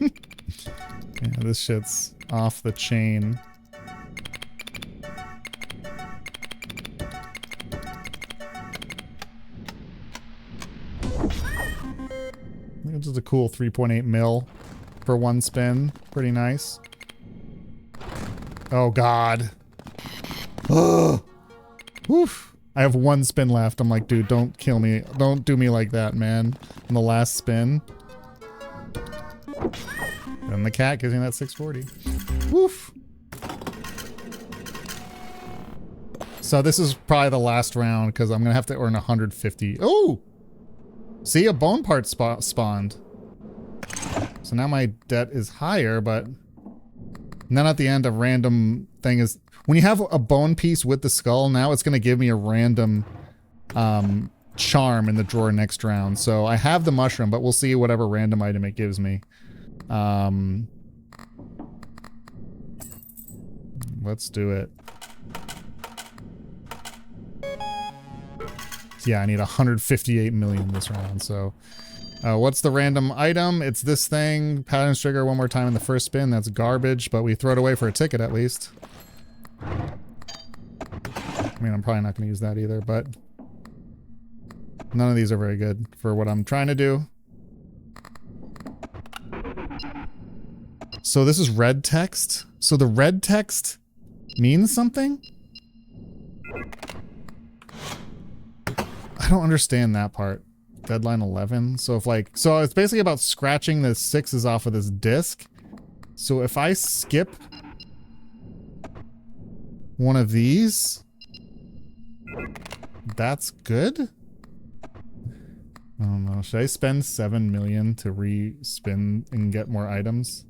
Yeah, this shit's off the chain. This is a cool 3.8 mil for one spin. Pretty nice. Oh god. Ugh. Woof. I have one spin left. I'm like, dude, don't kill me. Don't do me like that, man. On the last spin. And the cat gives me that 640. Woof. So this is probably the last round because I'm going to have to earn 150. Oh! See, a bone part spawned. So now my debt is higher, but... And then at the end, a random thing is... When you have a bone piece with the skull, now it's going to give me a random charm in the drawer next round. So I have the mushroom, but we'll see whatever random item it gives me. Let's do it. Yeah, I need 158 million this round, so... what's the random item? It's this thing. Patterns trigger one more time in the first spin. That's garbage, but we throw it away for a ticket at least. I mean, I'm probably not going to use that either, but... None of these are very good for what I'm trying to do. So this is red text? So the red text means something? I don't understand that part. Deadline 11. So if like, so it's basically about scratching the 6s off of this disc. So if I skip one of these, that's good? I don't know. Should I spend 7 million to re-spin and get more items?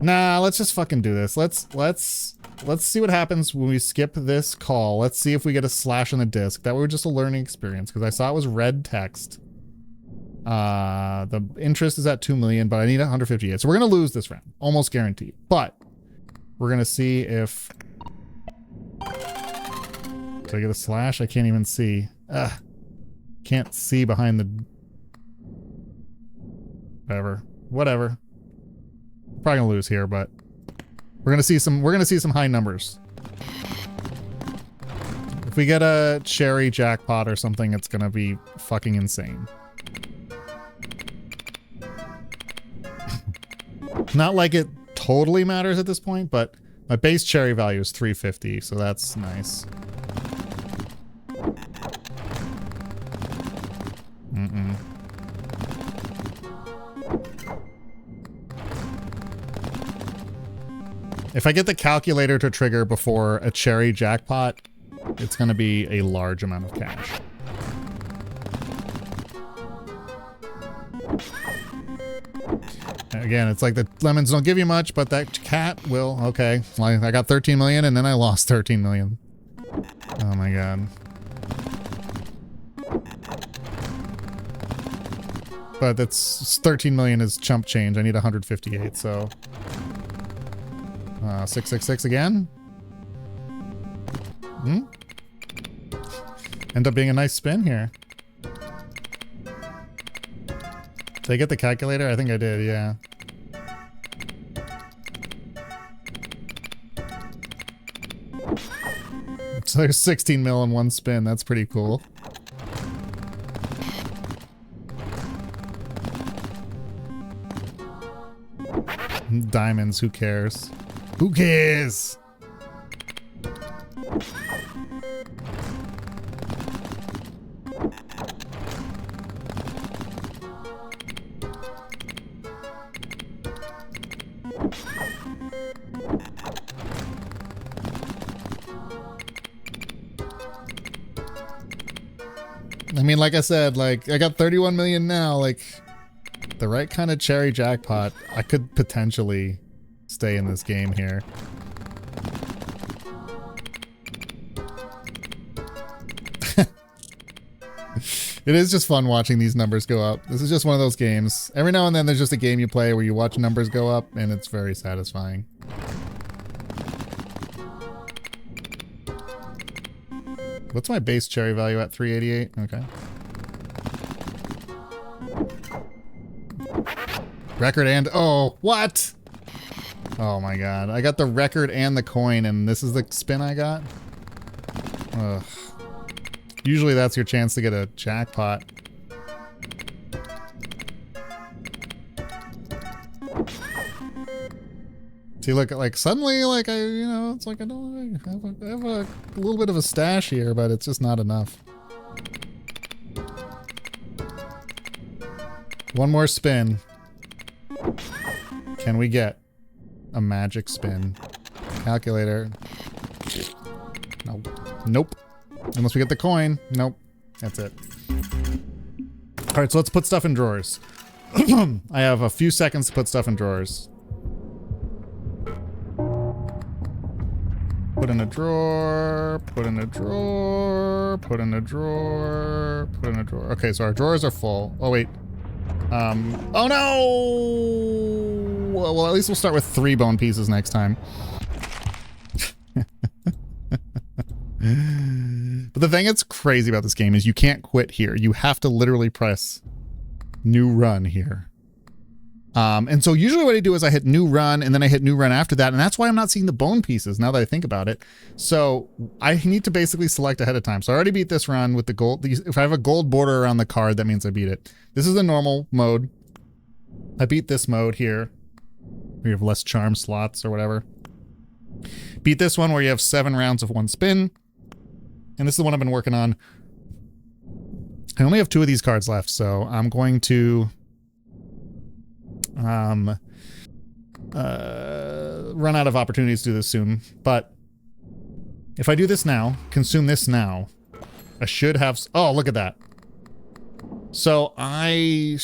Nah, let's just fucking do this. Let's see what happens when we skip this call. Let's see if we get a slash on the disc. That was just a learning experience because I saw it was red text. The interest is at 2 million, but I need 158. So we're going to lose this round. Almost guaranteed. But we're going to see if... Did I get a slash? I can't even see. Ugh. Can't see behind the... Whatever. Probably gonna lose here, but we're gonna see some high numbers. If we get a cherry jackpot or something, it's gonna be fucking insane. Not like it totally matters at this point, but my base cherry value is 350, so that's nice. If I get the calculator to trigger before a cherry jackpot, it's going to be a large amount of cash. Again, it's like the lemons don't give you much, but that cat will. Okay, like I got 13 million and then I lost 13 million. Oh my god. But that's 13 million is chump change. I need 158, so... 666 again. End up being a nice spin here. Did I get the calculator? I think I did, yeah. So there's 16 mil in one spin. That's pretty cool. Diamonds, who cares? Who cares? mean, like I said, like, I got 31 million now. Like, the right kind of cherry jackpot, I could potentially stay in this game here. It is just fun watching these numbers go up. This is just one of those games. Every now and then there's just a game you play where you watch numbers go up, and it's very satisfying. What's my base cherry value at? 388? Okay. Record and... Oh, what? Oh my god. I got the record and the coin, and this is the spin I got? Ugh. Usually that's your chance to get a jackpot. See, look, like, suddenly, like, it's like I have a little bit of a stash here, but it's just not enough. One more spin. Can we get a magic spin? Calculator. No. Nope. Unless we get the coin. Nope. That's it. Alright, so let's put stuff in drawers. I have a few seconds to put stuff in drawers. Put in a drawer, put in a drawer, put in a drawer, put in a drawer. Okay, so our drawers are full. Oh, wait. Oh no! Well, at least we'll start with 3 bone pieces next time. But the thing that's crazy about this game is you can't quit here. You have to literally press new run here. And so usually what I do is I hit new run and then I hit new run after that. And that's why I'm not seeing the bone pieces now that I think about it. So I need to basically select ahead of time. So I already beat this run with the gold. If I have a gold border around the card, that means I beat it. This is the normal mode. I beat this mode here. We have less charm slots or whatever. Beat this one where you have 7 rounds of 1 spin. And this is the one I've been working on. I only have 2 of these cards left, so I'm going to run out of opportunities to do this soon. But if I do this now, consume this now, I should have... Oh, look at that. So I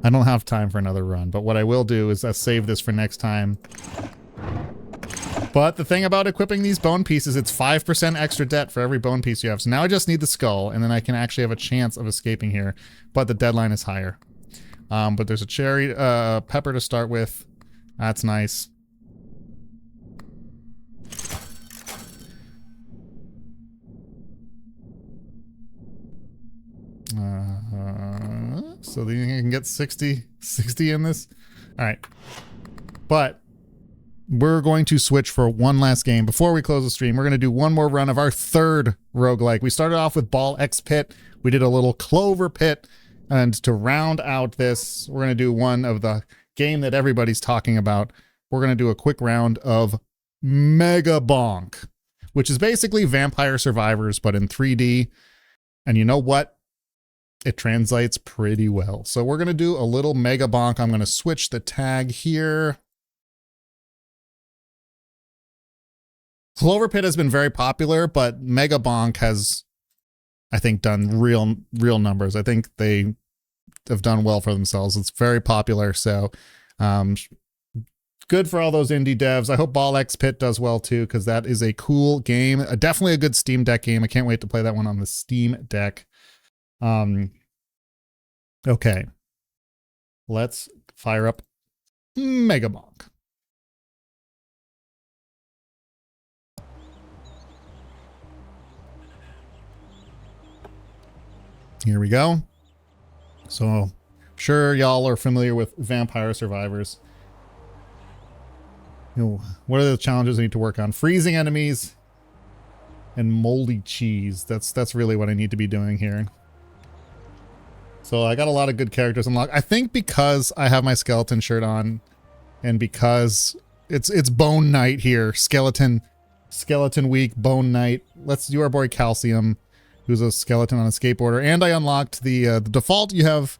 don't have time for another run, but what I will do is save this for next time. But the thing about equipping these bone pieces, it's 5% extra debt for every bone piece you have. So now I just need the skull, and then I can actually have a chance of escaping here. But the deadline is higher. But there's a cherry pepper to start with. That's nice. So then you can get 60 in this. All right. But we're going to switch for one last game. Before we close the stream, we're going to do one more run of our 3rd roguelike. We started off with Ball X Pit. We did a little CloverPit. And to round out this, we're going to do one of the game that everybody's talking about. We're going to do a quick round of Megabonk, which is basically Vampire Survivors, but in 3D. And you know what? It translates pretty well. So we're going to do a little Megabonk. I'm going to switch the tag here. CloverPit has been very popular, but Megabonk has, I think, done real numbers. I think they have done well for themselves. It's very popular, so good for all those indie devs. I hope Ball X Pit does well too, because that is a cool game. Definitely a good Steam Deck game. I can't wait to play that one on the Steam Deck. Okay, let's fire up Megabonk. Here we go. So, I'm sure y'all are familiar with Vampire Survivors. You know, what are the challenges I need to work on? Freezing enemies and moldy cheese. That's really what I need to be doing here. So I got a lot of good characters unlocked. I think because I have my skeleton shirt on, and because it's Bone Knight here, skeleton week, Bone Knight. Let's do our boy Calcium, who's a skeleton on a skateboarder. And I unlocked the default. You have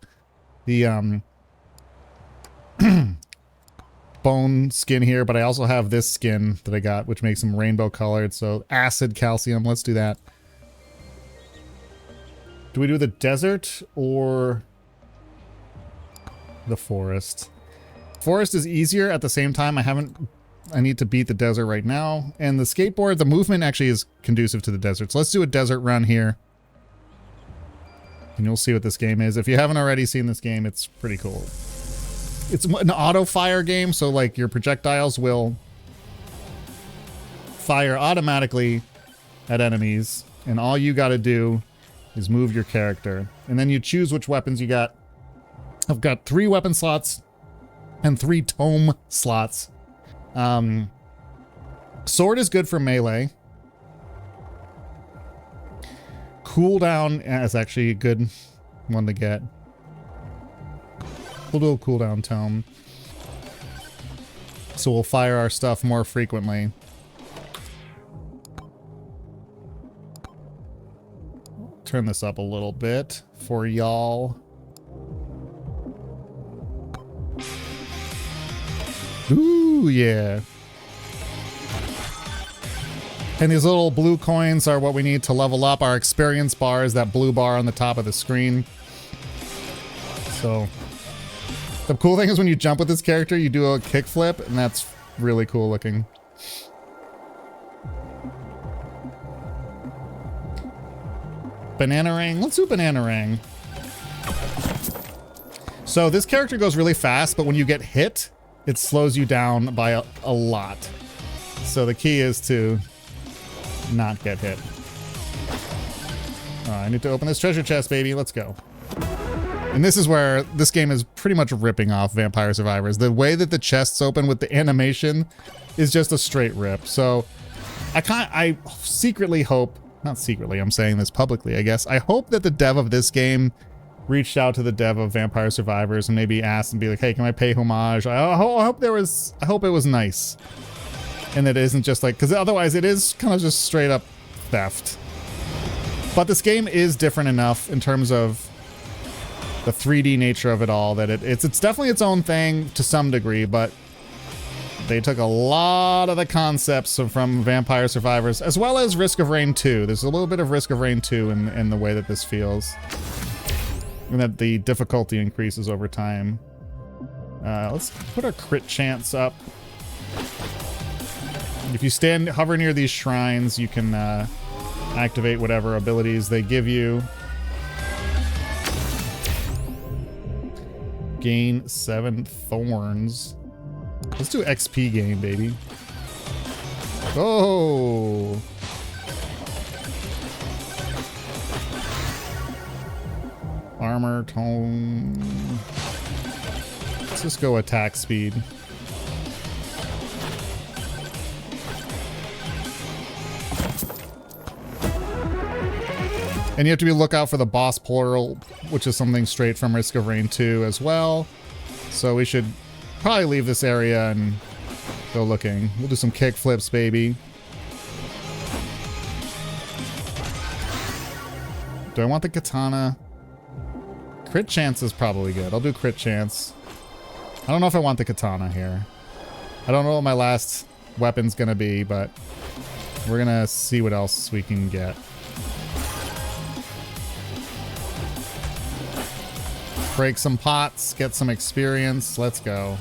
the bone skin here, but I also have this skin that I got, which makes them rainbow colored. So acid Calcium, let's do that. Do we do the desert or the forest? Forest is easier. At the same time, I need to beat the desert right now. And the skateboard, the movement actually is conducive to the desert. So let's do a desert run here. And you'll see what this game is. If you haven't already seen this game, it's pretty cool. It's an auto fire game. So like your projectiles will fire automatically at enemies. And all you got to do is move your character. And then you choose which weapons you got. I've got 3 weapon slots and 3 tome slots. Sword is good for melee. Cooldown is actually a good one to get. We'll do a cooldown tome. So we'll fire our stuff more frequently. Turn this up a little bit for y'all. Ooh, yeah. And these little blue coins are what we need to level up. Our experience bar is that blue bar on the top of the screen. So the cool thing is when you jump with this character, you do a kickflip, and that's really cool looking. Bananarang. Let's do Bananarang. So this character goes really fast, but when you get hit, it slows you down by a lot. So the key is to not get hit. I need to open this treasure chest, baby. Let's go. And this is where this game is pretty much ripping off Vampire Survivors. The way that the chests open with the animation is just a straight rip. So I secretly hope, not secretly, I'm saying this publicly, I guess. I hope that the dev of this game reached out to the dev of Vampire Survivors and maybe asked and be like, hey, can I pay homage? I hope it was nice. And that it isn't just like, because otherwise it is kind of just straight up theft. But this game is different enough in terms of the 3D nature of it all that it's definitely its own thing to some degree, but they took a lot of the concepts from Vampire Survivors, as well as Risk of Rain 2. There's a little bit of Risk of Rain 2 in the way that this feels. And that the difficulty increases over time. Let's put our crit chance up. If you hover near these shrines, you can activate whatever abilities they give you. Gain 7 thorns. Let's do XP gain, baby. Oh! Armor, tone. Let's just go attack speed. And you have to be lookout for the boss portal, which is something straight from Risk of Rain 2 as well. So we should probably leave this area and go looking. We'll do some kick flips, baby. Do I want the katana? Crit chance is probably good. I'll do crit chance. I don't know if I want the katana here. I don't know what my last weapon's gonna be, but we're gonna see what else we can get. Break some pots, get some experience. Let's go.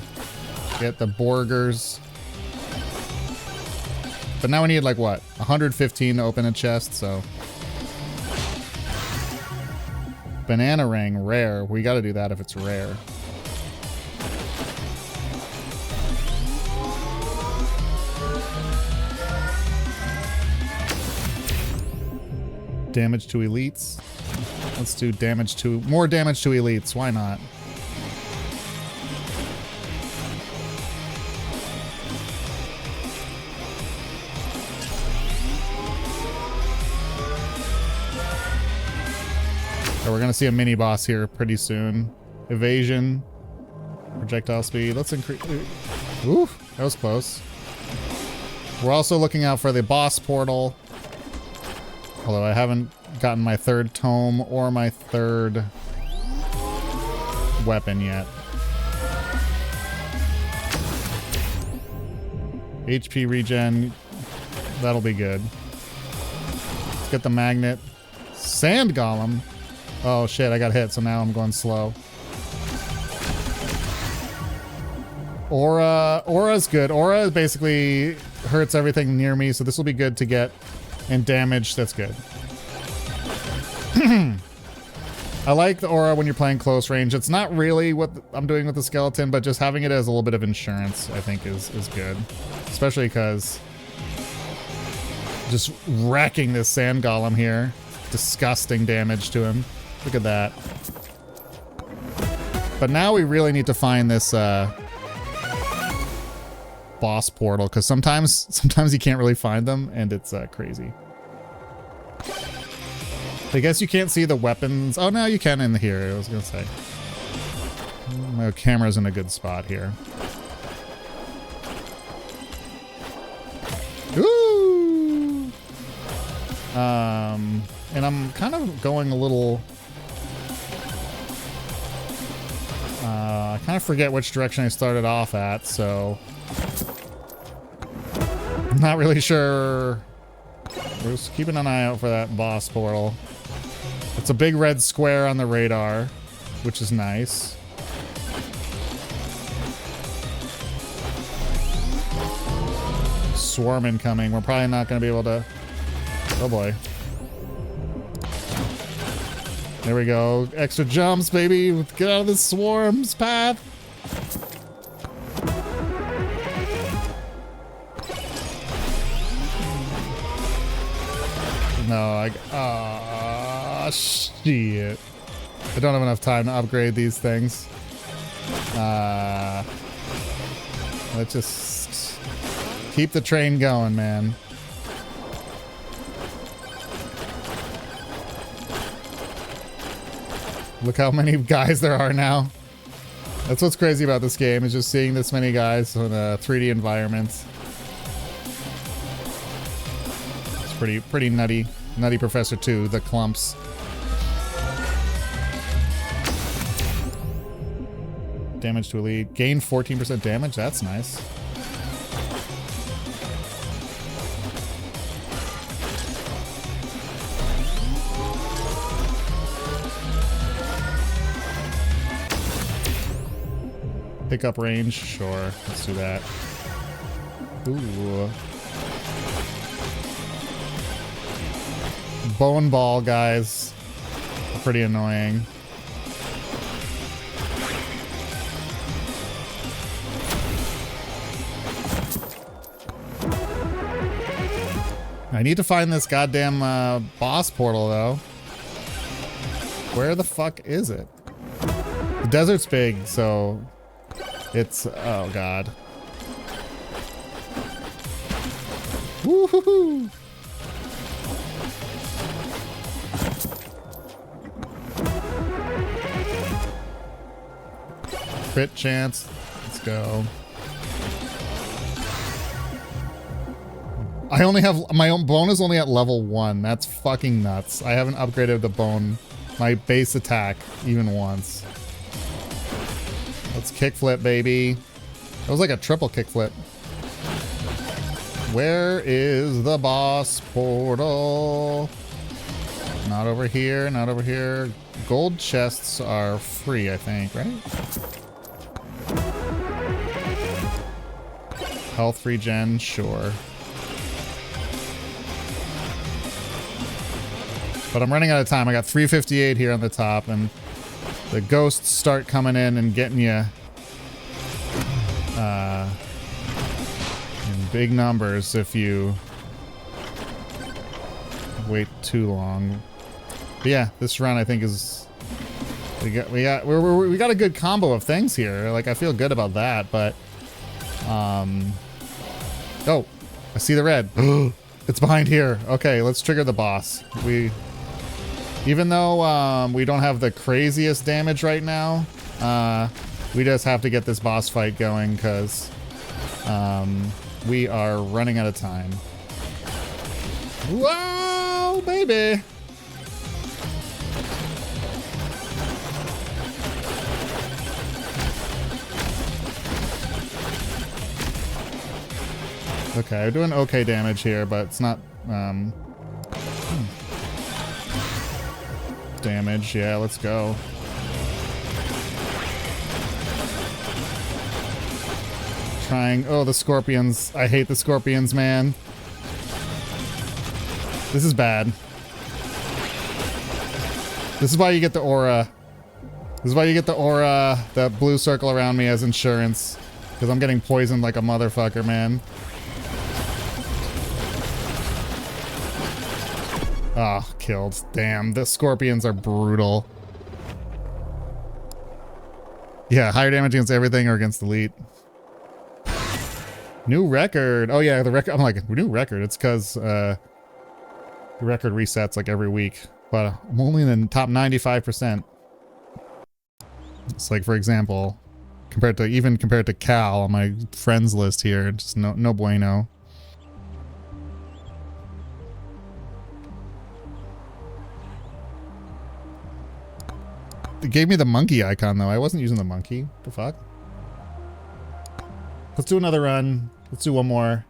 Get the burgers. But now we need like what? 115 to open a chest, so. Bananarang, rare. We gotta do that if it's rare. Damage to elites. Let's do more damage to elites. Why not? So we're gonna see a mini boss here pretty soon. Evasion, projectile speed. Let's increase. Ooh, that was close. We're also looking out for the boss portal. Although I haven't gotten my 3rd tome or my 3rd weapon yet. HP regen, that'll be good. Let's get the magnet. Sand golem. Oh shit, I got hit, so now I'm going slow. Aura's good. Aura basically hurts everything near me, so this will be good to get. And damage, that's good. I like the aura when you're playing close range. It's not really what I'm doing with the skeleton, but just having it as a little bit of insurance, I think is good. Especially because just wrecking this sand golem here. Disgusting damage to him. Look at that. But now we really need to find this boss portal, because sometimes you can't really find them, and it's crazy. I guess you can't see the weapons. Oh, no, you can in here, I was gonna say. My camera's in a good spot here. Ooh! And I'm kind of going a little... I kind of forget which direction I started off at, so... I'm not really sure. We're just keeping an eye out for that boss portal. It's a big red square on the radar, which is nice. Swarm incoming. We're probably not going to be able to... Oh boy. There we go. Extra jumps, baby. Get out of the swarm's path. No, shit. I don't have enough time to upgrade these things. Let's just keep the train going, man. Look how many guys there are now. That's what's crazy about this game, is just seeing this many guys in a 3D environment. It's pretty nutty. Nutty Professor 2, the clumps. Damage to elite. Gain 14% damage, that's nice. Pick up range, sure. Let's do that. Ooh. Bone ball guys. Pretty annoying. I need to find this goddamn boss portal though. Where the fuck is it? The desert's big, so it's, oh god. Woohoo! Crit chance. Let's go. I only have my own bone is only at level 1. That's fucking nuts. I haven't upgraded the bone, my base attack, even once. Let's kickflip, baby. That was like a triple kickflip. Where is the boss portal? Not over here, not over here. Gold chests are free, I think, right? Health regen, sure. But I'm running out of time. I got 358 here on the top, and the ghosts start coming in and getting you in big numbers if you wait too long. But yeah, this run I think is we got a good combo of things here. Like I feel good about that, but oh, I see the red. It's behind here. Okay, let's trigger the boss. Even though we don't have the craziest damage right now, we just have to get this boss fight going because we are running out of time. Whoa, baby! Okay, we're doing okay damage here, but it's not... damage. Yeah, let's go. Trying. Oh, the scorpions. I hate the scorpions, man. This is bad. This is why you get the aura. This is why you get the aura, that blue circle around me as insurance. Because I'm getting poisoned like a motherfucker, man. Oh, killed. Damn, the scorpions are brutal. Yeah, higher damage against everything or against elite. New record. Oh yeah, the record. I'm like, new record. It's because the record resets like every week. But I'm only in the top 95%. It's like, for example, compared to Cal on my friends list here, just no bueno. It gave me the monkey icon though. I wasn't using the monkey. The fuck? Let's do another run. Let's do one more.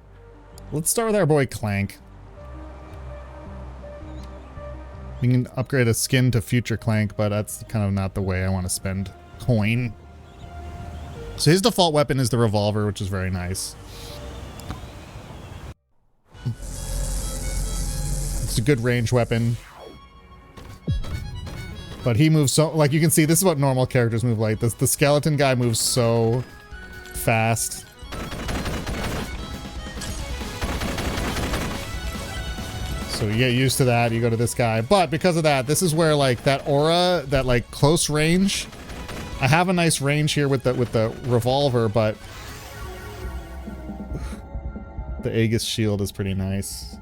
Let's start with our boy Clank. We can upgrade a skin to future Clank, but that's kind of not the way I want to spend coin. So his default weapon is the revolver, which is very nice. It's a good range weapon. But he moves so, like you can see, this is what normal characters move like. The skeleton guy moves so fast. So you get used to that, you go to this guy. But because of that, this is where like that aura, that like close range, I have a nice range here with the revolver, but the Aegis shield is pretty nice.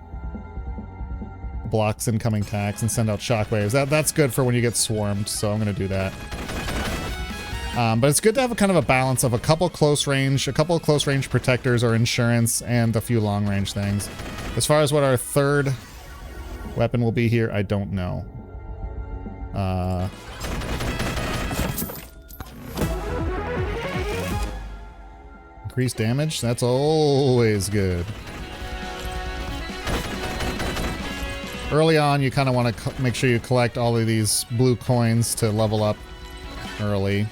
Blocks incoming attacks and send out shockwaves. That's good for when you get swarmed, so I'm gonna do that. But it's good to have a kind of a balance of a couple close range protectors or insurance, and a few long range things. As far as what our third weapon will be here, I don't know. Increased damage, that's always good. Early on, you kind of want to make sure you collect all of these blue coins to level up early.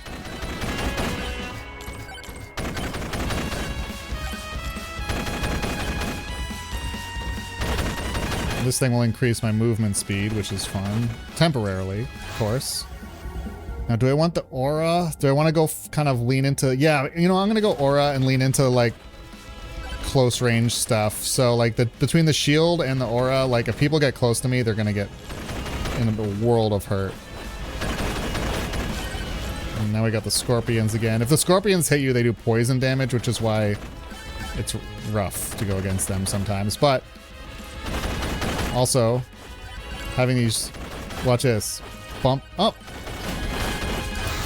This thing will increase my movement speed, which is fun. Temporarily, of course. Now, do I want the aura? Do I want to go kind of lean into... Yeah, you know, I'm going to go aura and lean into, like, close range stuff. So, like, between the shield and the aura, like, if people get close to me, they're going to get in a world of hurt. And now we got the scorpions again. If the scorpions hit you, they do poison damage, which is why it's rough to go against them sometimes. But... also, having these, watch this, bump up.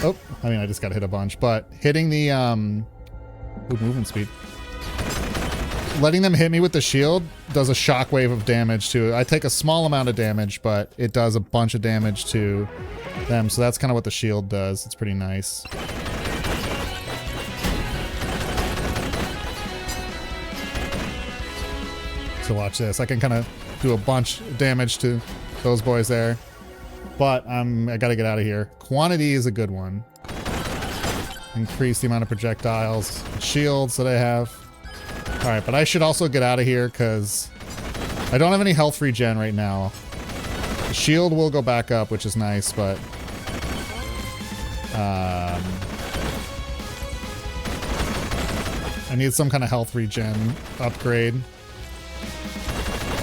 Oh, I mean, I just got hit a bunch, but hitting the, movement speed. Letting them hit me with the shield does a shockwave of damage to it. I take a small amount of damage, but it does a bunch of damage to them. So that's kind of what the shield does. It's pretty nice. So watch this. I can kind of do a bunch of damage to those boys there. But I gotta get out of here. Quantity is a good one. Increase the amount of projectiles and shields that I have. Alright, but I should also get out of here because I don't have any health regen right now. The shield will go back up, which is nice, but I need some kind of health regen upgrade.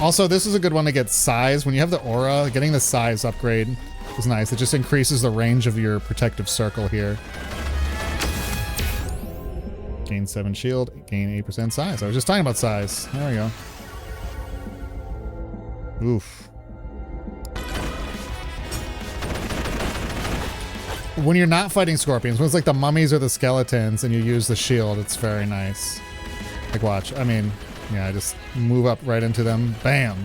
Also, this is a good one to get size. When you have the aura, getting the size upgrade is nice. It just increases the range of your protective circle here. Gain 7 shield, gain 8% size. I was just talking about size. There we go. Oof. When you're not fighting scorpions, when it's like the mummies or the skeletons and you use the shield, it's very nice. Like, watch. I mean... yeah, I just move up right into them. Bam.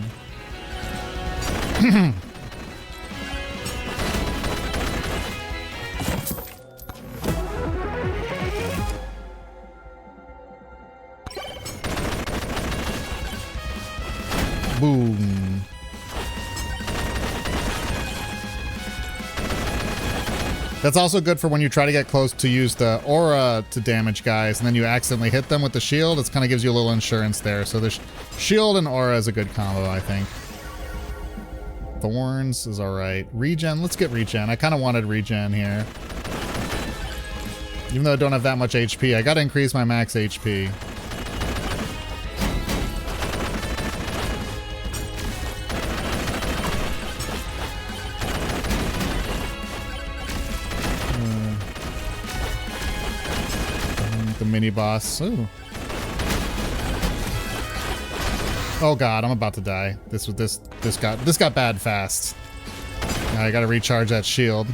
Boom. That's also good for when you try to get close to use the aura to damage guys, and then you accidentally hit them with the shield. It kind of gives you a little insurance there. So the shield and aura is a good combo, I think. Thorns is all right. Regen, let's get regen. I kind of wanted regen here. Even though I don't have that much HP, I got to increase my max HP. The mini boss. Ooh. Oh god, I'm about to die. This got bad fast. Now I gotta recharge that shield.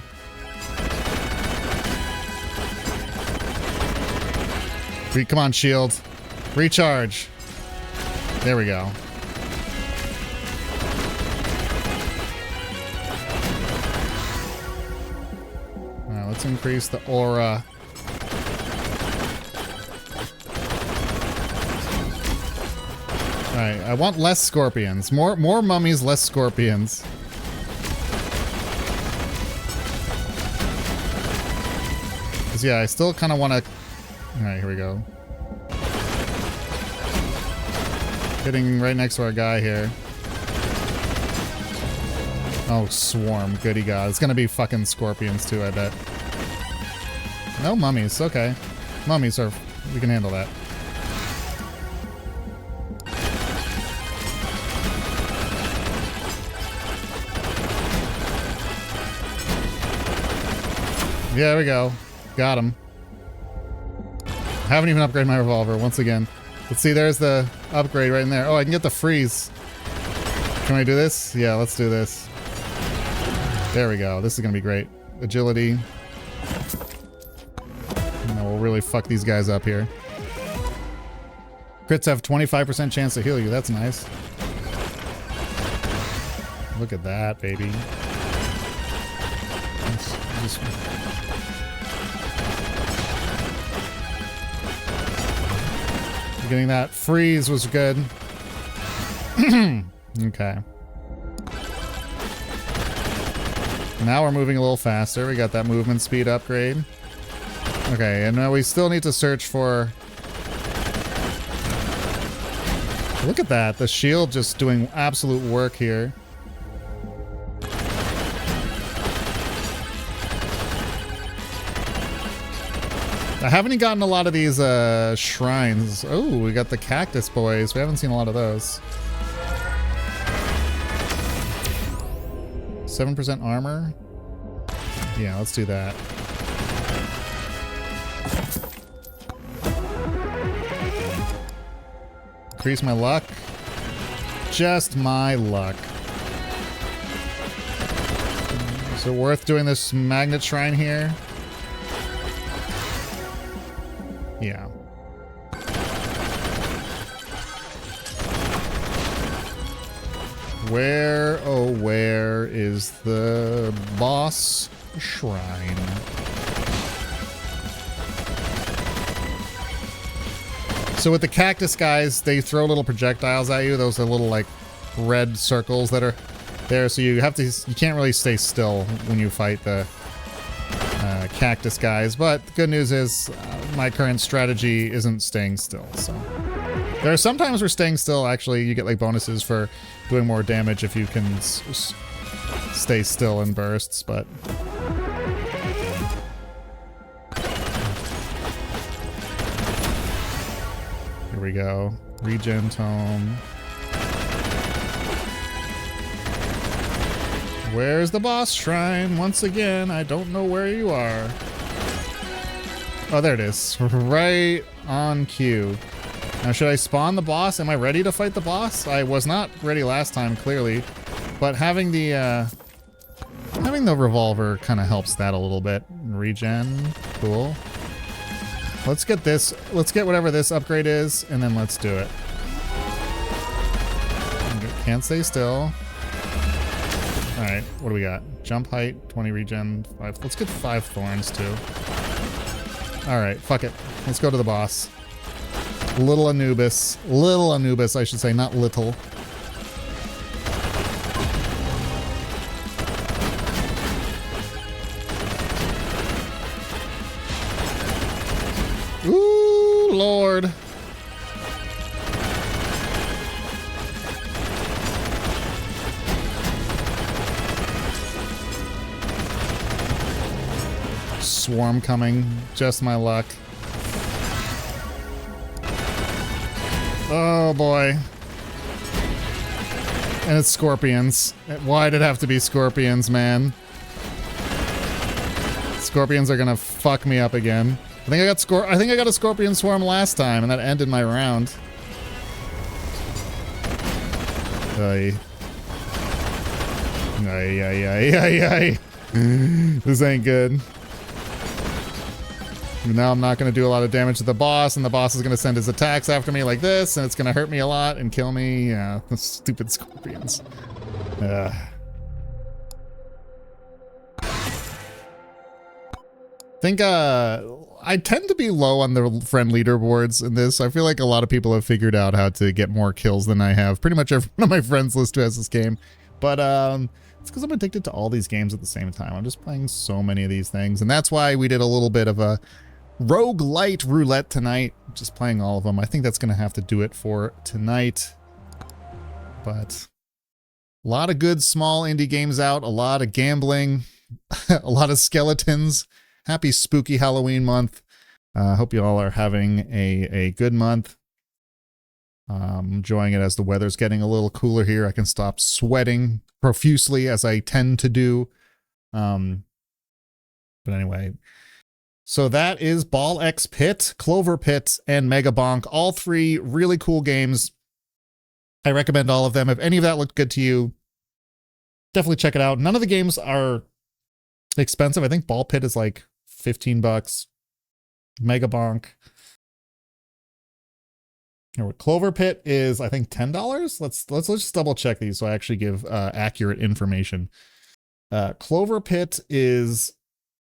Come on, shield. Recharge. There we go. Alright, let's increase the aura. Alright, I want less scorpions. More mummies, less scorpions. Because yeah, I still kind of want to... Alright, here we go. Hitting right next to our guy here. Oh, swarm. Goody god. It's gonna be fucking scorpions too, I bet. No mummies. Okay. Mummies are... We can handle that. Yeah, there we go. Got him. Haven't even upgraded my revolver once again. Let's see, there's the upgrade right in there. Oh, I can get the freeze. Can I do this? Yeah, let's do this. There we go. This is gonna be great. Agility. Now we'll really fuck these guys up here. Crits have 25% chance to heal you. That's nice. Look at that, baby. Just... Getting that freeze was good. Okay. Now we're moving a little faster. We got that movement speed upgrade. Okay, and now we still need to search for... Look at that. The shield just doing absolute work here. I haven't gotten a lot of these shrines. Oh, we got the cactus boys. We haven't seen a lot of those. 7% armor. Yeah, let's do that. Increase my luck. Just my luck. Is it worth doing this magnet shrine here? Yeah. Where, oh, where is the boss shrine? So with the cactus guys, they throw little projectiles at you. Those are little like red circles that are there. So you can't really stay still when you fight the cactus guys. But the good news is my current strategy isn't staying still. So there are some times where staying still, actually, you get like bonuses for doing more damage if you can stay still in bursts, but... Here we go. Regen tome. Where's the boss shrine? Once again, I don't know where you are. Oh, there it is. Right on cue. Now, should I spawn the boss? Am I ready to fight the boss? I was not ready last time, clearly. But having the revolver kind of helps that a little bit. Regen. Cool. Let's get this. Let's get whatever this upgrade is, and then let's do it. Can't stay still. Alright, what do we got? Jump height, 20 regen, 5. Let's get 5 thorns, too. Alright, fuck it. Let's go to the boss. Little Anubis. Little Anubis, I should say, not little. Ooh, Lord. Swarm coming. Just my luck. Oh, boy. And it's scorpions. Why did it have to be scorpions, man? Scorpions are gonna fuck me up again. I think I got a scorpion swarm last time, and that ended my round. Ay. Ay, ay, ay, ay, ay. This ain't good. Now I'm not going to do a lot of damage to the boss, and the boss is going to send his attacks after me like this, and it's going to hurt me a lot and kill me. Yeah, those stupid scorpions. I tend to be low on the friend leaderboards in this. I feel like a lot of people have figured out how to get more kills than I have. Pretty much every one of my friends list who has this game. But it's because I'm addicted to all these games at the same time. I'm just playing so many of these things. And that's why we did a little bit of a roguelite roulette tonight. Just playing all of them. I think that's going to have to do it for tonight. But a lot of good small indie games out. A lot of gambling. A lot of skeletons. Happy spooky Halloween month. Hope you all are having a good month. Enjoying it as the weather's getting a little cooler here. I can stop sweating profusely as I tend to do. But anyway, so that is Ball X Pit, CloverPit, and Megabonk. All three really cool games. I recommend all of them. If any of that looked good to you, definitely check it out. None of the games are expensive. I think Ball Pit is like $15. Megabonk or CloverPit is, I think, $10. Let's just double check these so I actually give accurate information. CloverPit is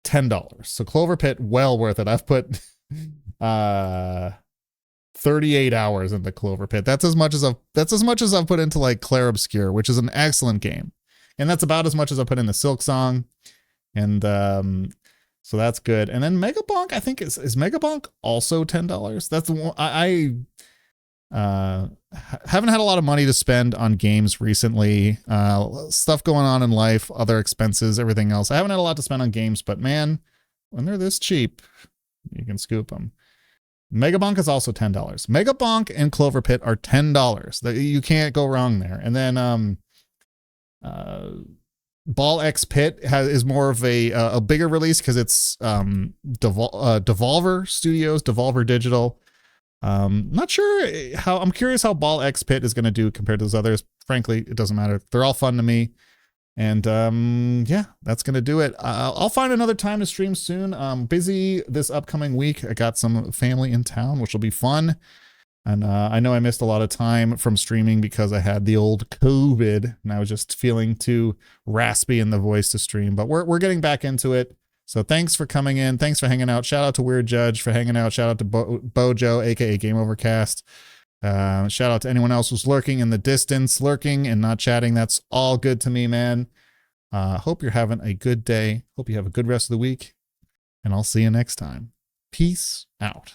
$10. So CloverPit, well worth it. I've put 38 hours into CloverPit. That's as much as I've put into like Clair Obscur, which is an excellent game. And that's about as much as I put into Silk Song. And so that's good. And then Megabonk, I think is Megabonk also $10? That's the one I haven't had a lot of money to spend on games recently. Stuff going on in life, other expenses, everything else. I haven't had a lot to spend on games, but man, when they're this cheap, you can scoop them. Megabonk is also $10. Megabonk and CloverPit are $10. You can't go wrong there. And then Ball X Pit is more of a bigger release because it's Devolver Studios, Devolver Digital. Not sure how. I'm curious how Ball X Pit is going to do compared to those others. Frankly, it doesn't matter. They're all fun to me. And yeah, that's going to do it. I'll find another time to stream soon. I'm busy this upcoming week. I got some family in town, which will be fun. And I know I missed a lot of time from streaming because I had the old COVID and I was just feeling too raspy in the voice to stream. But we're getting back into it. So thanks for coming in. Thanks for hanging out. Shout out to Weird Judge for hanging out. Shout out to Bojo, aka Game Overcast. Shout out to anyone else who's lurking in the distance, lurking and not chatting. That's all good to me, man. Hope you're having a good day. Hope you have a good rest of the week. And I'll see you next time. Peace out.